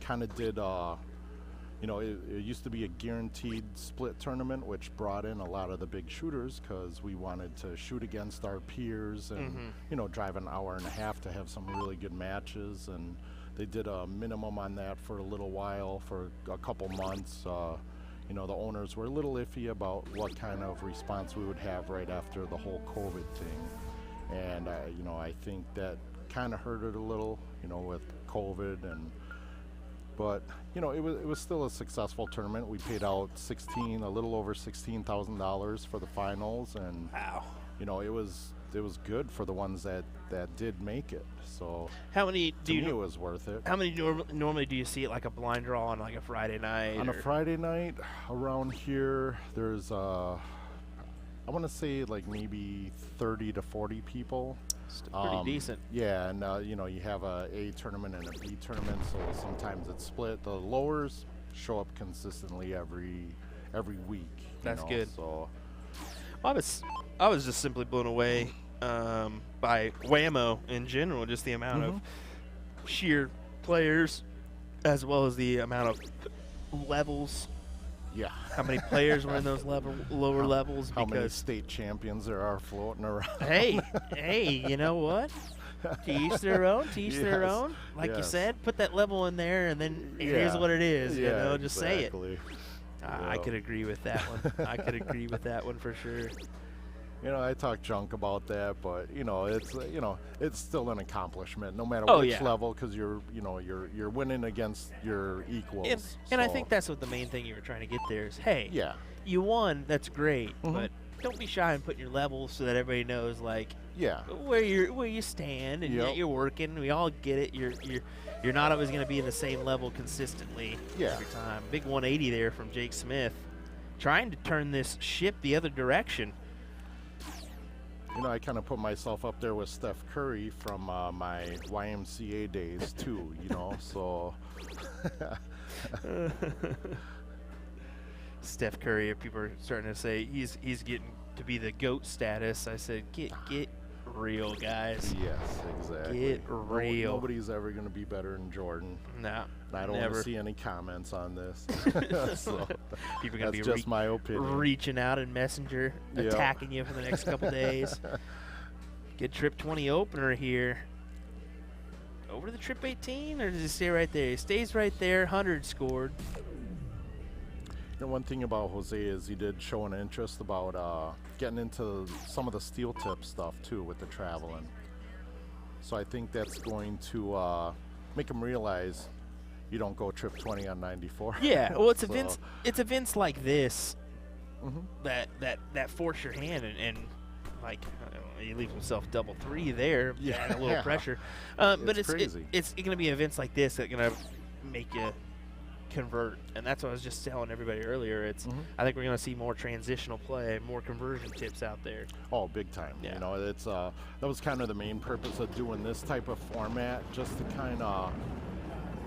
[SPEAKER 3] kind of did you know, it used to be a guaranteed split tournament, which brought in a lot of the big shooters because we wanted to shoot against our peers and you know, drive an hour and a half to have some really good matches. And they did a minimum on that for a little while, for a couple months. You know, the owners were a little iffy about what kind of response we would have right after the whole COVID thing. And, you know, I think that kind of hurt it a little, you know, with COVID. But, you know, it was still a successful tournament. We paid out a little over $16,000 for the finals. And,
[SPEAKER 1] wow.
[SPEAKER 3] you know, it was was good for the ones that did make it. So
[SPEAKER 1] How many
[SPEAKER 3] to
[SPEAKER 1] do
[SPEAKER 3] me,
[SPEAKER 1] you
[SPEAKER 3] it was worth it.
[SPEAKER 1] How many normally do you see at like a blind draw on like a Friday night?
[SPEAKER 3] On a
[SPEAKER 1] or-
[SPEAKER 3] Friday night around here, there's I want to say like maybe 30 to 40 people.
[SPEAKER 1] Still pretty decent.
[SPEAKER 3] Yeah, and you know, you have a A tournament and a B tournament, so sometimes it's split. The lowers show up consistently every week. you
[SPEAKER 1] That's
[SPEAKER 3] know,
[SPEAKER 1] good.
[SPEAKER 3] So
[SPEAKER 1] I was just simply blown away by Whammo in general, just the amount of sheer players as well as the amount of levels.
[SPEAKER 3] yeah.
[SPEAKER 1] How many players were in those lower levels?
[SPEAKER 3] How many
[SPEAKER 1] Because
[SPEAKER 3] state champions there are floating around?
[SPEAKER 1] hey, you know what? To each their own. To each their
[SPEAKER 3] Yes,
[SPEAKER 1] own. Like you
[SPEAKER 3] yes.
[SPEAKER 1] said, put that level in there, and then it is
[SPEAKER 3] Yeah,
[SPEAKER 1] what it is.
[SPEAKER 3] yeah,
[SPEAKER 1] You know, just say it.
[SPEAKER 3] exactly.
[SPEAKER 1] I could agree with that one. I could agree with that one for sure.
[SPEAKER 3] You know, I talk junk about that, but you know, it's still an accomplishment, no matter
[SPEAKER 1] Oh,
[SPEAKER 3] which
[SPEAKER 1] yeah.
[SPEAKER 3] level, because you're winning against your equals.
[SPEAKER 1] And I
[SPEAKER 3] so,
[SPEAKER 1] think that's what the main thing you were trying to get there is, hey,
[SPEAKER 3] yeah,
[SPEAKER 1] you won, that's great,
[SPEAKER 3] Mhm.
[SPEAKER 1] but don't be shy in putting your levels so that everybody knows like
[SPEAKER 3] yeah,
[SPEAKER 1] where you stand and
[SPEAKER 3] Yep.
[SPEAKER 1] that you're working. We all get it. You're not always going to be in the same level consistently
[SPEAKER 3] Yeah.
[SPEAKER 1] every time. Big 180 there from Jake Smith, trying to turn this ship the other direction.
[SPEAKER 3] You know, I kind of put myself up there with Steph Curry from my YMCA days too. You know, so
[SPEAKER 1] Steph Curry, people are starting to say he's getting to be the GOAT status. I said, get real, guys.
[SPEAKER 3] yes, exactly.
[SPEAKER 1] Get real.
[SPEAKER 3] Nobody's ever going to be better than Jordan.
[SPEAKER 1] Nah,
[SPEAKER 3] And I don't want
[SPEAKER 1] never.
[SPEAKER 3] to see any comments on this. so
[SPEAKER 1] People are gonna
[SPEAKER 3] that's
[SPEAKER 1] be
[SPEAKER 3] just my opinion.
[SPEAKER 1] reaching out in Messenger,
[SPEAKER 3] Yep.
[SPEAKER 1] attacking you for the next couple days. Good Trip 20 opener here. Over to the Trip 18, or does he stay right there? He stays right there. 100 scored.
[SPEAKER 3] You know, one thing about Jose is he did show an interest about getting into some of the steel tip stuff too with the traveling. So I think that's going to make him realize you don't go Trip 20 on 94.
[SPEAKER 1] Yeah, well, it's
[SPEAKER 3] So,
[SPEAKER 1] events. It's events like this
[SPEAKER 3] mhm.
[SPEAKER 1] that force your hand and like he leaves himself double three there.
[SPEAKER 3] Yeah.
[SPEAKER 1] Add a little pressure. But
[SPEAKER 3] It's crazy.
[SPEAKER 1] it's going to be events like this that are going to make you convert, and that's what I was just telling everybody earlier. It's
[SPEAKER 3] Mhm.
[SPEAKER 1] I think we're going to see more transitional play, more conversion tips out there.
[SPEAKER 3] Oh, big time.
[SPEAKER 1] Yeah.
[SPEAKER 3] You know, it's that was kind of the main purpose of doing this type of format, just to kind of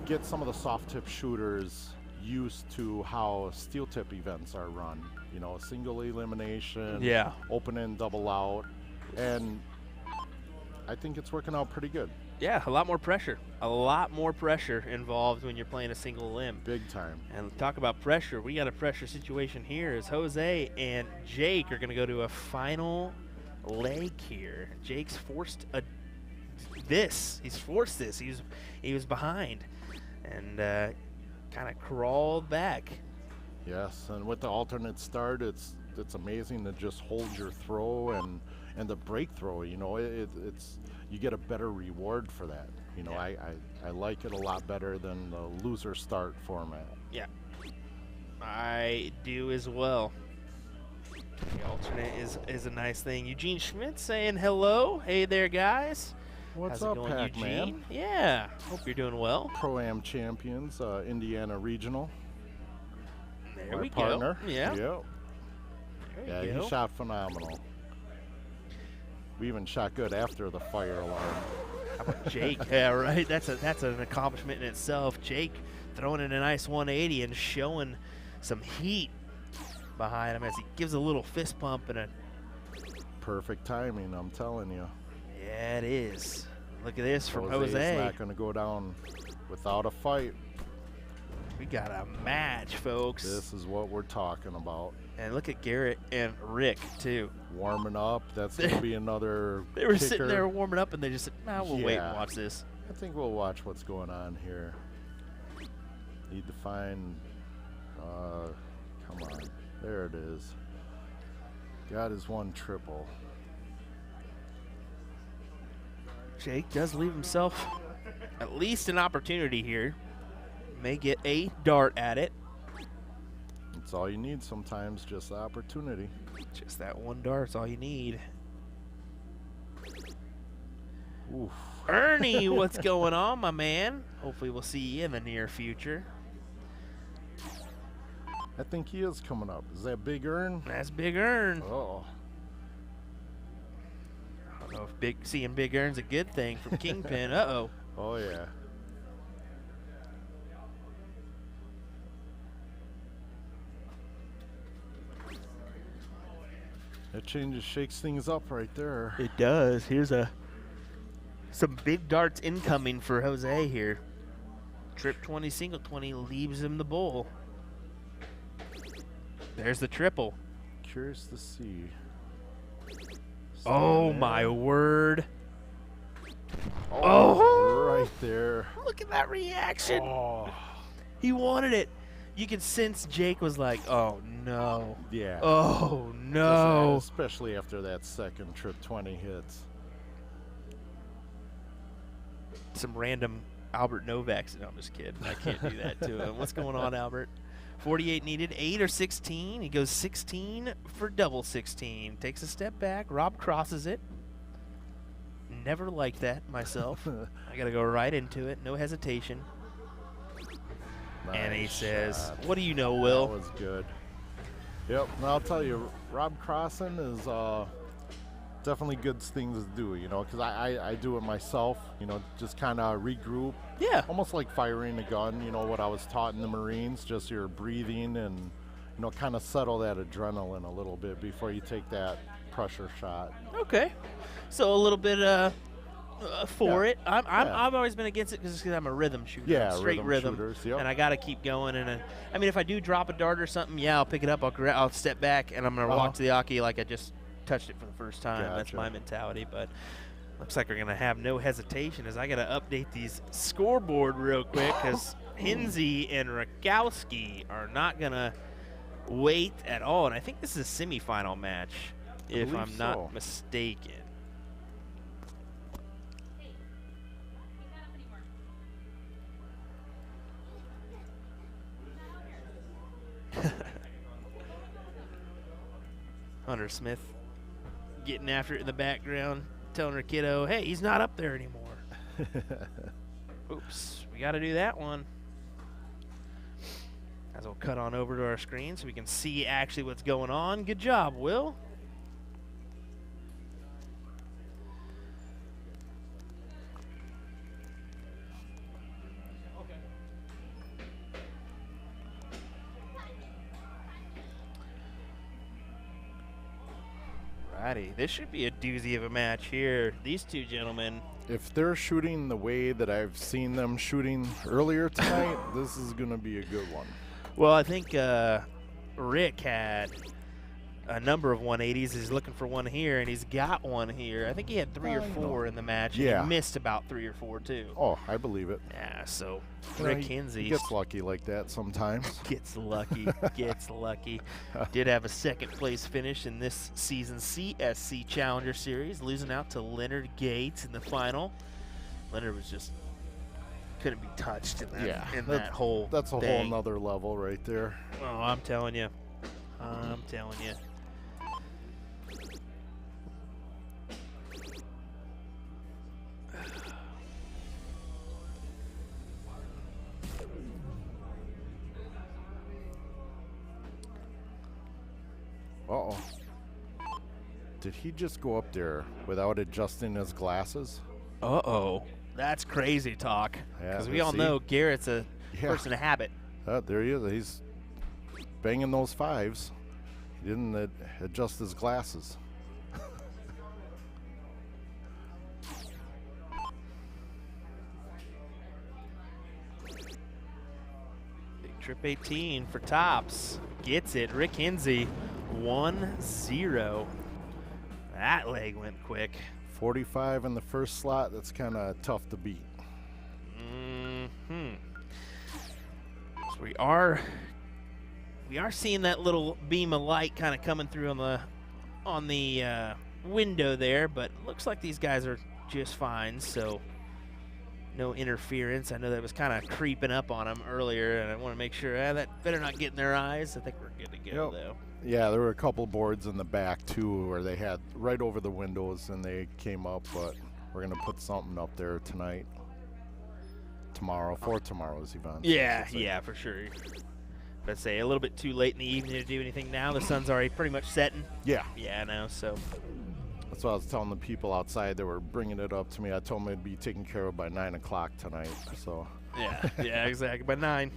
[SPEAKER 3] get some of the soft tip shooters used to how steel tip events are run. You know, single elimination,
[SPEAKER 1] Yeah.
[SPEAKER 3] open and double out, and I think it's working out pretty good.
[SPEAKER 1] Yeah, a lot more pressure. A lot more pressure involved when you're playing a single limb.
[SPEAKER 3] Big time.
[SPEAKER 1] And talk about pressure. We got a pressure situation here as Jose and Jake are going to go to a final leg here. Jake's forced this. He's forced this. He was behind and kind of crawled back.
[SPEAKER 3] Yes, and with the alternate start, it's amazing to just hold your throw and the break throw. You know, it's you get a better reward for that. You know,
[SPEAKER 1] Yeah.
[SPEAKER 3] I like it a lot better than the loser start format.
[SPEAKER 1] Yeah, I do as well. The alternate is a nice thing. Eugene Schmidt saying hello. Hey there, guys.
[SPEAKER 3] What's
[SPEAKER 1] How's
[SPEAKER 3] up,
[SPEAKER 1] it going,
[SPEAKER 3] Pac-Man?
[SPEAKER 1] Eugene? Yeah, hope you're doing well.
[SPEAKER 3] Pro-Am champions, Indiana Regional.
[SPEAKER 1] There
[SPEAKER 3] my
[SPEAKER 1] we
[SPEAKER 3] partner.
[SPEAKER 1] go. Yeah.
[SPEAKER 3] Yep.
[SPEAKER 1] There
[SPEAKER 3] Yeah,
[SPEAKER 1] you go.
[SPEAKER 3] he shot phenomenal. We even shot good after the fire alarm.
[SPEAKER 1] How about Jake? Yeah, right. That's an accomplishment in itself. Jake throwing in a nice 180 and showing some heat behind him as he gives a little fist pump and a.
[SPEAKER 3] Perfect timing, I'm telling you.
[SPEAKER 1] Yeah, it is. Look at this from
[SPEAKER 3] Jose's
[SPEAKER 1] Jose.
[SPEAKER 3] not going to go down without a fight.
[SPEAKER 1] We got a match, folks.
[SPEAKER 3] This is what we're talking about.
[SPEAKER 1] And look at Garrett and Rick too.
[SPEAKER 3] Warming up. That's going to be another
[SPEAKER 1] They were
[SPEAKER 3] kicker.
[SPEAKER 1] sitting there warming up, and they just said, "Nah, we'll wait and
[SPEAKER 3] Yeah.
[SPEAKER 1] watch this."
[SPEAKER 3] I think we'll watch what's going on here. Need to find. Come on. There it is. Got his one triple.
[SPEAKER 1] Jake does leave himself at least an opportunity here. May get a dart at it.
[SPEAKER 3] It's all you need sometimes, just the opportunity.
[SPEAKER 1] Just that one dart's all you need.
[SPEAKER 3] Oof.
[SPEAKER 1] Ernie, what's going on, my man? Hopefully we'll see you in the near future.
[SPEAKER 3] I think he is coming up. Is that Big Earn?
[SPEAKER 1] That's Big Earn.
[SPEAKER 3] Oh.
[SPEAKER 1] I don't know if seeing Big Earn's a good thing from Kingpin. Uh-oh.
[SPEAKER 3] Oh, yeah. That shakes things up right there.
[SPEAKER 1] It does. Here's some big darts incoming for Jose here. Trip 20, single 20 leaves him the bowl. There's the triple.
[SPEAKER 3] Curious to see.
[SPEAKER 1] Oh, my word.
[SPEAKER 3] Oh, right there.
[SPEAKER 1] Look at that reaction.
[SPEAKER 3] Oh,
[SPEAKER 1] He wanted it. You could sense Jake was like, oh, no.
[SPEAKER 3] yeah.
[SPEAKER 1] Oh, no.
[SPEAKER 3] Especially after that second trip 20 hits.
[SPEAKER 1] Some random Albert Novaks. No, I'm just kidding. I can't do that to him. What's going on, Albert? 48 needed, 8 or 16. He goes 16 for double 16. Takes a step back. Rob crosses it. Never liked that myself. I got to go right into it. No hesitation. And he
[SPEAKER 3] Nice
[SPEAKER 1] says,
[SPEAKER 3] shot.
[SPEAKER 1] what do you know, Will?
[SPEAKER 3] That was good. Yep, and I'll tell you, Rob crossing is definitely good things to do, you know, because I do it myself, you know, just kind of regroup.
[SPEAKER 1] Yeah.
[SPEAKER 3] Almost like firing a gun, you know, what I was taught in the Marines, just your breathing and, you know, kind of settle that adrenaline a little bit before you take that pressure shot.
[SPEAKER 1] Okay. So a little bit for
[SPEAKER 3] Yeah.
[SPEAKER 1] it. I've always been against it because I'm a rhythm shooter.
[SPEAKER 3] Yeah,
[SPEAKER 1] I'm straight rhythm.
[SPEAKER 3] shooters, yep.
[SPEAKER 1] And I got to keep going. And I mean, if I do drop a dart or something, yeah, I'll pick it up. I'll step back and I'm gonna walk to the hockey like I just touched it for the first time. That's
[SPEAKER 3] Gotcha.
[SPEAKER 1] my mentality. But looks like we're gonna have no hesitation as I gotta update these scoreboard real quick because Hinsey and Rakowski are not gonna wait at all. And I think this is a semifinal match, if
[SPEAKER 3] believe
[SPEAKER 1] I'm not
[SPEAKER 3] so.
[SPEAKER 1] mistaken. Hunter Smith getting after it in the background, telling her kiddo, hey, he's not up there anymore. Oops, we got to do that one. As we'll cut on over to our screen so we can see actually what's going on. Good job, Will. Righty, this should be a doozy of a match here. These two gentlemen.
[SPEAKER 3] If they're shooting the way that I've seen them shooting earlier tonight, this is going to be a good one.
[SPEAKER 1] Well, I think Rick had a number of 180s. He's looking for one here, and he's got one here. I think he had 3 or 4 in the match.
[SPEAKER 3] Yeah.
[SPEAKER 1] And he missed about 3 or 4, too.
[SPEAKER 3] Oh, I believe it.
[SPEAKER 1] Yeah, so
[SPEAKER 3] You know,
[SPEAKER 1] Rick
[SPEAKER 3] he
[SPEAKER 1] Hinsey
[SPEAKER 3] gets lucky like that sometimes.
[SPEAKER 1] gets lucky, gets lucky. Did have a second place finish in this season's CSC Challenger Series, losing out to Leonard Gates in the final. Leonard was just couldn't be touched in that, that whole
[SPEAKER 3] That's a
[SPEAKER 1] thing.
[SPEAKER 3] whole nother level right there.
[SPEAKER 1] Oh, I'm telling you. I'm telling you.
[SPEAKER 3] Uh-oh. Did he just go up there without adjusting his glasses?
[SPEAKER 1] Uh-oh. That's crazy talk.
[SPEAKER 3] Yeah,
[SPEAKER 1] Because we
[SPEAKER 3] but
[SPEAKER 1] all
[SPEAKER 3] see?
[SPEAKER 1] know Garrett's a
[SPEAKER 3] Yeah.
[SPEAKER 1] person of habit.
[SPEAKER 3] There he is. He's banging those 5s. He didn't adjust his glasses.
[SPEAKER 1] Big trip 18 for tops. Gets it. Rick Hinsey, 1-0. That leg went quick.
[SPEAKER 3] 45 in the first slot. That's kind of tough to beat.
[SPEAKER 1] So we are seeing that little beam of light kind of coming through on the window there, but looks like these guys are just fine. So no interference. I know that was kind of creeping up on them earlier, and I want to make sure that better not get in their eyes. I think we're good to go though.
[SPEAKER 3] Yeah, there were a couple boards in the back too where they had right over the windows and they came up, but we're gonna put something up there tonight, tomorrow for tomorrow's event.
[SPEAKER 1] Yeah, yeah, for sure. Let's say a little bit too late in the evening to do anything now. The sun's already pretty much setting.
[SPEAKER 3] Yeah.
[SPEAKER 1] Yeah, I know. So
[SPEAKER 3] That's what I was telling the people outside that were bringing it up to me. I told them it'd be taken care of by 9 o'clock tonight. So.
[SPEAKER 1] yeah, yeah, exactly. By 9.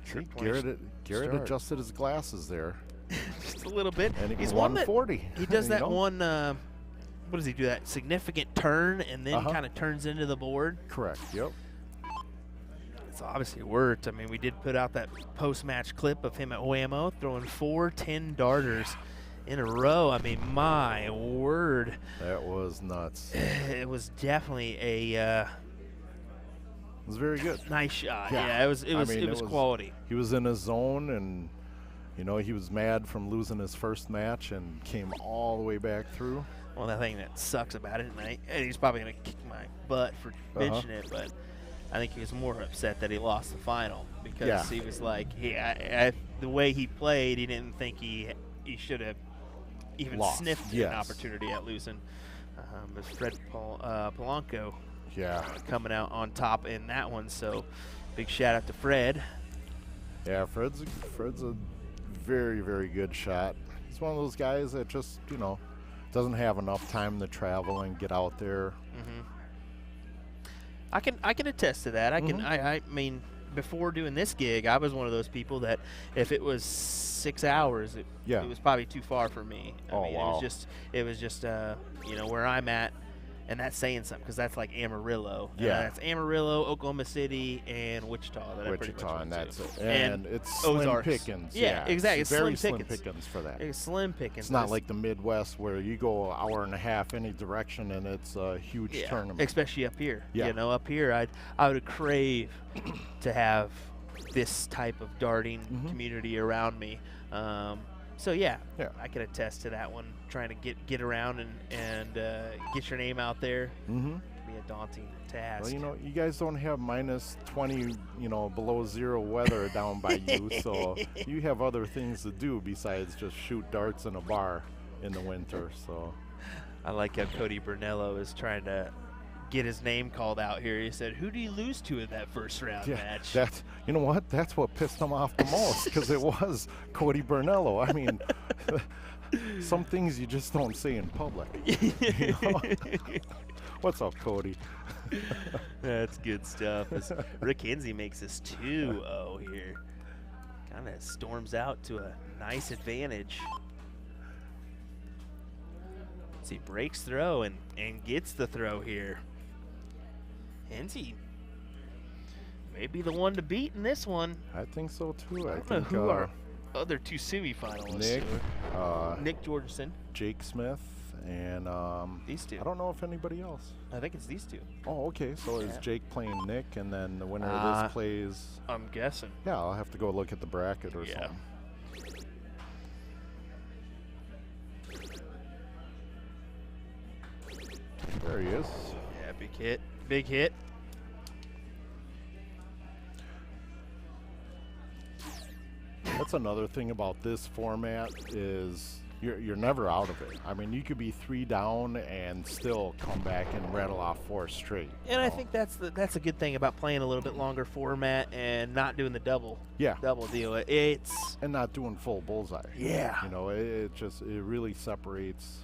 [SPEAKER 3] See, Garrett adjusted his glasses there.
[SPEAKER 1] Just a little bit.
[SPEAKER 3] And
[SPEAKER 1] He's one that
[SPEAKER 3] 140.
[SPEAKER 1] he does that
[SPEAKER 3] know?
[SPEAKER 1] one. What does he do? That significant turn and then kind of turns into the board.
[SPEAKER 3] Correct. Yep.
[SPEAKER 1] It's obviously worked. I mean, we did put out that post-match clip of him at Whammo throwing 4 10 darters in a row. I mean, my word.
[SPEAKER 3] That was nuts.
[SPEAKER 1] It was definitely a
[SPEAKER 3] It was very good.
[SPEAKER 1] nice shot.
[SPEAKER 3] Yeah.
[SPEAKER 1] Yeah, it was
[SPEAKER 3] I mean,
[SPEAKER 1] it was quality.
[SPEAKER 3] He was in his zone, and he was mad from losing his first match and came all the way back through.
[SPEAKER 1] Well, the thing that sucks about it, and he's probably gonna kick my butt for mentioning it, but I think he was more upset that he lost the final because he was like, the way he played, he didn't think he should have even sniffed an opportunity at losing. But Fred Polanco, coming out on top in that one. So, big shout out to Fred.
[SPEAKER 3] Yeah, Fred's a very, very good shot. He's one of those guys that just doesn't have enough time to travel and get out there.
[SPEAKER 1] I can attest to that. I mean, before doing this gig, I was one of those people that if it was 6 hours, it was probably too far for me. I mean,
[SPEAKER 3] wow.
[SPEAKER 1] It was just where I'm at, and that's saying something because that's like Amarillo. That's Amarillo, Oklahoma City, and Wichita. That
[SPEAKER 3] Wichita, and that's it.
[SPEAKER 1] And
[SPEAKER 3] it's
[SPEAKER 1] Ozarks.
[SPEAKER 3] slim pickings.
[SPEAKER 1] Yeah, exactly.
[SPEAKER 3] It's
[SPEAKER 1] It's
[SPEAKER 3] very
[SPEAKER 1] slim
[SPEAKER 3] slim
[SPEAKER 1] pickings.
[SPEAKER 3] pickings for that.
[SPEAKER 1] It's slim pickings.
[SPEAKER 3] It's not like the Midwest where you go an hour and a half any direction and it's a huge tournament.
[SPEAKER 1] Especially up here.
[SPEAKER 3] Yeah.
[SPEAKER 1] Up here, I would crave to have this type of darting community around me. So I can attest to that one. Trying to get around and get your name out there can be a daunting task.
[SPEAKER 3] Well, you guys don't have minus 20, below zero weather down by you, so you have other things to do besides just shoot darts in a bar in the winter. So
[SPEAKER 1] I like how Cody Brunello is trying to get his name called out here. He said, "Who do you lose to in that first round match?"
[SPEAKER 3] That's that's what pissed him off the most because it was Cody Brunello. I mean, some things you just don't say in public. What's up, Cody?
[SPEAKER 1] That's good stuff. As Rick Hinsey makes this 2-0 here. Kind of storms out to a nice advantage. See, breaks throw and gets the throw here. Hinsey may be the one to beat in this one.
[SPEAKER 3] I think so too.
[SPEAKER 1] I don't know who our other 2 semifinalists are. Nick Jorgensen,
[SPEAKER 3] Jake Smith, and
[SPEAKER 1] these 2.
[SPEAKER 3] I don't know if anybody else.
[SPEAKER 1] I think it's these 2.
[SPEAKER 3] Oh, okay. So is Jake playing Nick, and then the winner of this plays?
[SPEAKER 1] I'm guessing.
[SPEAKER 3] Yeah, I'll have to go look at the bracket or something. There he is.
[SPEAKER 1] Yeah, big hit. Big hit.
[SPEAKER 3] That's another thing about this format is you're never out of it. I mean, you could be 3 down and still come back and rattle off 4 straight.
[SPEAKER 1] And I think that's a good thing about playing a little bit longer format and not doing the double deal. It's
[SPEAKER 3] and not doing full bullseye.
[SPEAKER 1] Yeah.
[SPEAKER 3] It really separates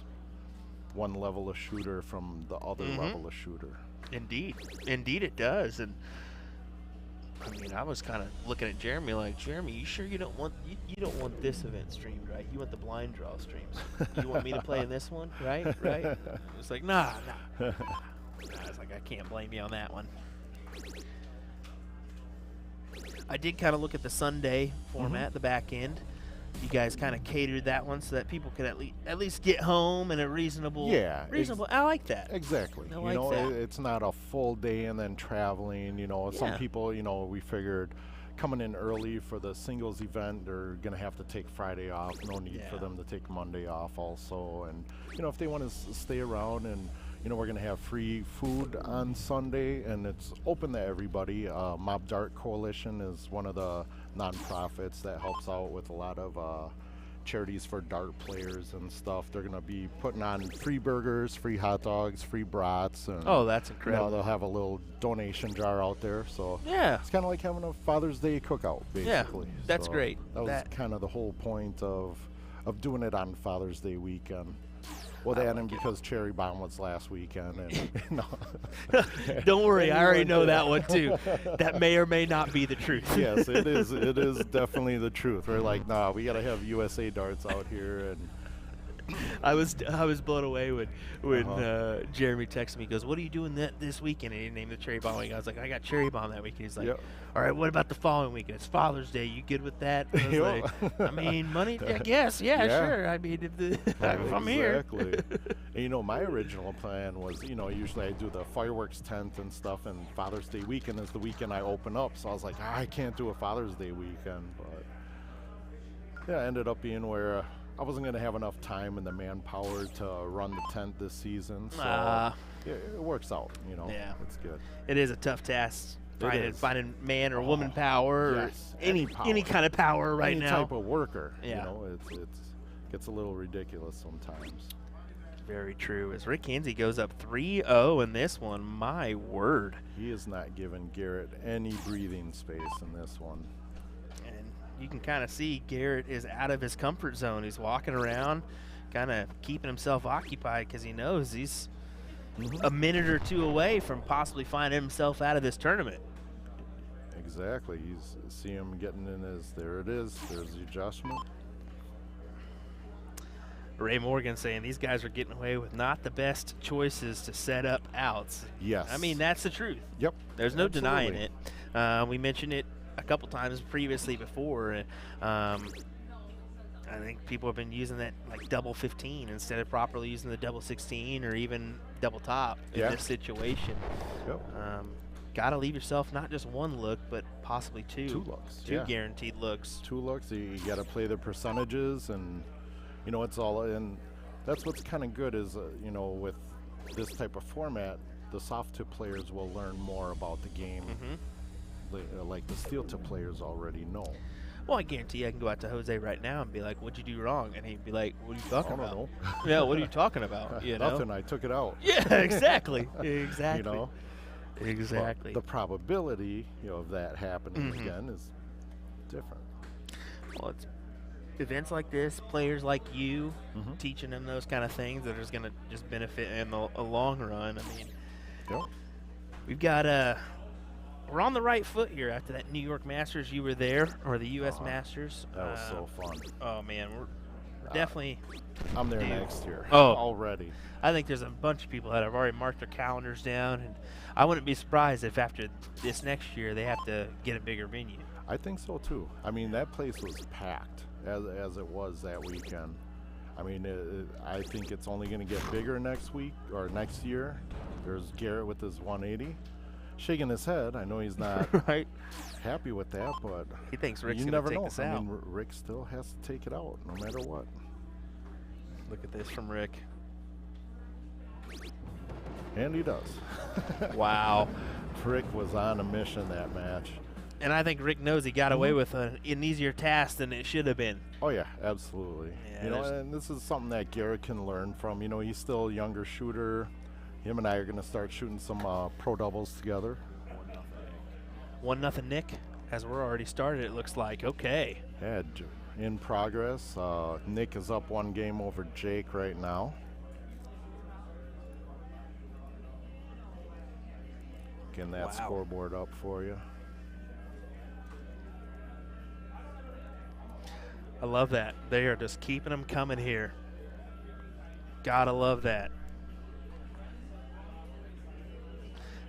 [SPEAKER 3] one level of shooter from the other level of shooter.
[SPEAKER 1] Indeed it does. And I mean, I was kind of looking at Jeremy like, Jeremy, you sure you don't want this event streamed, right? You want the blind draw streams. You want me to play in this one, right? It's like, nah. I was like, I can't blame you on that one. I did kind of look at the Sunday format, the back end. You guys kind of catered that one so that people could at least get home in a reasonable. I like that.
[SPEAKER 3] Exactly.
[SPEAKER 1] I like that.
[SPEAKER 3] It's not a full day and then traveling. Some people, we figured coming in early for the singles event, they're gonna have to take Friday off. No need for them to take Monday off also. And if they want to stay around and we're going to have free food on Sunday, and it's open to everybody. Mob Dart Coalition is one of the nonprofits that helps out with a lot of charities for dart players and stuff. They're going to be putting on free burgers, free hot dogs, free brats. And,
[SPEAKER 1] Oh, that's
[SPEAKER 3] you know,
[SPEAKER 1] incredible.
[SPEAKER 3] they'll have a little donation jar out there. So
[SPEAKER 1] Yeah.
[SPEAKER 3] it's kind of like having a Father's Day cookout, basically.
[SPEAKER 1] that's
[SPEAKER 3] So
[SPEAKER 1] great.
[SPEAKER 3] That was
[SPEAKER 1] That-
[SPEAKER 3] kind of the whole point of doing it on Father's Day weekend. Well, that and because Cherry Bomb was last weekend. And,
[SPEAKER 1] Don't worry, I already know
[SPEAKER 3] Yeah.
[SPEAKER 1] that one too. That may or may not be the truth.
[SPEAKER 3] Yes, it is. It is definitely the truth. We're like, nah, we got to have USA Darts out here. And
[SPEAKER 1] I was blown away when
[SPEAKER 3] Uh-huh.
[SPEAKER 1] Jeremy texted me. He goes, "What are you doing this weekend?" And he named the Cherry Bomb. I was like, "I got Cherry Bomb that weekend." He's like,
[SPEAKER 3] Yep.
[SPEAKER 1] "All right, what about the following weekend? It's Father's Day. You good with that?" I was
[SPEAKER 3] Yep.
[SPEAKER 1] like, "I mean, money, I guess. Yeah,
[SPEAKER 3] Yeah.
[SPEAKER 1] sure. I mean, if I'm here."
[SPEAKER 3] Exactly. And, you know, my original plan was, you know, usually I do the fireworks tent and stuff, and Father's Day weekend is the weekend I open up. So I was like, I can't do a Father's Day weekend. But yeah, it ended up being where I wasn't going to have enough time and the manpower to run the tent this season. So
[SPEAKER 1] Ah.
[SPEAKER 3] it works out, you know.
[SPEAKER 1] Yeah.
[SPEAKER 3] It's good.
[SPEAKER 1] It is a tough task.
[SPEAKER 3] is.
[SPEAKER 1] Finding man or woman power,
[SPEAKER 3] yes,
[SPEAKER 1] or any
[SPEAKER 3] any power.
[SPEAKER 1] kind of power right
[SPEAKER 3] Any
[SPEAKER 1] now.
[SPEAKER 3] type of worker,
[SPEAKER 1] Yeah.
[SPEAKER 3] you know, it's gets a little ridiculous sometimes.
[SPEAKER 1] Very true. As Rick Kinsey goes up 3-0 in this one, my word.
[SPEAKER 3] He is not giving Garrett any breathing space in this one.
[SPEAKER 1] And you can kind of see Garrett is out of his comfort zone. He's walking around, kind of keeping himself occupied because he knows he's a minute or two away from possibly finding himself out of this tournament.
[SPEAKER 3] Exactly. See him getting in his, there it is, there's the adjustment.
[SPEAKER 1] Ray Morgan saying these guys are getting away with not the best choices to set up outs.
[SPEAKER 3] Yes.
[SPEAKER 1] I mean, that's the truth.
[SPEAKER 3] Yep.
[SPEAKER 1] There's no denying
[SPEAKER 3] Absolutely.
[SPEAKER 1] it. We mentioned it a couple times previously before. I think people have been using that like double 15 instead of properly using the double 16 or even double top in
[SPEAKER 3] Yeah.
[SPEAKER 1] this situation.
[SPEAKER 3] Yep.
[SPEAKER 1] Got to leave yourself not just one look, but possibly two.
[SPEAKER 3] Two looks.
[SPEAKER 1] Two
[SPEAKER 3] yeah.
[SPEAKER 1] guaranteed looks.
[SPEAKER 3] Two looks. You got to play the percentages, and you know it's all. And that's what's kind of good is you know with this type of format, the soft tip players will learn more about the game, like the steel tip players already know.
[SPEAKER 1] Well, I guarantee I can go out to Jose right now and be like, "What'd you do wrong?" And he'd be like, "What are you talking
[SPEAKER 3] I don't
[SPEAKER 1] about?"
[SPEAKER 3] know.
[SPEAKER 1] Yeah, what are you talking about? You know?
[SPEAKER 3] Nothing. I took it out.
[SPEAKER 1] Yeah, exactly. Exactly.
[SPEAKER 3] You know.
[SPEAKER 1] Exactly.
[SPEAKER 3] But the probability, you know, of that happening again is different.
[SPEAKER 1] Well, it's events like this, players like you, teaching them those kind of things that are just going to just benefit in the long run. I mean,
[SPEAKER 3] Yep.
[SPEAKER 1] we've got we're on the right foot here after that New York Masters. You were there, or the U.S. Masters.
[SPEAKER 3] That was so fun.
[SPEAKER 1] Oh man, we're definitely.
[SPEAKER 3] I'm there
[SPEAKER 1] Dude.
[SPEAKER 3] next year.
[SPEAKER 1] Oh.
[SPEAKER 3] Already.
[SPEAKER 1] I think there's a bunch of people that have already marked their calendars down, and I wouldn't be surprised if after this next year they have to get a bigger venue.
[SPEAKER 3] I think so too. I mean, that place was packed as it was that weekend. I mean, I think it's only going to get bigger next week or next year. There's Garrett with his 180, shaking his head. I know he's not
[SPEAKER 1] Right?
[SPEAKER 3] happy with that, but
[SPEAKER 1] He thinks Rick's
[SPEAKER 3] you
[SPEAKER 1] going
[SPEAKER 3] never
[SPEAKER 1] to take
[SPEAKER 3] know.
[SPEAKER 1] this
[SPEAKER 3] I
[SPEAKER 1] out.
[SPEAKER 3] mean, Rick still has to take it out no matter what.
[SPEAKER 1] Look at this from Rick.
[SPEAKER 3] And he does.
[SPEAKER 1] Wow.
[SPEAKER 3] Rick was on a mission that match.
[SPEAKER 1] And I think Rick knows he got away with an easier task than it should have been.
[SPEAKER 3] Oh yeah, absolutely.
[SPEAKER 1] Yeah,
[SPEAKER 3] you know,
[SPEAKER 1] there's-
[SPEAKER 3] and this is something that Garrett can learn from. You know, he's still a younger shooter. Him and I are going to start shooting some pro doubles together.
[SPEAKER 1] 1-0 Nick, as we're already started, it looks like. Okay.
[SPEAKER 3] Yeah, in progress. Nick is up one game over Jake right now. Getting that
[SPEAKER 1] Wow.
[SPEAKER 3] scoreboard up for you.
[SPEAKER 1] I love that. They are just keeping them coming here. Gotta love that.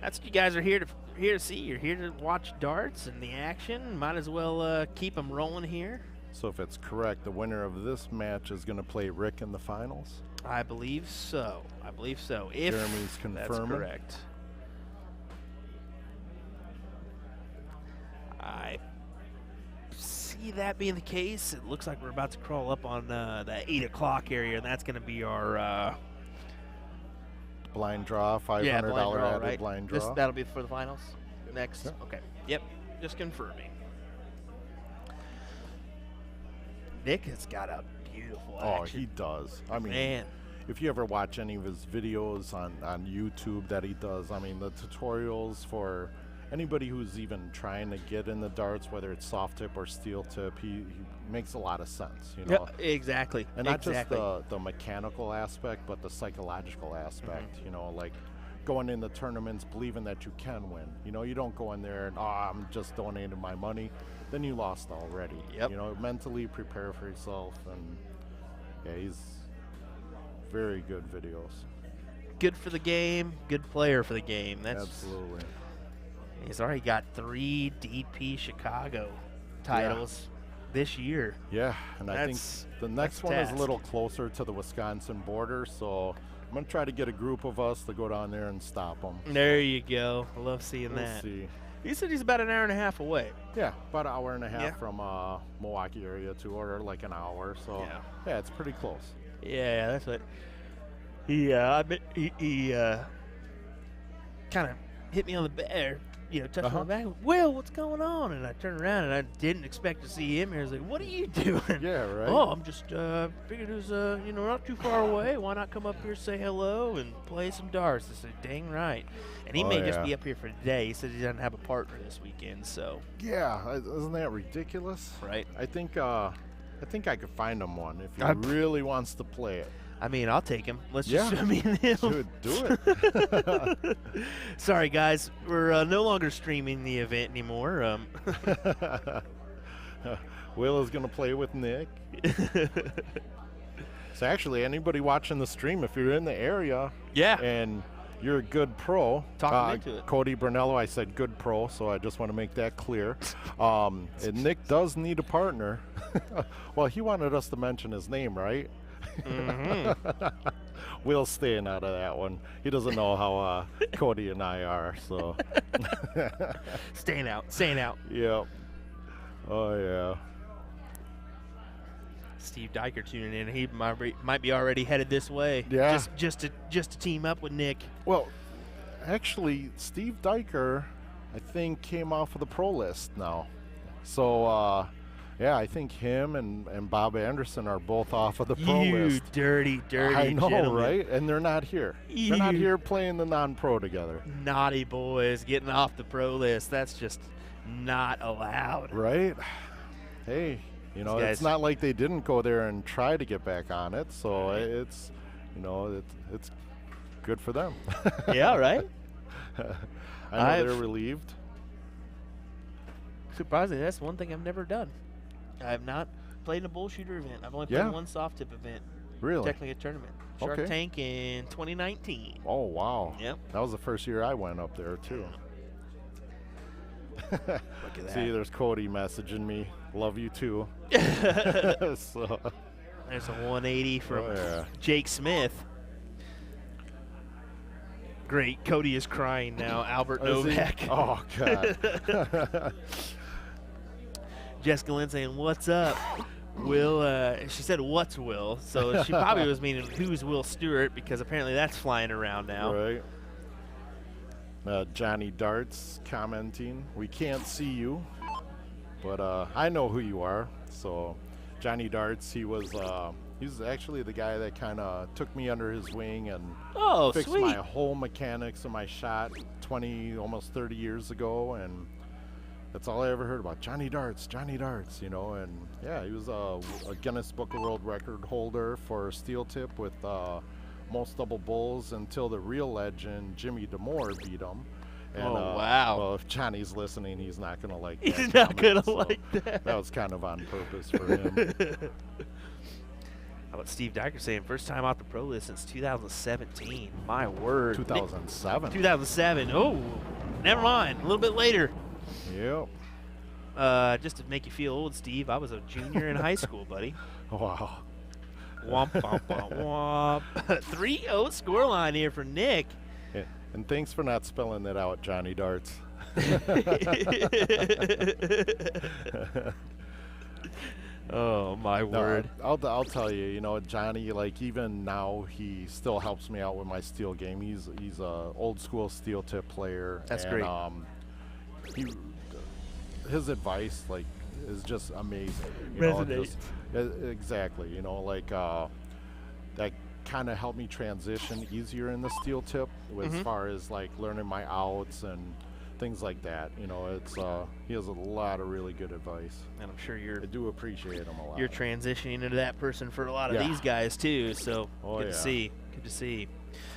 [SPEAKER 1] That's what you guys are here to see. You're here to watch darts and the action. Might as well keep them rolling here.
[SPEAKER 3] So if it's correct, the winner of this match is going to play Rick in the finals.
[SPEAKER 1] I believe so. I believe so. If
[SPEAKER 3] Jeremy's
[SPEAKER 1] that's
[SPEAKER 3] confirming.
[SPEAKER 1] correct. I see that being the case. It looks like we're about to crawl up on the 8 o'clock area, and that's going to be our
[SPEAKER 3] Blind draw, $500
[SPEAKER 1] blind draw,
[SPEAKER 3] added
[SPEAKER 1] right?
[SPEAKER 3] blind draw.
[SPEAKER 1] That'll be for the finals next.
[SPEAKER 3] Yep.
[SPEAKER 1] Okay. Yep. Just confirming. Nick has got a beautiful
[SPEAKER 3] Oh,
[SPEAKER 1] action.
[SPEAKER 3] he does. I mean,
[SPEAKER 1] Man.
[SPEAKER 3] if you ever watch any of his videos on YouTube that he does, I mean, the tutorials for anybody who's even trying to get in the darts, whether it's soft tip or steel tip, he makes a lot of sense, you know.
[SPEAKER 1] Yep, exactly.
[SPEAKER 3] And not
[SPEAKER 1] exactly.
[SPEAKER 3] just the mechanical aspect, but the psychological aspect, you know, like going in the tournaments believing that you can win. You know, you don't go in there and, oh, I'm just donating my money. Then you lost already.
[SPEAKER 1] Yep.
[SPEAKER 3] You know, mentally prepare for yourself. And, yeah, he's very good videos.
[SPEAKER 1] Good for the game, good player for the game. That's
[SPEAKER 3] Absolutely.
[SPEAKER 1] He's already got 3 DP Chicago titles this year.
[SPEAKER 3] Yeah, and I think
[SPEAKER 1] That's-
[SPEAKER 3] the next
[SPEAKER 1] that's
[SPEAKER 3] one is a
[SPEAKER 1] task.
[SPEAKER 3] little closer to the Wisconsin border, so I'm going to try to get a group of us to go down there and stop them.
[SPEAKER 1] There you go. I love seeing
[SPEAKER 3] We'll
[SPEAKER 1] that.
[SPEAKER 3] see.
[SPEAKER 1] He said he's about an hour and a half away.
[SPEAKER 3] Yeah, about an hour and a half
[SPEAKER 1] Yeah.
[SPEAKER 3] from Milwaukee area to, or like an hour, so
[SPEAKER 1] Yeah.
[SPEAKER 3] yeah, it's pretty close.
[SPEAKER 1] Yeah, that's what he. I bet he kind of hit me on the back, touched my back. Will, what's going on? And I turned around and I didn't expect to see him here. I was like, "What are you doing?"
[SPEAKER 3] Yeah, right.
[SPEAKER 1] Oh, I'm just figured it was not too far away. Why not come up here, say hello, and play some darts? I said, "Dang right." And he
[SPEAKER 3] Oh,
[SPEAKER 1] may just
[SPEAKER 3] yeah.
[SPEAKER 1] be up here for today. He said he doesn't have a partner this weekend, so
[SPEAKER 3] Yeah, isn't that ridiculous?
[SPEAKER 1] right.
[SPEAKER 3] I think I could find him one if he
[SPEAKER 1] I'm-
[SPEAKER 3] really wants to play it.
[SPEAKER 1] I mean, I'll take him. Let's
[SPEAKER 3] Yeah.
[SPEAKER 1] just me and him.
[SPEAKER 3] Dude, do it.
[SPEAKER 1] Sorry, guys. We're no longer streaming the event anymore.
[SPEAKER 3] Will is going to play with Nick. So actually, anybody watching the stream, if you're in the area
[SPEAKER 1] yeah.
[SPEAKER 3] and you're a good pro,
[SPEAKER 1] Talk him into it.
[SPEAKER 3] Cody Brunello, I said good pro, so I just want to make that clear. And Nick does need a partner. Well, he wanted us to mention his name, right?
[SPEAKER 1] Mm-hmm.
[SPEAKER 3] Will's staying out of that one. He doesn't know how Cody and I are, so.
[SPEAKER 1] Staying out.
[SPEAKER 3] Yep. Oh, yeah.
[SPEAKER 1] Steve Diker tuning in. He might be already headed this way.
[SPEAKER 3] Yeah.
[SPEAKER 1] Just to team up with Nick.
[SPEAKER 3] Well, actually, Steve Diker, I think, came off of the pro list now. So, yeah, I think him and Bob Anderson are both off of the pro
[SPEAKER 1] You
[SPEAKER 3] list.
[SPEAKER 1] dirty
[SPEAKER 3] I know,
[SPEAKER 1] gentlemen.
[SPEAKER 3] right? And they're not here. They're not
[SPEAKER 1] You-
[SPEAKER 3] here playing the non-pro together,
[SPEAKER 1] Naughty boys getting off the pro list. That's just not allowed.
[SPEAKER 3] right? Hey, you know,
[SPEAKER 1] These
[SPEAKER 3] it's
[SPEAKER 1] guys-
[SPEAKER 3] not like they didn't go there and try to get back on it. So
[SPEAKER 1] Right.
[SPEAKER 3] it's, you know, it's good for them.
[SPEAKER 1] Yeah, right?
[SPEAKER 3] I know
[SPEAKER 1] I've-
[SPEAKER 3] they're relieved.
[SPEAKER 1] Surprisingly, that's one thing I've never done. I have not played in a bull shooter event. I've only played
[SPEAKER 3] Yeah.
[SPEAKER 1] in one soft tip event.
[SPEAKER 3] Really?
[SPEAKER 1] Technically a tournament. Shark
[SPEAKER 3] Okay.
[SPEAKER 1] Tank in 2019.
[SPEAKER 3] Oh, wow.
[SPEAKER 1] Yep.
[SPEAKER 3] That was the first year I went up there, too.
[SPEAKER 1] Look at
[SPEAKER 3] See,
[SPEAKER 1] that.
[SPEAKER 3] there's Cody messaging me. Love you, too. So,
[SPEAKER 1] There's a 180 from
[SPEAKER 3] oh, yeah.
[SPEAKER 1] Jake Smith. Great. Cody is crying now. Albert
[SPEAKER 3] Is he?
[SPEAKER 1] Novak.
[SPEAKER 3] Oh, God.
[SPEAKER 1] Jessica Lynn saying, "What's up?" Will, she said, "What's Will?" So she probably was meaning, "Who's Will Stuart?" Because apparently that's flying around now.
[SPEAKER 3] Right. Johnny Darts commenting, "We can't see you, but I know who you are." So, Johnny Darts, he's actually the guy that kind of took me under his wing and
[SPEAKER 1] Oh,
[SPEAKER 3] fixed
[SPEAKER 1] sweet.
[SPEAKER 3] my whole mechanics of my shot 20, almost 30 years ago, and that's all I ever heard about. Johnny Darts, you know, and yeah, he was a Guinness Book of World Record holder for steel tip with most double bulls until the real legend Jimmy Damore beat him. And,
[SPEAKER 1] Oh, wow.
[SPEAKER 3] Well, if Johnny's listening, he's not gonna like that.
[SPEAKER 1] He's not
[SPEAKER 3] comment,
[SPEAKER 1] gonna like that.
[SPEAKER 3] That was kind of on purpose for him.
[SPEAKER 1] How about Steve Diker saying, "First time off the pro list since 2017." My word.
[SPEAKER 3] 2007.
[SPEAKER 1] 2007. Oh, never mind. A little bit later.
[SPEAKER 3] Yep.
[SPEAKER 1] Just to make you feel old, Steve, I was a junior in high school, buddy.
[SPEAKER 3] Wow.
[SPEAKER 1] Womp, womp, womp, womp. 3-0 scoreline here for Nick.
[SPEAKER 3] Yeah, and thanks for not spelling that out, Johnny Darts.
[SPEAKER 1] Oh, my
[SPEAKER 3] No,
[SPEAKER 1] word.
[SPEAKER 3] I'll tell you, you know, Johnny, like even now, he still helps me out with my steel game. He's a old school steel tip player.
[SPEAKER 1] That's
[SPEAKER 3] and,
[SPEAKER 1] great.
[SPEAKER 3] His advice, like is just amazing.
[SPEAKER 1] Resonate.
[SPEAKER 3] Exactly. You know, like that kind of helped me transition easier in the steel tip as far as like learning my outs and things like that. You know, it's he has a lot of really good advice,
[SPEAKER 1] And I'm sure
[SPEAKER 3] I do appreciate him a lot.
[SPEAKER 1] you're transitioning into that person for a lot of
[SPEAKER 3] Yeah.
[SPEAKER 1] these guys too. So
[SPEAKER 3] Oh,
[SPEAKER 1] good
[SPEAKER 3] yeah.
[SPEAKER 1] to see. Good to see.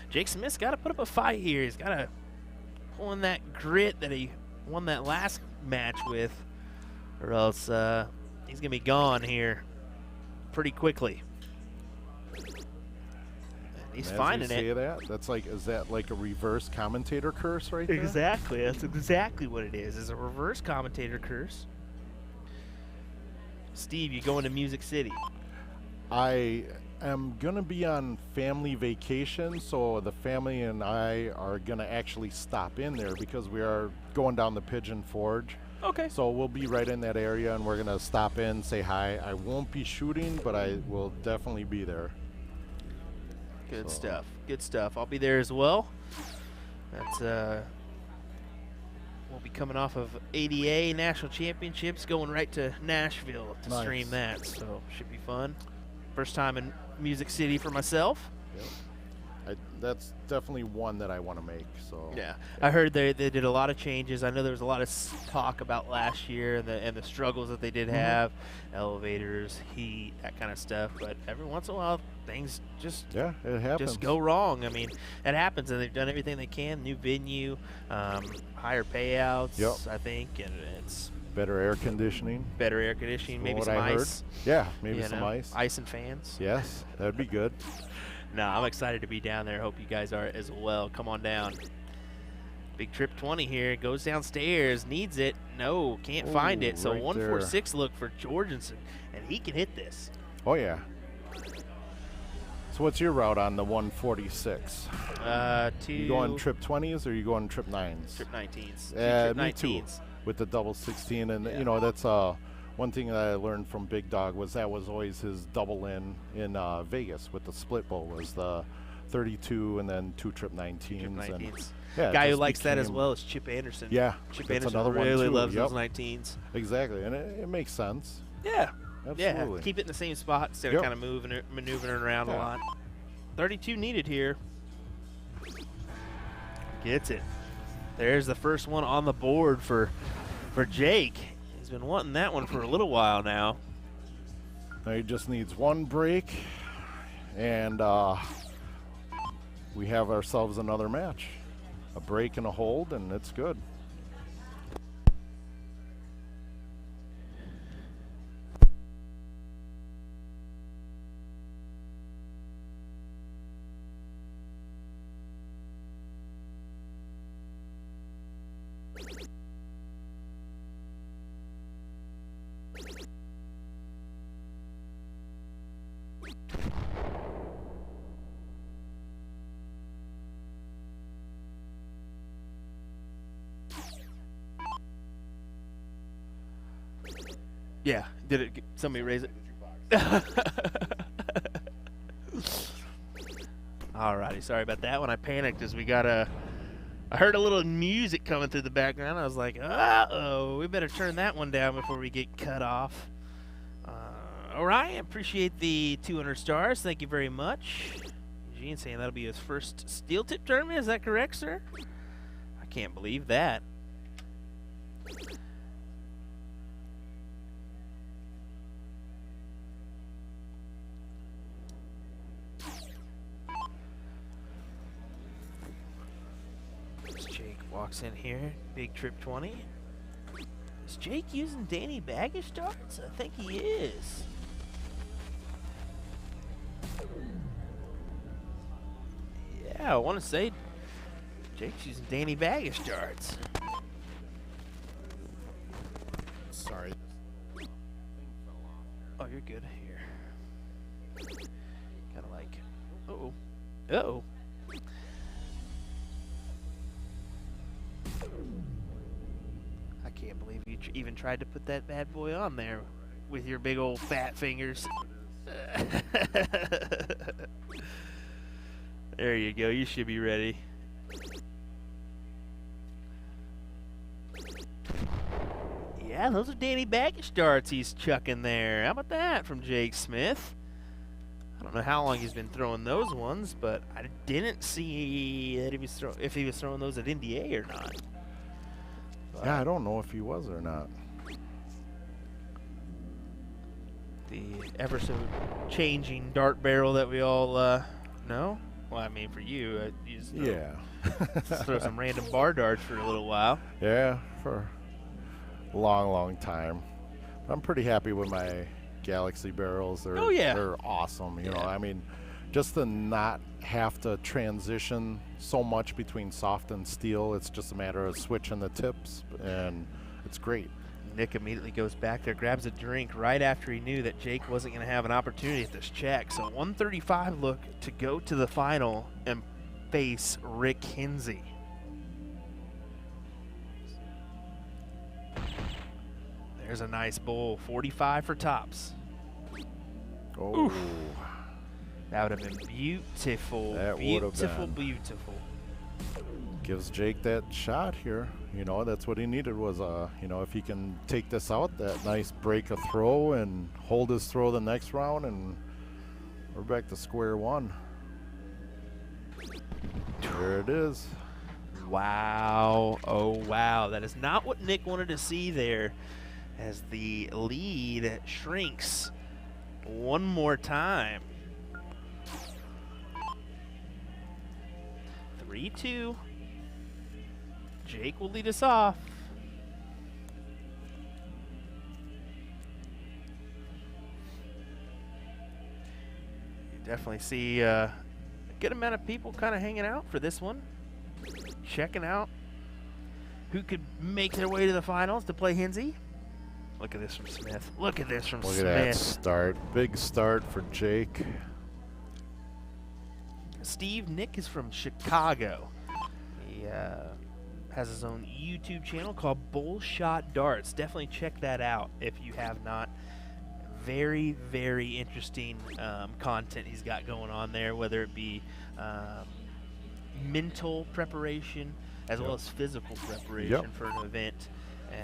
[SPEAKER 1] Jake Smith's got to put up a fight here. He's got to pull in that grit that he won that last match with, or else he's gonna be gone here pretty quickly. And he's
[SPEAKER 3] And
[SPEAKER 1] finding
[SPEAKER 3] as you
[SPEAKER 1] it.
[SPEAKER 3] say that, that's like, is that like a reverse commentator curse right there?
[SPEAKER 1] Exactly. That's exactly what it is. It's a reverse commentator curse. Steve, you going to Music City?
[SPEAKER 3] I am going to be on family vacation, so the family and I are going to actually stop in there because we are going down the Pigeon Forge.
[SPEAKER 1] Okay.
[SPEAKER 3] So we'll be right in that area, and we're going to stop in, say hi. I won't be shooting, but I will definitely be there.
[SPEAKER 1] Good
[SPEAKER 3] So-
[SPEAKER 1] stuff. Good stuff. I'll be there as well. That's we'll be coming off of ADA National Championships, going right to Nashville to
[SPEAKER 3] Nice.
[SPEAKER 1] stream that. So should be fun. First time in Music City for myself.
[SPEAKER 3] That's definitely one that I want to make. So
[SPEAKER 1] Yeah, I heard they did a lot of changes. I know there was a lot of talk about last year and the struggles that they did have, elevators, heat, that kind of stuff. But every once in a while, things just
[SPEAKER 3] yeah, it happens.
[SPEAKER 1] go wrong. I mean, it happens, and they've done everything they can. New venue, higher payouts,
[SPEAKER 3] Yep.
[SPEAKER 1] I think, and it's
[SPEAKER 3] Better air conditioning.
[SPEAKER 1] better air conditioning,
[SPEAKER 3] From
[SPEAKER 1] maybe
[SPEAKER 3] what
[SPEAKER 1] some
[SPEAKER 3] I heard.
[SPEAKER 1] ice.
[SPEAKER 3] Yeah, maybe
[SPEAKER 1] you
[SPEAKER 3] some
[SPEAKER 1] know,
[SPEAKER 3] ice.
[SPEAKER 1] and fans.
[SPEAKER 3] Yes, that'd be good.
[SPEAKER 1] No, I'm excited to be down there. Hope you guys are as well. Come on down. Big Trip 20 here. Goes downstairs. Needs it. No, can't find it. So
[SPEAKER 3] right
[SPEAKER 1] 146 look for Jorgensen, and he can hit this.
[SPEAKER 3] Oh yeah. So what's your route on the 146? You going trip 20s or you going trip 9s?
[SPEAKER 1] Trip 19s.
[SPEAKER 3] Yeah,
[SPEAKER 1] Trip
[SPEAKER 3] me too.
[SPEAKER 1] 19s.
[SPEAKER 3] With the double 16, and
[SPEAKER 1] Yeah.
[SPEAKER 3] you know that's one thing that I learned from Big Dog was that was always his double in Vegas with the split bowl was the 32 and then 2 trip 19s.
[SPEAKER 1] Trip
[SPEAKER 3] And
[SPEAKER 1] 19s.
[SPEAKER 3] yeah, it
[SPEAKER 1] Guy who
[SPEAKER 3] just
[SPEAKER 1] likes that as
[SPEAKER 3] became-
[SPEAKER 1] well is Chip Anderson.
[SPEAKER 3] Yeah,
[SPEAKER 1] Chip
[SPEAKER 3] that's
[SPEAKER 1] Anderson
[SPEAKER 3] another one
[SPEAKER 1] really
[SPEAKER 3] too.
[SPEAKER 1] loves
[SPEAKER 3] Yep.
[SPEAKER 1] those 19s.
[SPEAKER 3] Exactly, and it makes sense.
[SPEAKER 1] Yeah.
[SPEAKER 3] Absolutely.
[SPEAKER 1] Yeah, keep it in the same spot instead
[SPEAKER 3] Yep.
[SPEAKER 1] of kind of maneuvering around a
[SPEAKER 3] Yeah.
[SPEAKER 1] lot. 32 needed here. Gets it. There's the first one on the board for Jake. He's been wanting that one for a little while now.
[SPEAKER 3] Now he just needs one break, and we have ourselves another match. A break and a hold, and it's good.
[SPEAKER 1] Yeah, did it? Somebody raise it? Alrighty, sorry about that one. I panicked as we got I heard a little music coming through the background. I was like, uh-oh, we better turn that one down before we get cut off. All right, appreciate the 200 stars. Thank you very much. Eugene saying that'll be his first steel tip tournament. Is that correct, sir? I can't believe that. Jake walks in here. Big Trip 20. Is Jake using Danny baggage darts? I think he is. Yeah, I want to say Jake's using Danny baggage darts.
[SPEAKER 3] Sorry.
[SPEAKER 1] Oh, you're good here. Kind of like, uh-oh. Uh-oh. I can't believe you even tried to put that bad boy on there with your big old fat fingers. There you go. You should be ready. Yeah, those are Danny Baggage darts he's chucking there. How about that from Jake Smith? I don't know how long he's been throwing those ones, but I didn't see that if he was throwing those at NDA or not. But
[SPEAKER 3] Yeah, I don't know if he was or not.
[SPEAKER 1] the ever so changing dart barrel that we all know. Well, I mean, for you, you just throw some random bar darts for a little while.
[SPEAKER 3] Yeah, for a long time. I'm pretty happy with my Galaxy barrels. They're, they're awesome. You know, I mean, just to not have to transition so much between soft and steel. It's just a matter of switching the tips, and it's great.
[SPEAKER 1] Nick immediately goes back there, grabs a drink right after he knew that Jake wasn't going to have an opportunity at this check. So 135 look to go to the final and face Rick Kinsey. There's a nice bowl, 45 for tops.
[SPEAKER 3] Oh,
[SPEAKER 1] oof. That would have been beautiful.
[SPEAKER 3] That
[SPEAKER 1] beautiful, beautiful.
[SPEAKER 3] Gives Jake that shot here. You know, that's what he needed was, you know, if he can take this out, that nice break a throw and hold his throw the next round, and we're back to square one. There it is.
[SPEAKER 1] Wow. Oh, wow. That is not what Nick wanted to see there, as the lead shrinks one more time. 3-2. Jake will lead us off. You definitely see a good amount of people kind of hanging out for this one, checking out who could make their way to the finals to play Hinsey. Look at this from Smith. Look at this from Smith.
[SPEAKER 3] Look at that start. Big start for Jake.
[SPEAKER 1] Steve, Nick is from Chicago. He has his own YouTube channel called Bullshot Darts. Definitely check that out if you have not. Very, very interesting content he's got going on there, whether it be mental preparation as well as physical preparation for an event.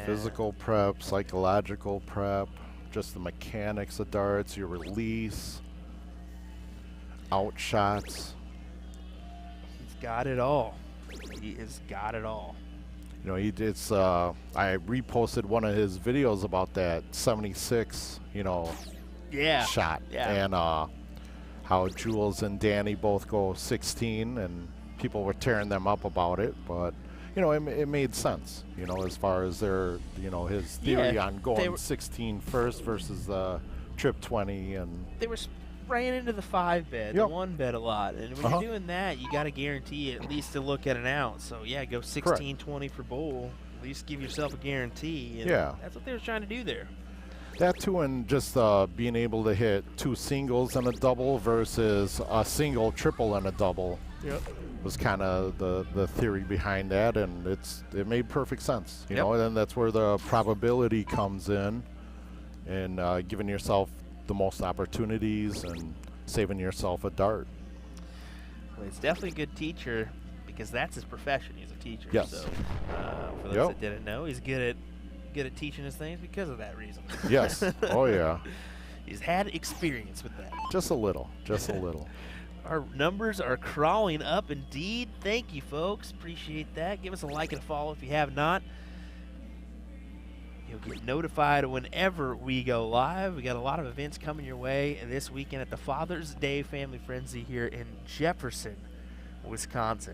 [SPEAKER 3] Physical prep, psychological prep, just the mechanics of darts, your release, out shots.
[SPEAKER 1] He's got it all. He has got it all.
[SPEAKER 3] You know, I reposted one of his videos about that 76, you know, shot. And how Jules and Danny both go 16, and people were tearing them up about it. But, you know, it made sense, you know, as far as their, you know, his theory on going 16 first versus the trip 20. And
[SPEAKER 1] they were spraying into the 5-bed, the 1-bed a lot. And when you're doing that, you got to guarantee at least to look at an out. So, yeah, go 16, 20 for bowl. At least give yourself a guarantee. And that's what they were trying to do there.
[SPEAKER 3] That too, and just being able to hit 2 singles and a double versus a single, triple, and a double was kind of the theory behind that, and it made perfect sense. You know, and then that's where the probability comes in, and giving yourself the most opportunities and saving yourself a dart.
[SPEAKER 1] Well, he's definitely a good teacher because that's his profession. He's a teacher.
[SPEAKER 3] Yes.
[SPEAKER 1] So for those that didn't know, he's good at teaching his things because of that reason.
[SPEAKER 3] Yes. Oh yeah.
[SPEAKER 1] He's had experience with that.
[SPEAKER 3] Just a little. Just a little.
[SPEAKER 1] Our numbers are crawling up indeed. Thank you, folks. Appreciate that. Give us a like and a follow if you have not. You'll get notified whenever we go live. We got a lot of events coming your way this weekend at the Father's Day Family Frenzy here in Jefferson, Wisconsin.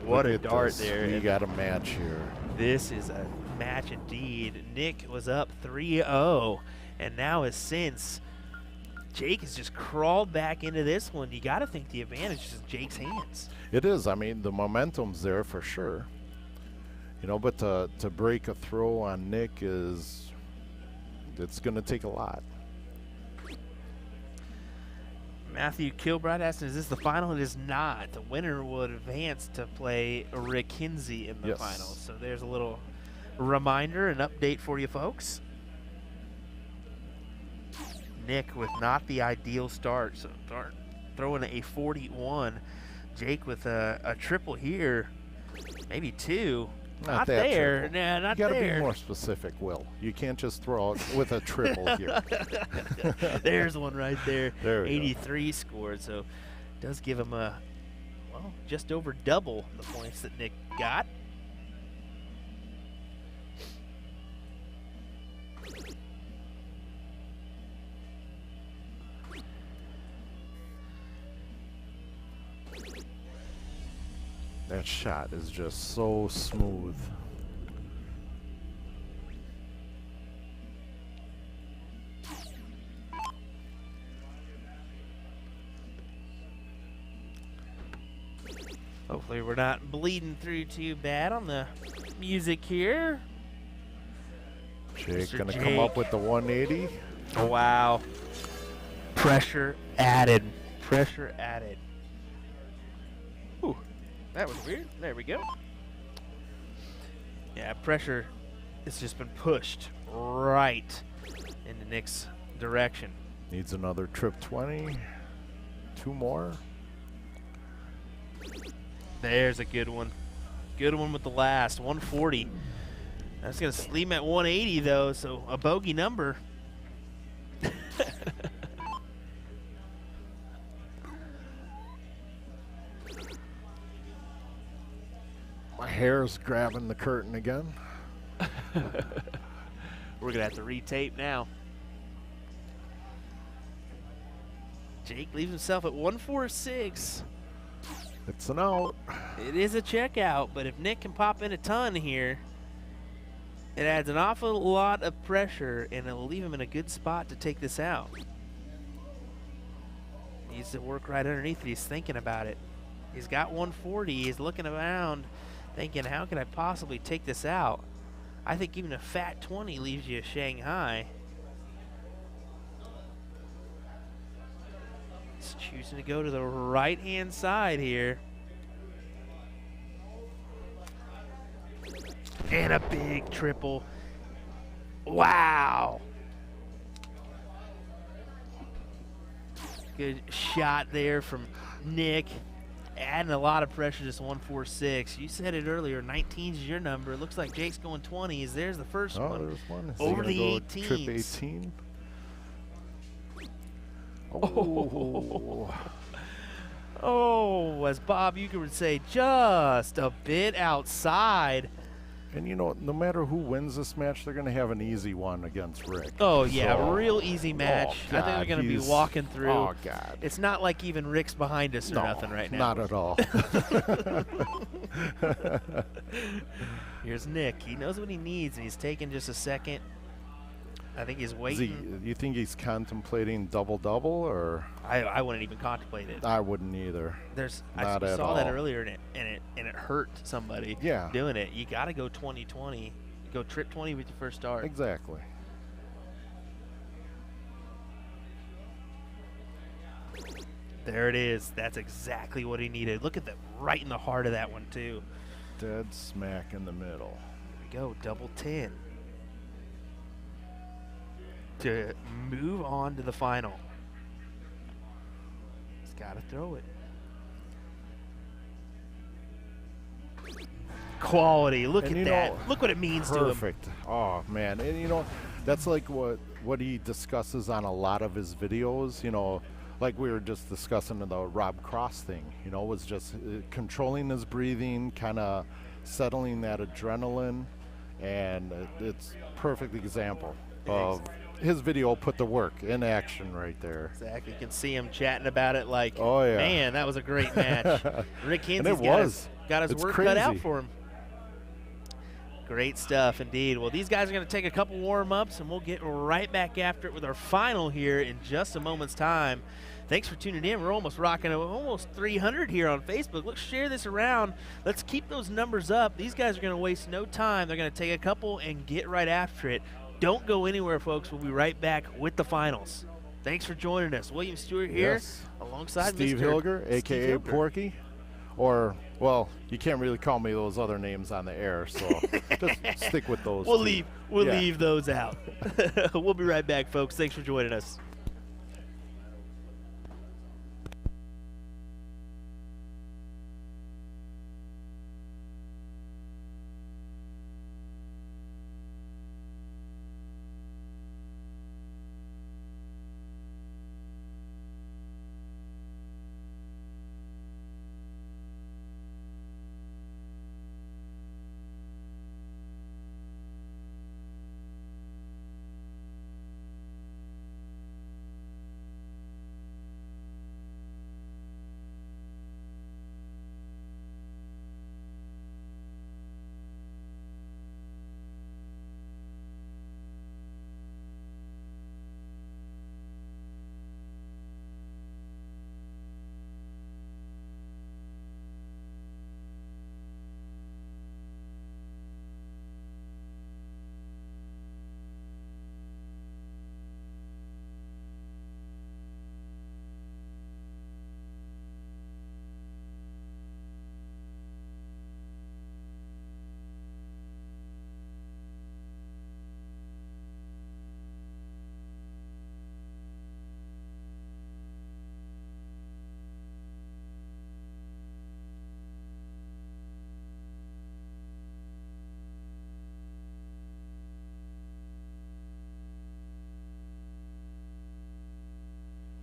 [SPEAKER 1] What a dart there.
[SPEAKER 3] We got a match here.
[SPEAKER 1] This is a match indeed. Nick was up 3-0, and now has since Jake has just crawled back into this one. You got to think the advantage is in Jake's hands.
[SPEAKER 3] It is. I mean, the momentum's there for sure. You know, but to break a throw on Nick it's going to take a lot.
[SPEAKER 1] Matthew Kilbride asking, is this the final? It is not. The winner would advance to play Rick Kinsey in the final. So there's a little reminder, an update for you folks. Nick with not the ideal start, so throwing a 41. Jake with a triple here, maybe 2. Not
[SPEAKER 3] that
[SPEAKER 1] there.
[SPEAKER 3] triple.
[SPEAKER 1] Nah, not
[SPEAKER 3] You gotta
[SPEAKER 1] there.
[SPEAKER 3] be more specific, Will. You can't just throw out with a triple here.
[SPEAKER 1] There's one right there.
[SPEAKER 3] There we go.
[SPEAKER 1] 83 scored, so does give him a, well, just over double the points that Nick got.
[SPEAKER 3] That shot is just so smooth.
[SPEAKER 1] Hopefully we're not bleeding through too bad on the music here.
[SPEAKER 3] Jake
[SPEAKER 1] Mr.
[SPEAKER 3] gonna come
[SPEAKER 1] Jake.
[SPEAKER 3] up with the 180.
[SPEAKER 1] Oh, wow. Pressure added. Pressure added. Ooh, that was weird. There we go. Yeah, pressure has just been pushed right into Nick's direction.
[SPEAKER 3] Needs another trip 20. 2 more.
[SPEAKER 1] There's a good one. Good one with the last. 140. That's going to leave him at 180, though, so a bogey number.
[SPEAKER 3] My hair's grabbing the curtain again.
[SPEAKER 1] We're going to have to retape now. Jake leaves himself at 146.
[SPEAKER 3] It's an out.
[SPEAKER 1] It is a checkout, but if Nick can pop in a ton here, it adds an awful lot of pressure, and it'll leave him in a good spot to take this out. He needs to work right underneath it. He's thinking about it. He's got 140. He's looking around, thinking, how can I possibly take this out? I think even a fat 20 leaves you a Shanghai. He's choosing to go to the right-hand side here. And a big triple. Wow. Good shot there from Nick. Adding a lot of pressure, just 146. You said it earlier, 19's your number. It looks like Jake's going 20s. There's the first
[SPEAKER 3] Oh,
[SPEAKER 1] one.
[SPEAKER 3] there's one. Is
[SPEAKER 1] Over
[SPEAKER 3] he
[SPEAKER 1] the
[SPEAKER 3] gonna go
[SPEAKER 1] 18s.
[SPEAKER 3] trip 18. Oh.
[SPEAKER 1] Oh, as Bob Euchre would say, just a bit outside.
[SPEAKER 3] And you know, no matter who wins this match, they're going to have an easy one against Rick.
[SPEAKER 1] Oh, yeah,
[SPEAKER 3] So-
[SPEAKER 1] real easy match.
[SPEAKER 3] Oh,
[SPEAKER 1] I think they're
[SPEAKER 3] God,
[SPEAKER 1] going to be
[SPEAKER 3] he's-
[SPEAKER 1] walking through.
[SPEAKER 3] Oh, God.
[SPEAKER 1] It's not like even Rick's behind us or
[SPEAKER 3] No,
[SPEAKER 1] nothing right now.
[SPEAKER 3] not at all.
[SPEAKER 1] Here's Nick. He knows what he needs, and he's taking just a second. I think he's
[SPEAKER 3] Is he,
[SPEAKER 1] waiting.
[SPEAKER 3] you think he's contemplating double-double, or?
[SPEAKER 1] I wouldn't even contemplate it.
[SPEAKER 3] I wouldn't either.
[SPEAKER 1] I
[SPEAKER 3] Not at
[SPEAKER 1] saw that
[SPEAKER 3] all.
[SPEAKER 1] earlier, and it hurt somebody
[SPEAKER 3] Yeah.
[SPEAKER 1] doing it. You got to go 20-20. Go trip 20 with your first start.
[SPEAKER 3] Exactly.
[SPEAKER 1] There it is. That's exactly what he needed. Look at that, right in the heart of that one, too.
[SPEAKER 3] Dead smack in the middle.
[SPEAKER 1] Here we go, double 10. To move on to the final. He's got to throw it. Quality. Look
[SPEAKER 3] And
[SPEAKER 1] at
[SPEAKER 3] you
[SPEAKER 1] that.
[SPEAKER 3] know,
[SPEAKER 1] Look what it means to him.
[SPEAKER 3] Perfect. Oh, man. And, you know, that's like what he discusses on a lot of his videos, you know, like we were just discussing the Rob Cross thing, you know, was just controlling his breathing, kind of settling that adrenaline, and it's perfect example of his video put the work in action right there.
[SPEAKER 1] Exactly. You can see him chatting about it like,
[SPEAKER 3] Oh, yeah.
[SPEAKER 1] man, that was a great match. Rick
[SPEAKER 3] And
[SPEAKER 1] Hinsey's
[SPEAKER 3] it
[SPEAKER 1] got
[SPEAKER 3] was.
[SPEAKER 1] his
[SPEAKER 3] It's
[SPEAKER 1] work cut out
[SPEAKER 3] crazy.
[SPEAKER 1] for him. Great stuff indeed. Well, these guys are going to take a couple warm-ups, and we'll get right back after it with our final here in just a moment's time. Thanks for tuning in. We're almost rocking almost 300 here on Facebook. Let's share this around. Let's keep those numbers up. These guys are going to waste no time. They're going to take a couple and get right after it. Don't go anywhere, folks. We'll be right back with the finals. Thanks for joining us. William Stewart here
[SPEAKER 3] Yes.
[SPEAKER 1] alongside
[SPEAKER 3] Steve
[SPEAKER 1] Mr.
[SPEAKER 3] Hilger,
[SPEAKER 1] Steve
[SPEAKER 3] a.k.a.
[SPEAKER 1] Hilger.
[SPEAKER 3] Porky. Or, well, you can't really call me those other names on the air, so just stick with those
[SPEAKER 1] We'll
[SPEAKER 3] two.
[SPEAKER 1] We'll
[SPEAKER 3] Yeah.
[SPEAKER 1] leave those out. We'll be right back, folks. Thanks for joining us.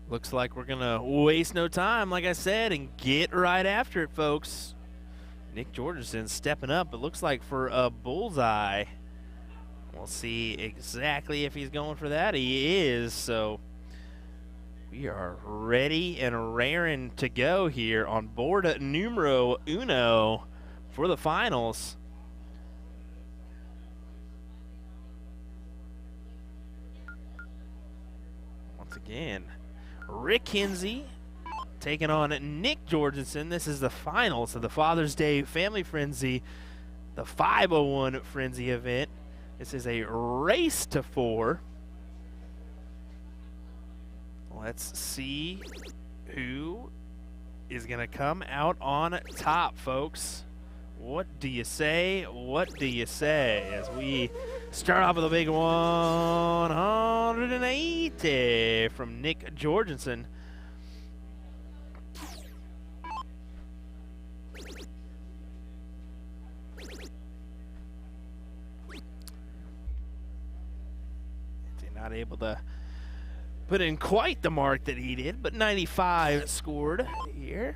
[SPEAKER 1] Looks like we're going to waste no time, like I said, and get right after it, folks. Nick Jorgensen stepping up, it looks like for a bullseye. We'll see exactly if he's going for that. He is, so we are ready and raring to go here on board numero uno for the finals. Once again, Rick Kinsey taking on Nick Jorgensen. This is the finals of the Father's Day Family Frenzy, the 501 Frenzy event. This is a race to 4. Let's see who is going to come out on top, folks. What do you say? What do you say? As we start off with a big 180 from Nick Jorgensen. Not able to put in quite the mark that he did, but 95 scored here.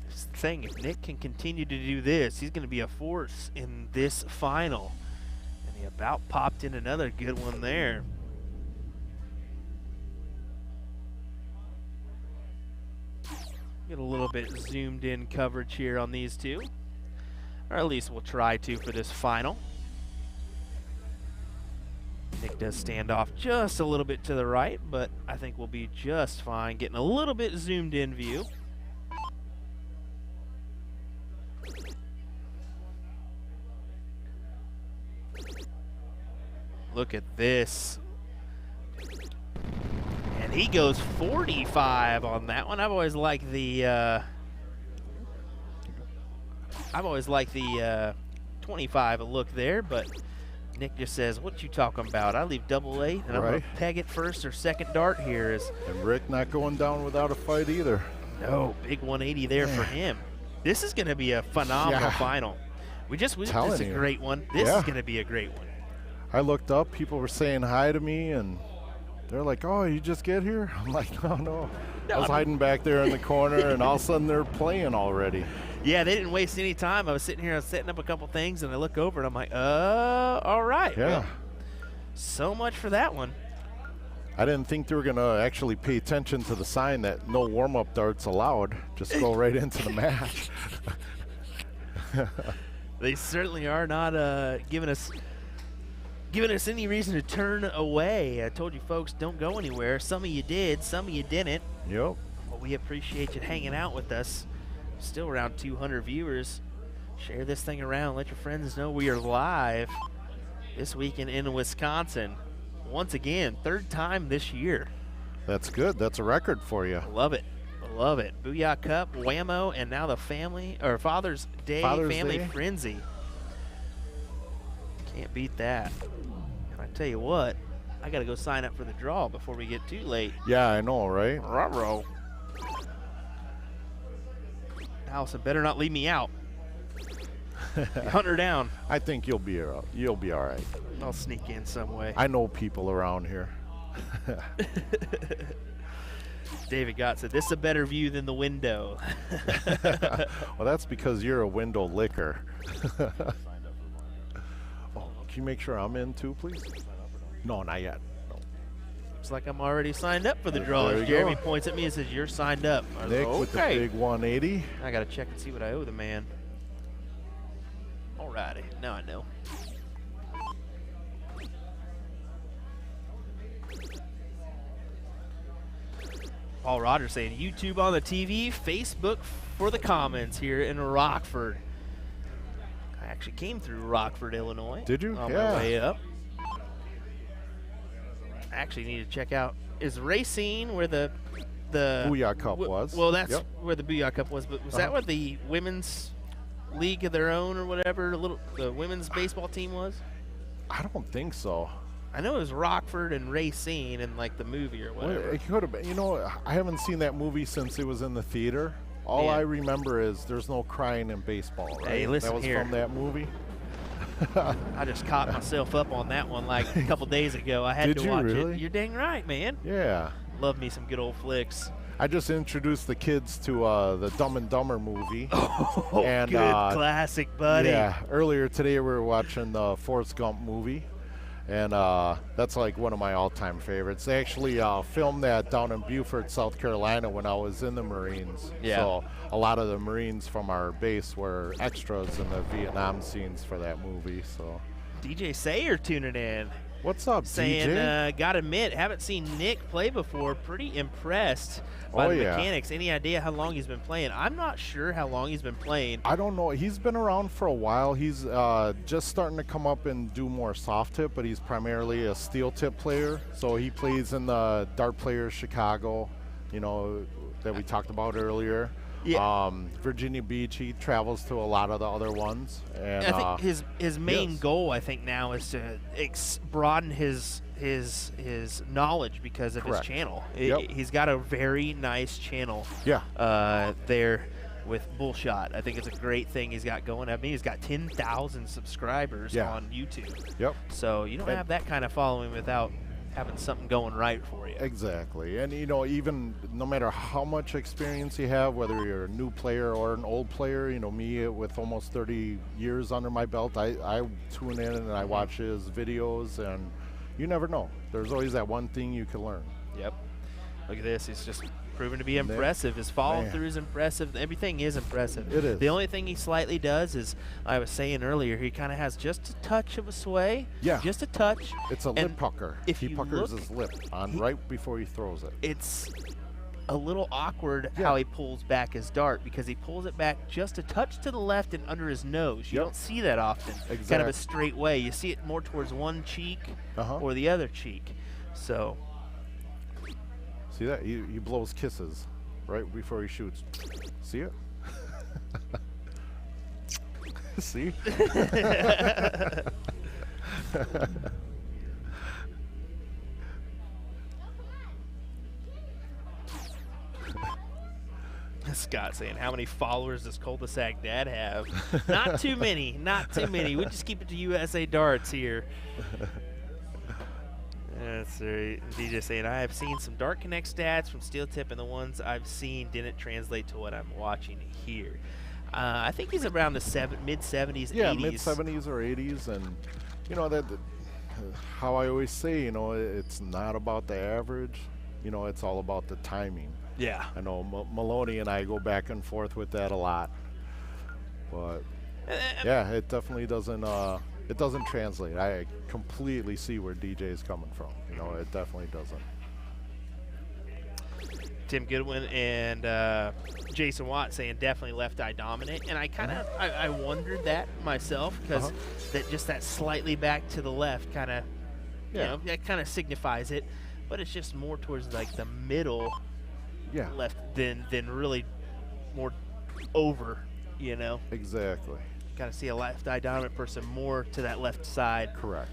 [SPEAKER 1] This is the thing, if Nick can continue to do this, he's going to be a force in this final. And he about popped in another good one there. Get a little bit zoomed in coverage here on these two. Or at least we'll try to for this final. Nick does stand off just a little bit to the right, but I think we'll be just fine getting a little bit zoomed in view. Look at this. And he goes 45 on that one. I've always liked the 25 look there, but Nick just says, what you talking about? I leave double A, and I'm going to peg it first or second dart here.
[SPEAKER 3] And Rick not going down without a fight either.
[SPEAKER 1] No, big 180 there for him. This is going to be a phenomenal final. This is a great one. This is going to be a great one.
[SPEAKER 3] I looked up, people were saying hi to me, and they're like, oh, you just get here? I'm like, no. I was hiding back there in the corner, and all of a sudden they're playing already.
[SPEAKER 1] Yeah, they didn't waste any time. I was sitting here, I was setting up a couple things, and I look over, and I'm like, all right.
[SPEAKER 3] Yeah.
[SPEAKER 1] Well, so much for that one.
[SPEAKER 3] I didn't think they were going to actually pay attention to the sign that no warm-up darts allowed. Just go right into the match.
[SPEAKER 1] They certainly are not giving us any reason to turn away. I told you folks, don't go anywhere. Some of you did, some of you didn't.
[SPEAKER 3] Yep.
[SPEAKER 1] But we appreciate you hanging out with us. Still around 200 viewers. Share this thing around. Let your friends know we are live this weekend in Wisconsin. Once again, 3rd time this year.
[SPEAKER 3] That's good. That's a record for you.
[SPEAKER 1] Love it. Love it. Booyah Cup, Whammo, and now the Father's Day Family Frenzy. Can't beat that. And I tell you what, I got to go sign up for the draw before we get too late.
[SPEAKER 3] Yeah, I know, right?
[SPEAKER 1] Ruh-roh. Allison better not leave me out. Hunt her down.
[SPEAKER 3] I think you'll be all right.
[SPEAKER 1] I'll sneak in some way.
[SPEAKER 3] I know people around here.
[SPEAKER 1] David Gott said, this is a better view than the window.
[SPEAKER 3] Well, that's because you're a window licker. Oh, can you make sure I'm in too, please? No, not yet. No.
[SPEAKER 1] Looks like I'm already signed up for the draws. Jeremy points at me and says, you're signed up.
[SPEAKER 3] Nick with the big 180.
[SPEAKER 1] I got to check and see what I owe the man. Alrighty, now I know. Paul Rogers saying, YouTube on the TV, Facebook for the comments here in Rockford. I actually came through Rockford, Illinois.
[SPEAKER 3] Did you?
[SPEAKER 1] On my way up. I actually need to check out, is Racine where the
[SPEAKER 3] Booyah Cup was?
[SPEAKER 1] Well, that's where the Booyah Cup was, but was that where the women's league of their own or whatever, the women's baseball team was?
[SPEAKER 3] I don't think so.
[SPEAKER 1] I know it was Rockford and Racine in like the movie or whatever.
[SPEAKER 3] Well, it could have been. You know, I haven't seen that movie since it was in the theater. All I remember is there's no crying in baseball, right?
[SPEAKER 1] Hey, listen
[SPEAKER 3] that was
[SPEAKER 1] here.
[SPEAKER 3] from that movie.
[SPEAKER 1] I just caught myself up on that one like a couple days ago. I had
[SPEAKER 3] Did
[SPEAKER 1] to
[SPEAKER 3] you
[SPEAKER 1] watch
[SPEAKER 3] really?
[SPEAKER 1] it. You're dang right, man.
[SPEAKER 3] Yeah.
[SPEAKER 1] Love me some good old flicks.
[SPEAKER 3] I just introduced the kids to the Dumb and Dumber movie.
[SPEAKER 1] Oh,
[SPEAKER 3] And,
[SPEAKER 1] good classic, buddy.
[SPEAKER 3] Yeah, earlier today we were watching the Forrest Gump movie, and that's like one of my all-time favorites. They actually filmed that down in Beaufort, South Carolina when I was in the Marines.
[SPEAKER 1] Yeah.
[SPEAKER 3] So a lot of the Marines from our base were extras in the Vietnam scenes for that movie. So
[SPEAKER 1] DJ Sayer tuning in.
[SPEAKER 3] what's up,
[SPEAKER 1] Saying,
[SPEAKER 3] DJ?
[SPEAKER 1] gotta admit, haven't seen Nick play before. Pretty impressed by the
[SPEAKER 3] yeah.
[SPEAKER 1] mechanics. Any idea how long he's been playing? I'm not sure how long he's been playing.
[SPEAKER 3] I don't know. He's been around for a while. He's just starting to come up and do more soft tip, but he's primarily a steel tip player. So he plays in the Dart Players Chicago, you know, that we talked about earlier.
[SPEAKER 1] Yeah.
[SPEAKER 3] Virginia Beach, he travels to a lot of the other ones. And
[SPEAKER 1] I think his main
[SPEAKER 3] yes.
[SPEAKER 1] goal, I think, now is to broaden his knowledge because of
[SPEAKER 3] Correct.
[SPEAKER 1] his channel.
[SPEAKER 3] Yep.
[SPEAKER 1] He's got a very nice channel.
[SPEAKER 3] Yeah.
[SPEAKER 1] There with Bullshot. I think it's a great thing he's got going. I mean, he's got 10,000 subscribers
[SPEAKER 3] Yeah.
[SPEAKER 1] on YouTube.
[SPEAKER 3] Yep.
[SPEAKER 1] So you don't
[SPEAKER 3] And-
[SPEAKER 1] have that kind of following without having something going right for you.
[SPEAKER 3] Exactly. And, you know, even no matter how much experience you have, whether you're a new player or an old player, you know, me with almost 30 years under my belt, I tune in and I watch his videos, and you never know. There's always that one thing you can learn.
[SPEAKER 1] Yep. Look at this. He's just proven to be
[SPEAKER 3] Man.
[SPEAKER 1] impressive. His follow
[SPEAKER 3] Man.
[SPEAKER 1] through is impressive. Everything is impressive.
[SPEAKER 3] It is.
[SPEAKER 1] The only thing he slightly does is, I was saying earlier, he kind of has just a touch of a sway.
[SPEAKER 3] Yeah.
[SPEAKER 1] Just a touch.
[SPEAKER 3] It's a
[SPEAKER 1] And
[SPEAKER 3] lip pucker.
[SPEAKER 1] if
[SPEAKER 3] He
[SPEAKER 1] you
[SPEAKER 3] puckers
[SPEAKER 1] look,
[SPEAKER 3] his lip on
[SPEAKER 1] he-
[SPEAKER 3] right before he throws it.
[SPEAKER 1] It's a little awkward
[SPEAKER 3] Yeah.
[SPEAKER 1] how he pulls back his dart, because he pulls it back just a touch to the left and under his nose. You
[SPEAKER 3] Yep.
[SPEAKER 1] don't see that often. Kind of
[SPEAKER 3] Exact-
[SPEAKER 1] a straight way. You see it more towards one cheek
[SPEAKER 3] Uh-huh.
[SPEAKER 1] or the other cheek. So
[SPEAKER 3] See that? He blows kisses right before he shoots. See it? See?
[SPEAKER 1] Scott saying, how many followers does Cul-de-sac Dad have? Not too many. Not too many. We just keep it to USA Darts here. That's right. DJ saying, I have seen some Dart Connect stats from Steel Tip, and the ones I've seen didn't translate to what I'm watching here. I think he's around the mid-70s,
[SPEAKER 3] Yeah,
[SPEAKER 1] 80s.
[SPEAKER 3] mid-70s or 80s, and you know that how I always say, you know, it's not about the average. You know, it's all about the timing.
[SPEAKER 1] Yeah.
[SPEAKER 3] I know Maloney and I go back and forth with that a lot, but yeah, it definitely doesn't. It doesn't translate. I completely see where DJ's coming from. You know, it definitely doesn't.
[SPEAKER 1] Tim Goodwin and Jason Watt saying definitely left eye dominant, and I kind of I wondered that myself, because that slightly back to the left kind of you know, that kind of signifies it, but it's just more towards like the middle left than really more over, you know.
[SPEAKER 3] Exactly.
[SPEAKER 1] Got to see a left eye dominant person more to that left side.
[SPEAKER 3] Correct.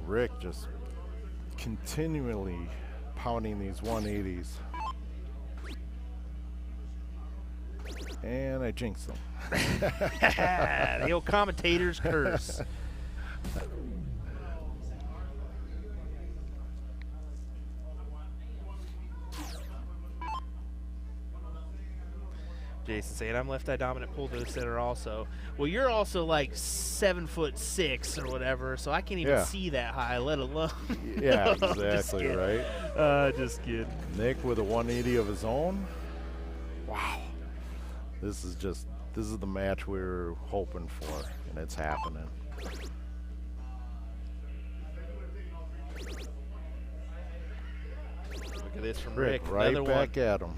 [SPEAKER 3] Rick just continually pounding these 180s. And I jinxed them.
[SPEAKER 1] The old commentator's curse. Jason saying, I'm left eye dominant, pull to the center also. Well, you're also like 7'6" or whatever, so I can't even see that high, let alone.
[SPEAKER 3] Yeah, exactly, right?
[SPEAKER 1] Just kidding.
[SPEAKER 3] Nick with a 180 of his own. Wow. This is the match we were hoping for, and it's happening.
[SPEAKER 1] Look at this from
[SPEAKER 3] Rick,
[SPEAKER 1] Rick.
[SPEAKER 3] right
[SPEAKER 1] Another
[SPEAKER 3] back
[SPEAKER 1] one.
[SPEAKER 3] at him.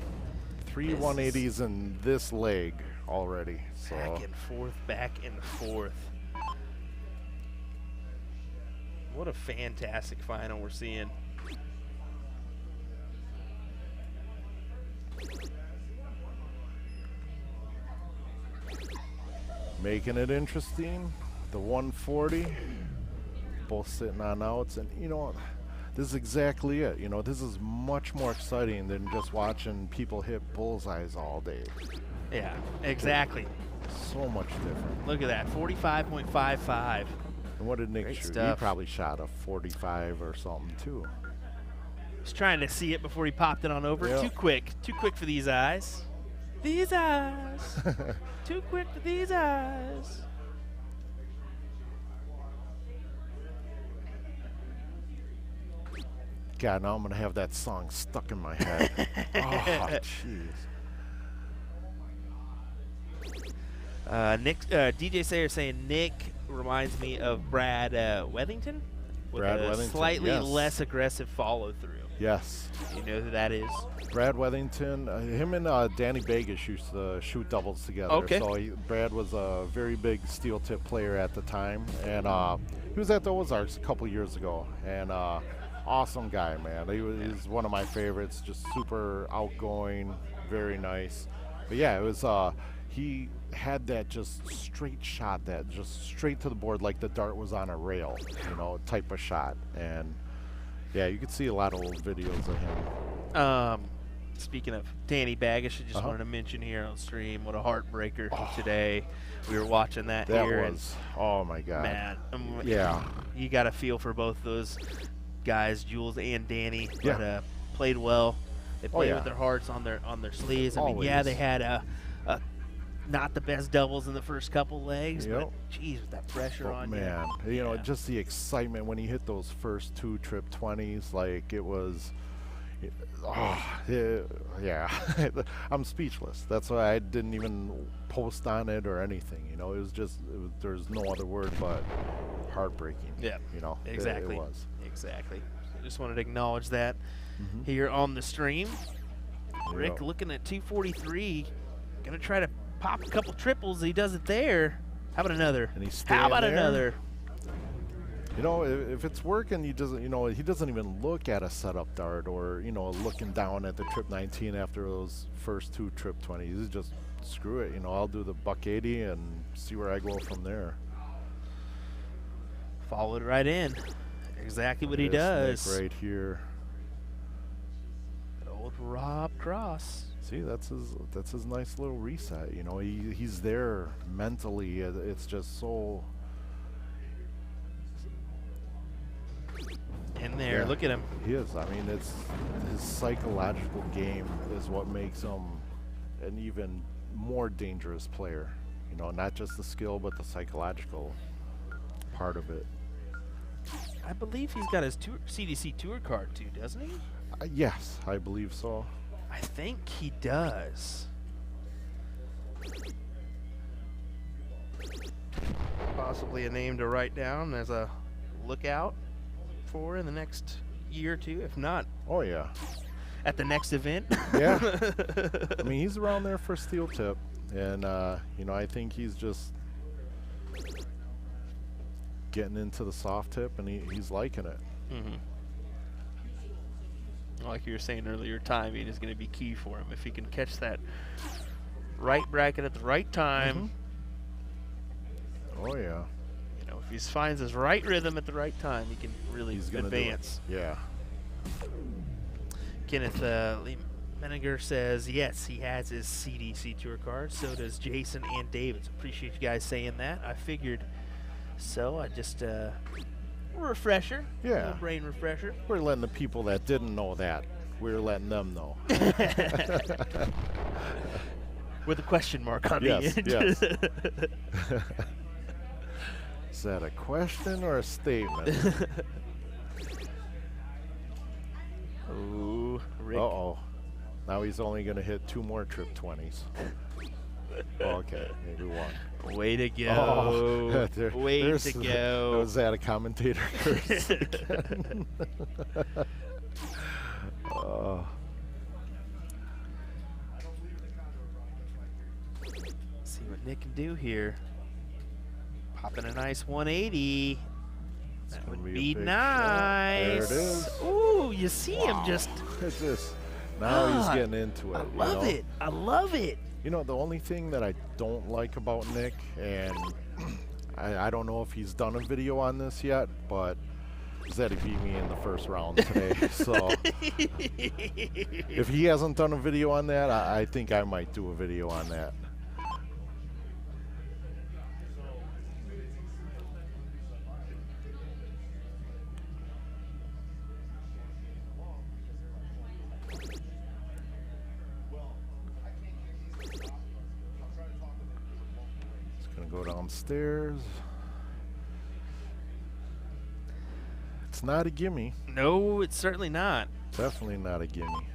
[SPEAKER 3] Three
[SPEAKER 1] This
[SPEAKER 3] 180s in this leg already. So
[SPEAKER 1] Back and forth, back and forth. What a fantastic final we're seeing.
[SPEAKER 3] making it interesting. The 140, both sitting on outs, and you know, this is exactly it. You know, this is much more exciting than just watching people hit bullseyes all day.
[SPEAKER 1] Yeah, exactly.
[SPEAKER 3] So much different.
[SPEAKER 1] Look at that, 45.55.
[SPEAKER 3] And what did Nick
[SPEAKER 1] Great
[SPEAKER 3] shoot?
[SPEAKER 1] stuff.
[SPEAKER 3] He probably shot a 45 or something too.
[SPEAKER 1] He's trying to see it before he popped it on over.
[SPEAKER 3] Yep.
[SPEAKER 1] Too quick for these eyes. These eyes. Too quick for these eyes.
[SPEAKER 3] God, now I'm gonna have that song stuck in my head. Oh, jeez.
[SPEAKER 1] Nick, DJ Sayer saying Nick reminds me of Brad Wethington with
[SPEAKER 3] Brad
[SPEAKER 1] a
[SPEAKER 3] Wethington,
[SPEAKER 1] slightly
[SPEAKER 3] yes.
[SPEAKER 1] less aggressive follow through.
[SPEAKER 3] Yes.
[SPEAKER 1] You know who that is?
[SPEAKER 3] Brad Wethington, him and Danny Vegas used to shoot doubles together.
[SPEAKER 1] Okay.
[SPEAKER 3] So Brad was a very big steel tip player at the time, and he was at the Ozarks a couple years ago. And awesome guy, man. He's one of my favorites. Just super outgoing, very nice. But yeah, it was. He had that just straight shot, that just straight to the board, like the dart was on a rail, you know, type of shot. And yeah, you could see a lot of old videos of him.
[SPEAKER 1] Speaking of Danny Baggish, I just wanted to mention here on stream what a heartbreaker today. We were watching that here.
[SPEAKER 3] That was, oh my God.
[SPEAKER 1] Man,
[SPEAKER 3] Yeah.
[SPEAKER 1] you got to feel for both those guys, Jules and Danny.
[SPEAKER 3] Yeah.
[SPEAKER 1] But played well. They played
[SPEAKER 3] yeah.
[SPEAKER 1] with their hearts on their sleeves. I mean, yeah,
[SPEAKER 3] Always.
[SPEAKER 1] they had not the best doubles in the first couple legs,
[SPEAKER 3] Yep.
[SPEAKER 1] but geez, with that pressure on
[SPEAKER 3] Man, you know,
[SPEAKER 1] Yeah.
[SPEAKER 3] just the excitement when he hit those first two trip 20s, like it was, yeah. I'm speechless. That's why I didn't even post on it or anything. You know, it was just, there's no other word but heartbreaking.
[SPEAKER 1] Yeah,
[SPEAKER 3] you know,
[SPEAKER 1] exactly.
[SPEAKER 3] It was.
[SPEAKER 1] Exactly. So just wanted to acknowledge that here on the stream. Rick
[SPEAKER 3] Yep.
[SPEAKER 1] looking at 243, gonna try to pop a couple triples. He does it there. How about another?
[SPEAKER 3] And he's
[SPEAKER 1] How about
[SPEAKER 3] staying there.
[SPEAKER 1] another?
[SPEAKER 3] You know, if it's working, he doesn't. You know, he doesn't even look at a setup dart or looking down at the trip 19 after those first two trip 20s. He's just screw it. You know, I'll do the buck 80 and see where I go from there.
[SPEAKER 1] Followed right in. Exactly what he
[SPEAKER 3] There's
[SPEAKER 1] does.
[SPEAKER 3] Nick right here.
[SPEAKER 1] Old Rob Cross.
[SPEAKER 3] See, that's his nice little reset. You know, he's there mentally. It's just so.
[SPEAKER 1] In there.
[SPEAKER 3] Yeah,
[SPEAKER 1] Look at him.
[SPEAKER 3] He is. I mean, it's his psychological game is what makes him an even more dangerous player. You know, not just the skill, but the psychological part of it.
[SPEAKER 1] I believe he's got his CDC tour card too, doesn't he?
[SPEAKER 3] Yes, I believe so.
[SPEAKER 1] I think he does. Possibly a name to write down as a lookout for in the next year or two, if not
[SPEAKER 3] Oh yeah,
[SPEAKER 1] at the next event.
[SPEAKER 3] yeah. I mean, he's around there for steel tip, and I think he's just getting into the soft tip, and he's liking it.
[SPEAKER 1] Like you were saying earlier, timing is going to be key for him. If he can catch that right bracket at the right time,
[SPEAKER 3] Oh yeah,
[SPEAKER 1] if he finds his right rhythm at the right time, he can really
[SPEAKER 3] he's gonna
[SPEAKER 1] advance.
[SPEAKER 3] do it. Yeah.
[SPEAKER 1] Kenneth Menninger says, yes, he has his CDC tour card. So does Jason and David. So appreciate you guys saying that. I figured so. I just, refresher.
[SPEAKER 3] Yeah.
[SPEAKER 1] Little brain refresher.
[SPEAKER 3] We're letting the people that didn't know that, we're letting them know.
[SPEAKER 1] With a question mark on
[SPEAKER 3] Yes,
[SPEAKER 1] the end.
[SPEAKER 3] yes. Is that a question or a statement?
[SPEAKER 1] Ooh, Rick.
[SPEAKER 3] Uh-oh. Now he's only going to hit 2 more trip 20s. Okay, maybe 1.
[SPEAKER 1] Way to go.
[SPEAKER 3] Oh,
[SPEAKER 1] Way to go.
[SPEAKER 3] Was that a commentator curse again?
[SPEAKER 1] See what Nick can do here. Popping a nice 180. That
[SPEAKER 3] gonna
[SPEAKER 1] would
[SPEAKER 3] be
[SPEAKER 1] be
[SPEAKER 3] a big shot.
[SPEAKER 1] nice.
[SPEAKER 3] There it is.
[SPEAKER 1] Ooh, you see him just.
[SPEAKER 3] It's just, now he's getting into it.
[SPEAKER 1] I love it. I love it.
[SPEAKER 3] You know, the only thing that I don't like about Nick, and I don't know if he's done a video on this yet, but is that he beat me in the first round today. So if he hasn't done a video on that, I think I might do a video on that. go downstairs. It's not a gimme.
[SPEAKER 1] No, it's certainly not.
[SPEAKER 3] Definitely not a gimme.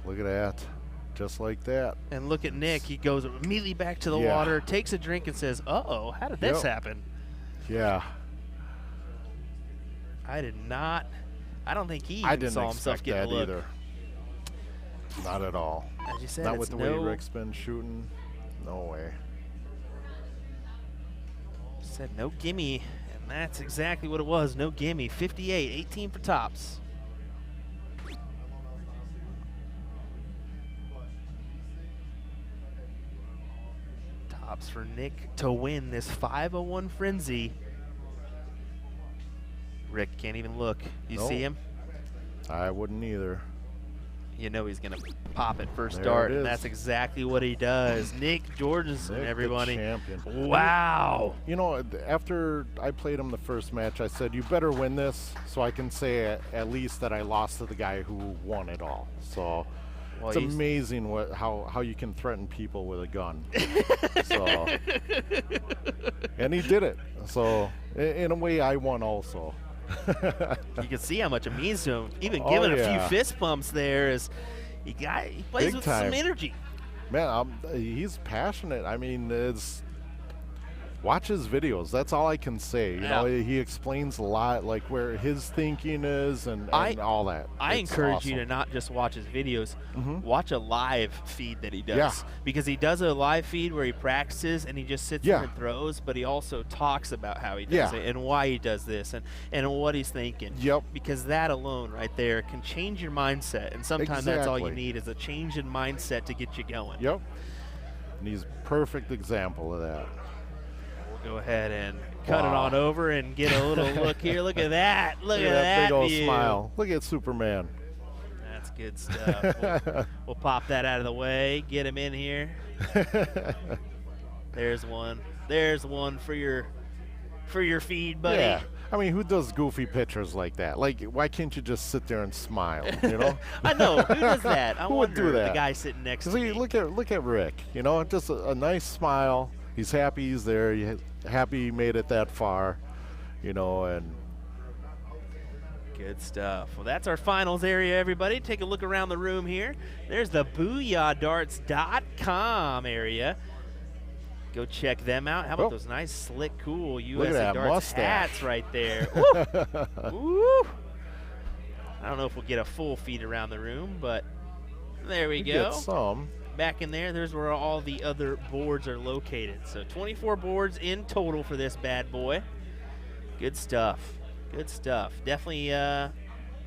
[SPEAKER 3] Look at that. Just like that.
[SPEAKER 1] And look at Nick. He goes immediately back to the
[SPEAKER 3] Yeah.
[SPEAKER 1] water, takes a drink, and says, "Uh-oh, how did this
[SPEAKER 3] Yep.
[SPEAKER 1] happen?"
[SPEAKER 3] Yeah.
[SPEAKER 1] I don't think he
[SPEAKER 3] I
[SPEAKER 1] even
[SPEAKER 3] didn't
[SPEAKER 1] saw himself
[SPEAKER 3] expect
[SPEAKER 1] getting
[SPEAKER 3] that
[SPEAKER 1] a look.
[SPEAKER 3] either. Not at all.
[SPEAKER 1] As you said,
[SPEAKER 3] Not
[SPEAKER 1] it's
[SPEAKER 3] with the way Rick's been shooting. No way.
[SPEAKER 1] Said no gimme, and that's exactly what it was. No gimme. 58, 18 for tops. Tops for Nick to win this 501 frenzy. Rick can't even look. You
[SPEAKER 3] Nope.
[SPEAKER 1] see him?
[SPEAKER 3] I wouldn't either.
[SPEAKER 1] You know he's going to pop it first
[SPEAKER 3] There
[SPEAKER 1] dart,
[SPEAKER 3] it
[SPEAKER 1] and
[SPEAKER 3] is.
[SPEAKER 1] that's exactly what he does. Nick Jorgensen,
[SPEAKER 3] Nick, the
[SPEAKER 1] everybody.
[SPEAKER 3] champion.
[SPEAKER 1] Wow.
[SPEAKER 3] You know, after I played him the first match, I said, you better win this so I can say at least that I lost to the guy who won it all. So
[SPEAKER 1] Well,
[SPEAKER 3] it's
[SPEAKER 1] he's-
[SPEAKER 3] amazing how you can threaten people with a gun. So, and he did it. So in a way, I won also.
[SPEAKER 1] You can see how much it means to him. Even
[SPEAKER 3] Oh,
[SPEAKER 1] giving a
[SPEAKER 3] yeah.
[SPEAKER 1] few fist pumps there is he plays
[SPEAKER 3] Big
[SPEAKER 1] with
[SPEAKER 3] time.
[SPEAKER 1] some energy.
[SPEAKER 3] Man, he's passionate. I mean, watch his videos. That's all I can say. You know, he explains a lot, like where his thinking is and all that.
[SPEAKER 1] I
[SPEAKER 3] It's
[SPEAKER 1] encourage you
[SPEAKER 3] awesome.
[SPEAKER 1] to not just watch his videos,
[SPEAKER 3] Mhm.
[SPEAKER 1] watch a live feed that he does.
[SPEAKER 3] Yeah.
[SPEAKER 1] Because he does a live feed where he practices and he just sits
[SPEAKER 3] Yeah.
[SPEAKER 1] there and throws, but he also talks about how he does
[SPEAKER 3] Yeah.
[SPEAKER 1] it and why he does this and what he's thinking.
[SPEAKER 3] Yep.
[SPEAKER 1] Because that alone right there can change your mindset. And sometimes that's all you
[SPEAKER 3] Exactly.
[SPEAKER 1] need is a change in mindset to get you going.
[SPEAKER 3] Yep. And he's a perfect example of that.
[SPEAKER 1] Go ahead and cut it
[SPEAKER 3] Wow.
[SPEAKER 1] on over and get a little look here. Look at that. Look at
[SPEAKER 3] that
[SPEAKER 1] that
[SPEAKER 3] big old
[SPEAKER 1] view.
[SPEAKER 3] smile. Look at Superman.
[SPEAKER 1] That's good stuff. We'll pop that out of the way. Get him in here. There's one. There's one for your feed, buddy.
[SPEAKER 3] Yeah. I mean, who does goofy pictures like that? Like, why can't you just sit there and smile? You know?
[SPEAKER 1] I know. Who does that? I
[SPEAKER 3] Who would do
[SPEAKER 1] wonder,
[SPEAKER 3] that?
[SPEAKER 1] The guy sitting next to
[SPEAKER 3] See,
[SPEAKER 1] me.
[SPEAKER 3] look at Rick. You know, just a nice smile. He's happy he's there. Happy he made it that far. You know, and
[SPEAKER 1] Good stuff. Well, that's our finals area, everybody. Take a look around the room here. There's the BooyahDarts.com area. Go check them out. How about
[SPEAKER 3] Oh.
[SPEAKER 1] those nice, slick, cool
[SPEAKER 3] Look at
[SPEAKER 1] USA
[SPEAKER 3] that
[SPEAKER 1] Darts
[SPEAKER 3] mustache.
[SPEAKER 1] hats right there? Woo! Woo! I don't know if we'll get a full feed around the room, but there we
[SPEAKER 3] you
[SPEAKER 1] go.
[SPEAKER 3] get some.
[SPEAKER 1] Back in there's where all the other boards are located. So 24 boards in total for this bad boy. Good stuff. Good stuff. Definitely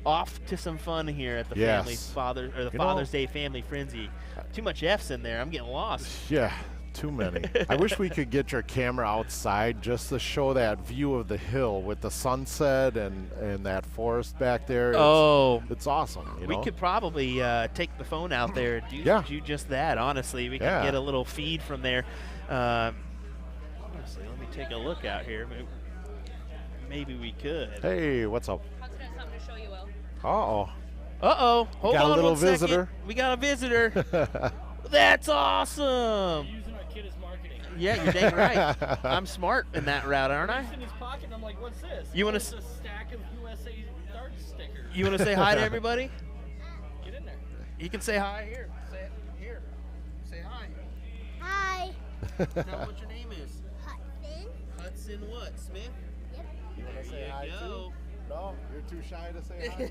[SPEAKER 1] off to some fun here at the
[SPEAKER 3] Yes.
[SPEAKER 1] Father's Day Family Frenzy. Too much F's in there. I'm getting lost.
[SPEAKER 3] Yeah, too many. I wish we could get your camera outside just to show that view of the hill with the sunset and that forest back there. It's awesome. You
[SPEAKER 1] We
[SPEAKER 3] know?
[SPEAKER 1] could probably take the phone out there and do just that, honestly. We could
[SPEAKER 3] Yeah.
[SPEAKER 1] get a little feed from there. Honestly, let me take a look out here. Maybe we could.
[SPEAKER 3] Hey, what's up?
[SPEAKER 4] Hudson has something to show you, Will.
[SPEAKER 3] Uh-oh.
[SPEAKER 1] Uh-oh. Hold
[SPEAKER 3] Got a
[SPEAKER 1] on
[SPEAKER 3] little
[SPEAKER 1] one second.
[SPEAKER 3] visitor.
[SPEAKER 1] We got a visitor. That's awesome.
[SPEAKER 5] Using our kid as marketing.
[SPEAKER 1] Yeah, you're dang right. I'm smart in that route, aren't I?
[SPEAKER 5] It's in his pocket, and I'm like, what's this?
[SPEAKER 1] You wanna
[SPEAKER 5] It's a stack of USA Darts stickers.
[SPEAKER 1] You want to say hi to everybody?
[SPEAKER 5] Get in there.
[SPEAKER 1] You can say hi here. Say it here. Say hi.
[SPEAKER 6] Hi.
[SPEAKER 1] Tell what your name is.
[SPEAKER 6] Hudson.
[SPEAKER 1] Hudson what? Smith?
[SPEAKER 6] Yep.
[SPEAKER 3] You want to say
[SPEAKER 1] There
[SPEAKER 3] hi
[SPEAKER 1] you go.
[SPEAKER 3] too? No, you're too shy to say hi.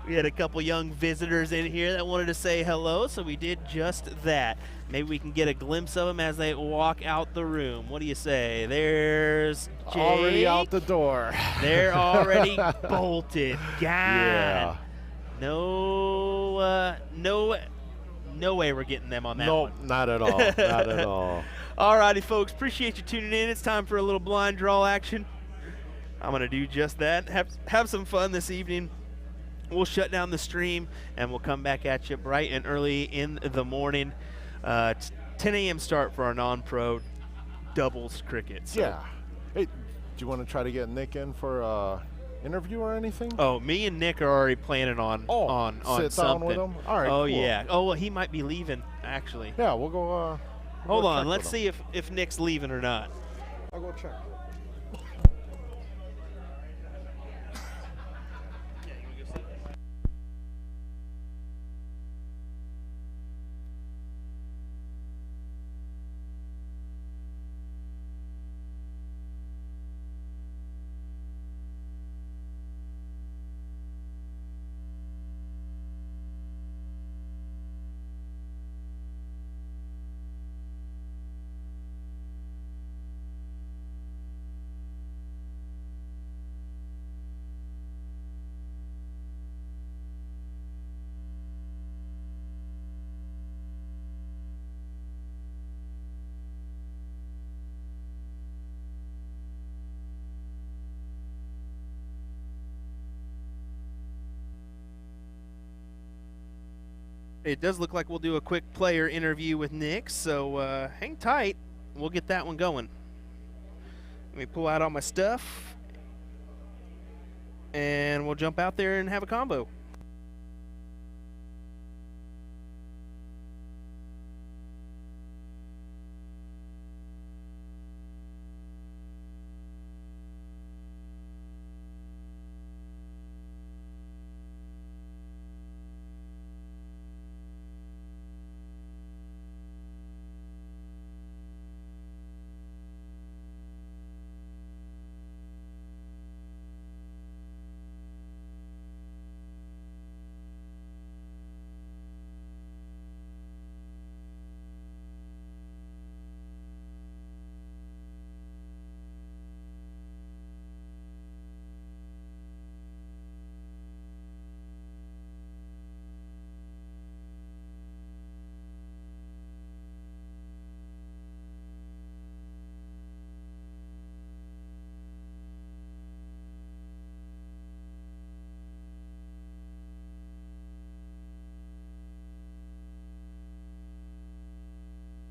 [SPEAKER 1] We had a couple young visitors in here that wanted to say hello, so we did just that. Maybe we can get a glimpse of them as they walk out the room. What do you say? There's Jake.
[SPEAKER 3] Already out the door.
[SPEAKER 1] They're already bolted. God.
[SPEAKER 3] Yeah.
[SPEAKER 1] No way we're getting them on that
[SPEAKER 3] Nope,
[SPEAKER 1] one.
[SPEAKER 3] not at all. Not at all.
[SPEAKER 1] Alrighty, folks. Appreciate you tuning in. It's time for a little blind draw action. I'm going to do just that. Have some fun this evening. We'll shut down the stream, and we'll come back at you bright and early in the morning. 10 a.m. start for our non-pro doubles cricket. So
[SPEAKER 3] Yeah. Hey, do you want to try to get Nick in for interview or anything?
[SPEAKER 1] Oh, me and Nick are already planning on on
[SPEAKER 3] sit
[SPEAKER 1] something.
[SPEAKER 3] down with him. All right.
[SPEAKER 1] Oh
[SPEAKER 3] cool.
[SPEAKER 1] yeah. Oh well, he might be leaving actually.
[SPEAKER 3] Yeah, we'll go.
[SPEAKER 1] Hold
[SPEAKER 3] go
[SPEAKER 1] on,
[SPEAKER 3] check
[SPEAKER 1] let's
[SPEAKER 3] with him.
[SPEAKER 1] see if Nick's leaving or not.
[SPEAKER 3] I'll go check.
[SPEAKER 1] It does look like we'll do a quick player interview with Nick, so hang tight. We'll get that one going. Let me pull out all my stuff, and we'll jump out there and have a combo.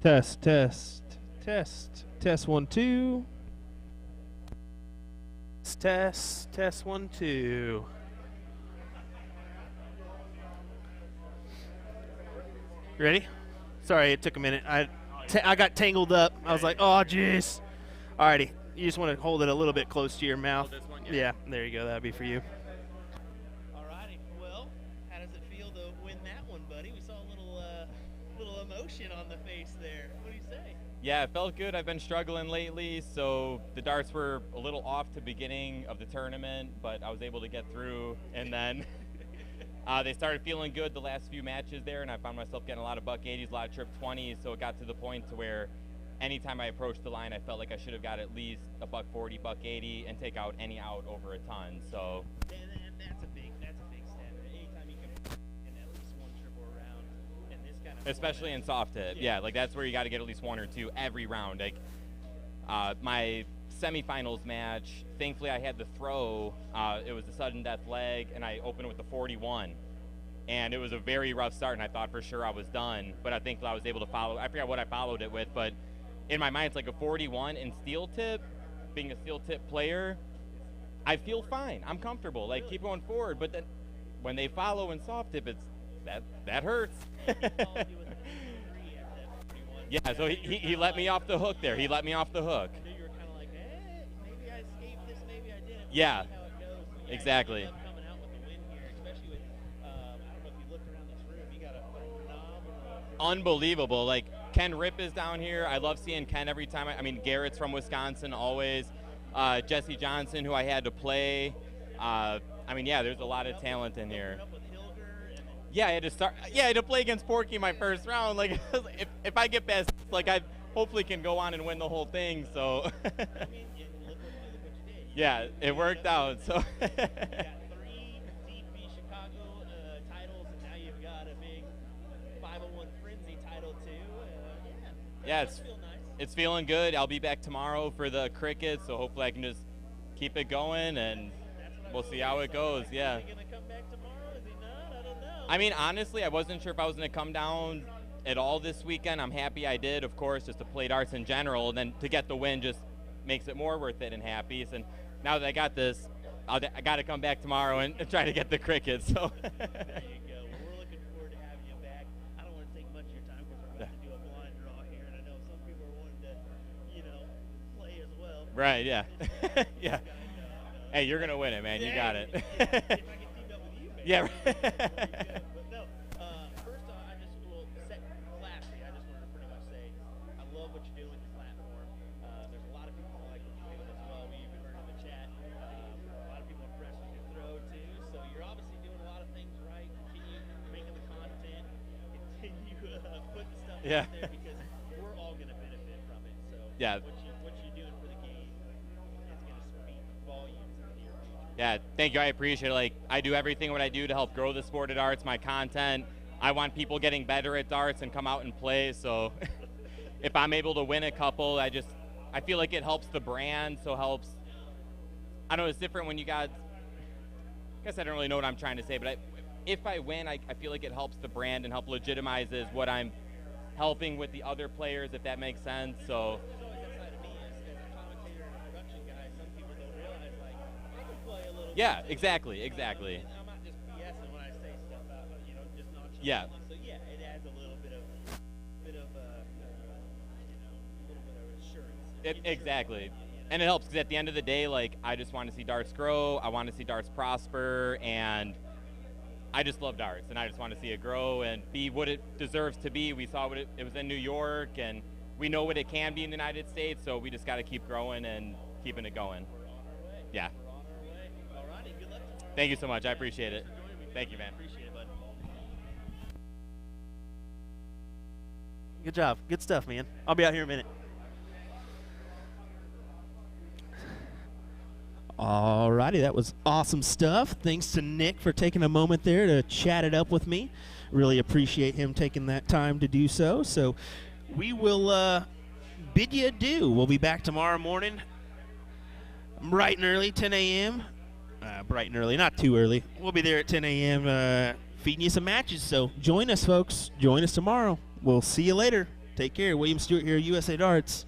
[SPEAKER 1] Test, test, test, test 1 2. Test 1 2. You ready? Sorry, it took a minute. I got tangled up. I was like, oh, jeez. Alrighty, you just want to hold it a little bit close to your mouth.
[SPEAKER 5] This one,
[SPEAKER 1] Yeah, there you go. That'd be for you.
[SPEAKER 4] Alrighty, well, how does it feel to win that one, buddy? We saw a little emotion on the face there. What do you say?
[SPEAKER 7] Yeah, it felt good. I've been struggling lately, so the darts were a little off to beginning of the tournament, but I was able to get through, and then they started feeling good the last few matches there, and I found myself getting a lot of buck 80s, a lot of trip 20s, so it got to the point to where anytime I approached the line, I felt like I should have got at least a buck 40, buck 80, and take out any out over a ton. So
[SPEAKER 4] And that's a big step. Anytime you can in at least one triple round in this kind of
[SPEAKER 7] especially in soft tip, yeah, like that's where you got to get at least one or two every round. Like my semifinals match, thankfully I had the throw. It was a sudden death leg, and I opened with the 41. And it was a very rough start, and I thought for sure I was done. But I think I was able to follow. I forgot what I followed it with, but in my mind, it's like a 41 in steel tip. Being a steel tip player, I feel fine. I'm comfortable. Like, keep going forward. But then when they follow in soft tip, it's that hurts. Yeah, so he let me off the hook there. He let me off the hook.
[SPEAKER 4] I knew you were kind of like, maybe I escaped this, maybe I didn't.
[SPEAKER 7] Yeah,
[SPEAKER 4] We'll see how it goes.
[SPEAKER 7] exactly.
[SPEAKER 4] Coming out with the win here, especially with, I don't know if you looked around this room, you got a phenomenal.
[SPEAKER 7] Unbelievable. Like, Ken Ripp is down here. I love seeing Ken every time. I mean, Garrett's from Wisconsin always. Jesse Johnson, who I had to play. I mean, yeah, there's a lot of talent in here.
[SPEAKER 4] Up with Hilger and
[SPEAKER 7] Yeah, I had to start. Yeah, I had to play against Porky my first round. Like, if I get past, like, I hopefully can go on and win the whole thing. So,
[SPEAKER 4] look what you did.
[SPEAKER 7] yeah, it worked out. So,
[SPEAKER 4] You got 3 DP Chicago titles, and now you've got a big 501 Frenzy title too.
[SPEAKER 7] yeah,
[SPEAKER 4] Must feel nice.
[SPEAKER 7] it's feeling good. I'll be back tomorrow for the cricket, so hopefully I can just keep it going, and we'll see how it goes. Yeah.
[SPEAKER 4] Is he gonna come back tomorrow? Is he not? I don't know.
[SPEAKER 7] I mean, honestly, I wasn't sure if I was going to come down at all this weekend. I'm happy I did, of course, just to play darts in general. And then to get the win just makes it more worth it and happy. And now that I got this I got to come back tomorrow and try to get the cricket. So.
[SPEAKER 4] There you go. Well, we're looking forward to having you back. I don't want to take much of your time because we're about to do a blind draw here, and I know some people are wanting to, play as well.
[SPEAKER 7] Right. Yeah. Yeah. Hey, you're gonna win it, man. You got it.
[SPEAKER 4] If I get teamed up with you, maybe.
[SPEAKER 7] Yeah.
[SPEAKER 4] But no, first off, I just will set classy. I just wanted to pretty much say I love what you're doing with the platform. There's a lot of people who like what you're doing as well. We even heard in the chat. A lot of people impressed with your throw too. So you're obviously doing a lot of things right. Continue making the content. Continue putting the stuff
[SPEAKER 7] Yeah.
[SPEAKER 4] out there because we're all gonna benefit from it. So
[SPEAKER 7] Yeah.
[SPEAKER 4] what you're doing for the game is gonna speak volumes in the near future.
[SPEAKER 7] Yeah, thank you. I appreciate it. Like, I do everything what I do to help grow the sport of darts, my content. I want people getting better at darts and come out and play. So if I'm able to win a couple, I feel like it helps the brand. So helps, I don't know, it's different when you guys, I guess I don't really know what I'm trying to say, but if I win, I feel like it helps the brand and help legitimizes what I'm helping with the other players, if that makes sense. So.
[SPEAKER 4] There's always that side of me as a commentator and a production guy. Some people don't realize, like, I can play a little
[SPEAKER 7] Yeah,
[SPEAKER 4] bit.
[SPEAKER 7] exactly, exactly.
[SPEAKER 4] And I'm not just BSing when I say stuff out, just nonchalantly.
[SPEAKER 7] Yeah.
[SPEAKER 4] So yeah, it adds a little bit of assurance.
[SPEAKER 7] Exactly. And it helps because at the end of the day, like, I just want to see darts grow. I want to see darts prosper, and I just love darts, and I just want to see it grow and be what it deserves to be. We saw what it was in New York, and we know what it can be in the United States, so we just got to keep growing and keeping it going.
[SPEAKER 4] We're on our way.
[SPEAKER 7] Yeah.
[SPEAKER 4] We're on our way. All righty. Good luck tomorrow.
[SPEAKER 7] Thank you so much. I appreciate it.
[SPEAKER 4] Thanks for joining me.
[SPEAKER 7] Thank you, man.
[SPEAKER 4] Appreciate it, bud.
[SPEAKER 1] Good job. Good stuff, man. I'll be out here in a minute. Alrighty, that was awesome stuff. Thanks to Nick for taking a moment there to chat it up with me. Really appreciate him taking that time to do so. So we will bid you adieu. We'll be back tomorrow morning, bright and early, 10 a.m. Bright and early, not too early. We'll be there at 10 a.m. Feeding you some matches. So join us, folks. Join us tomorrow. We'll see you later. Take care. William Stewart here, USA Darts.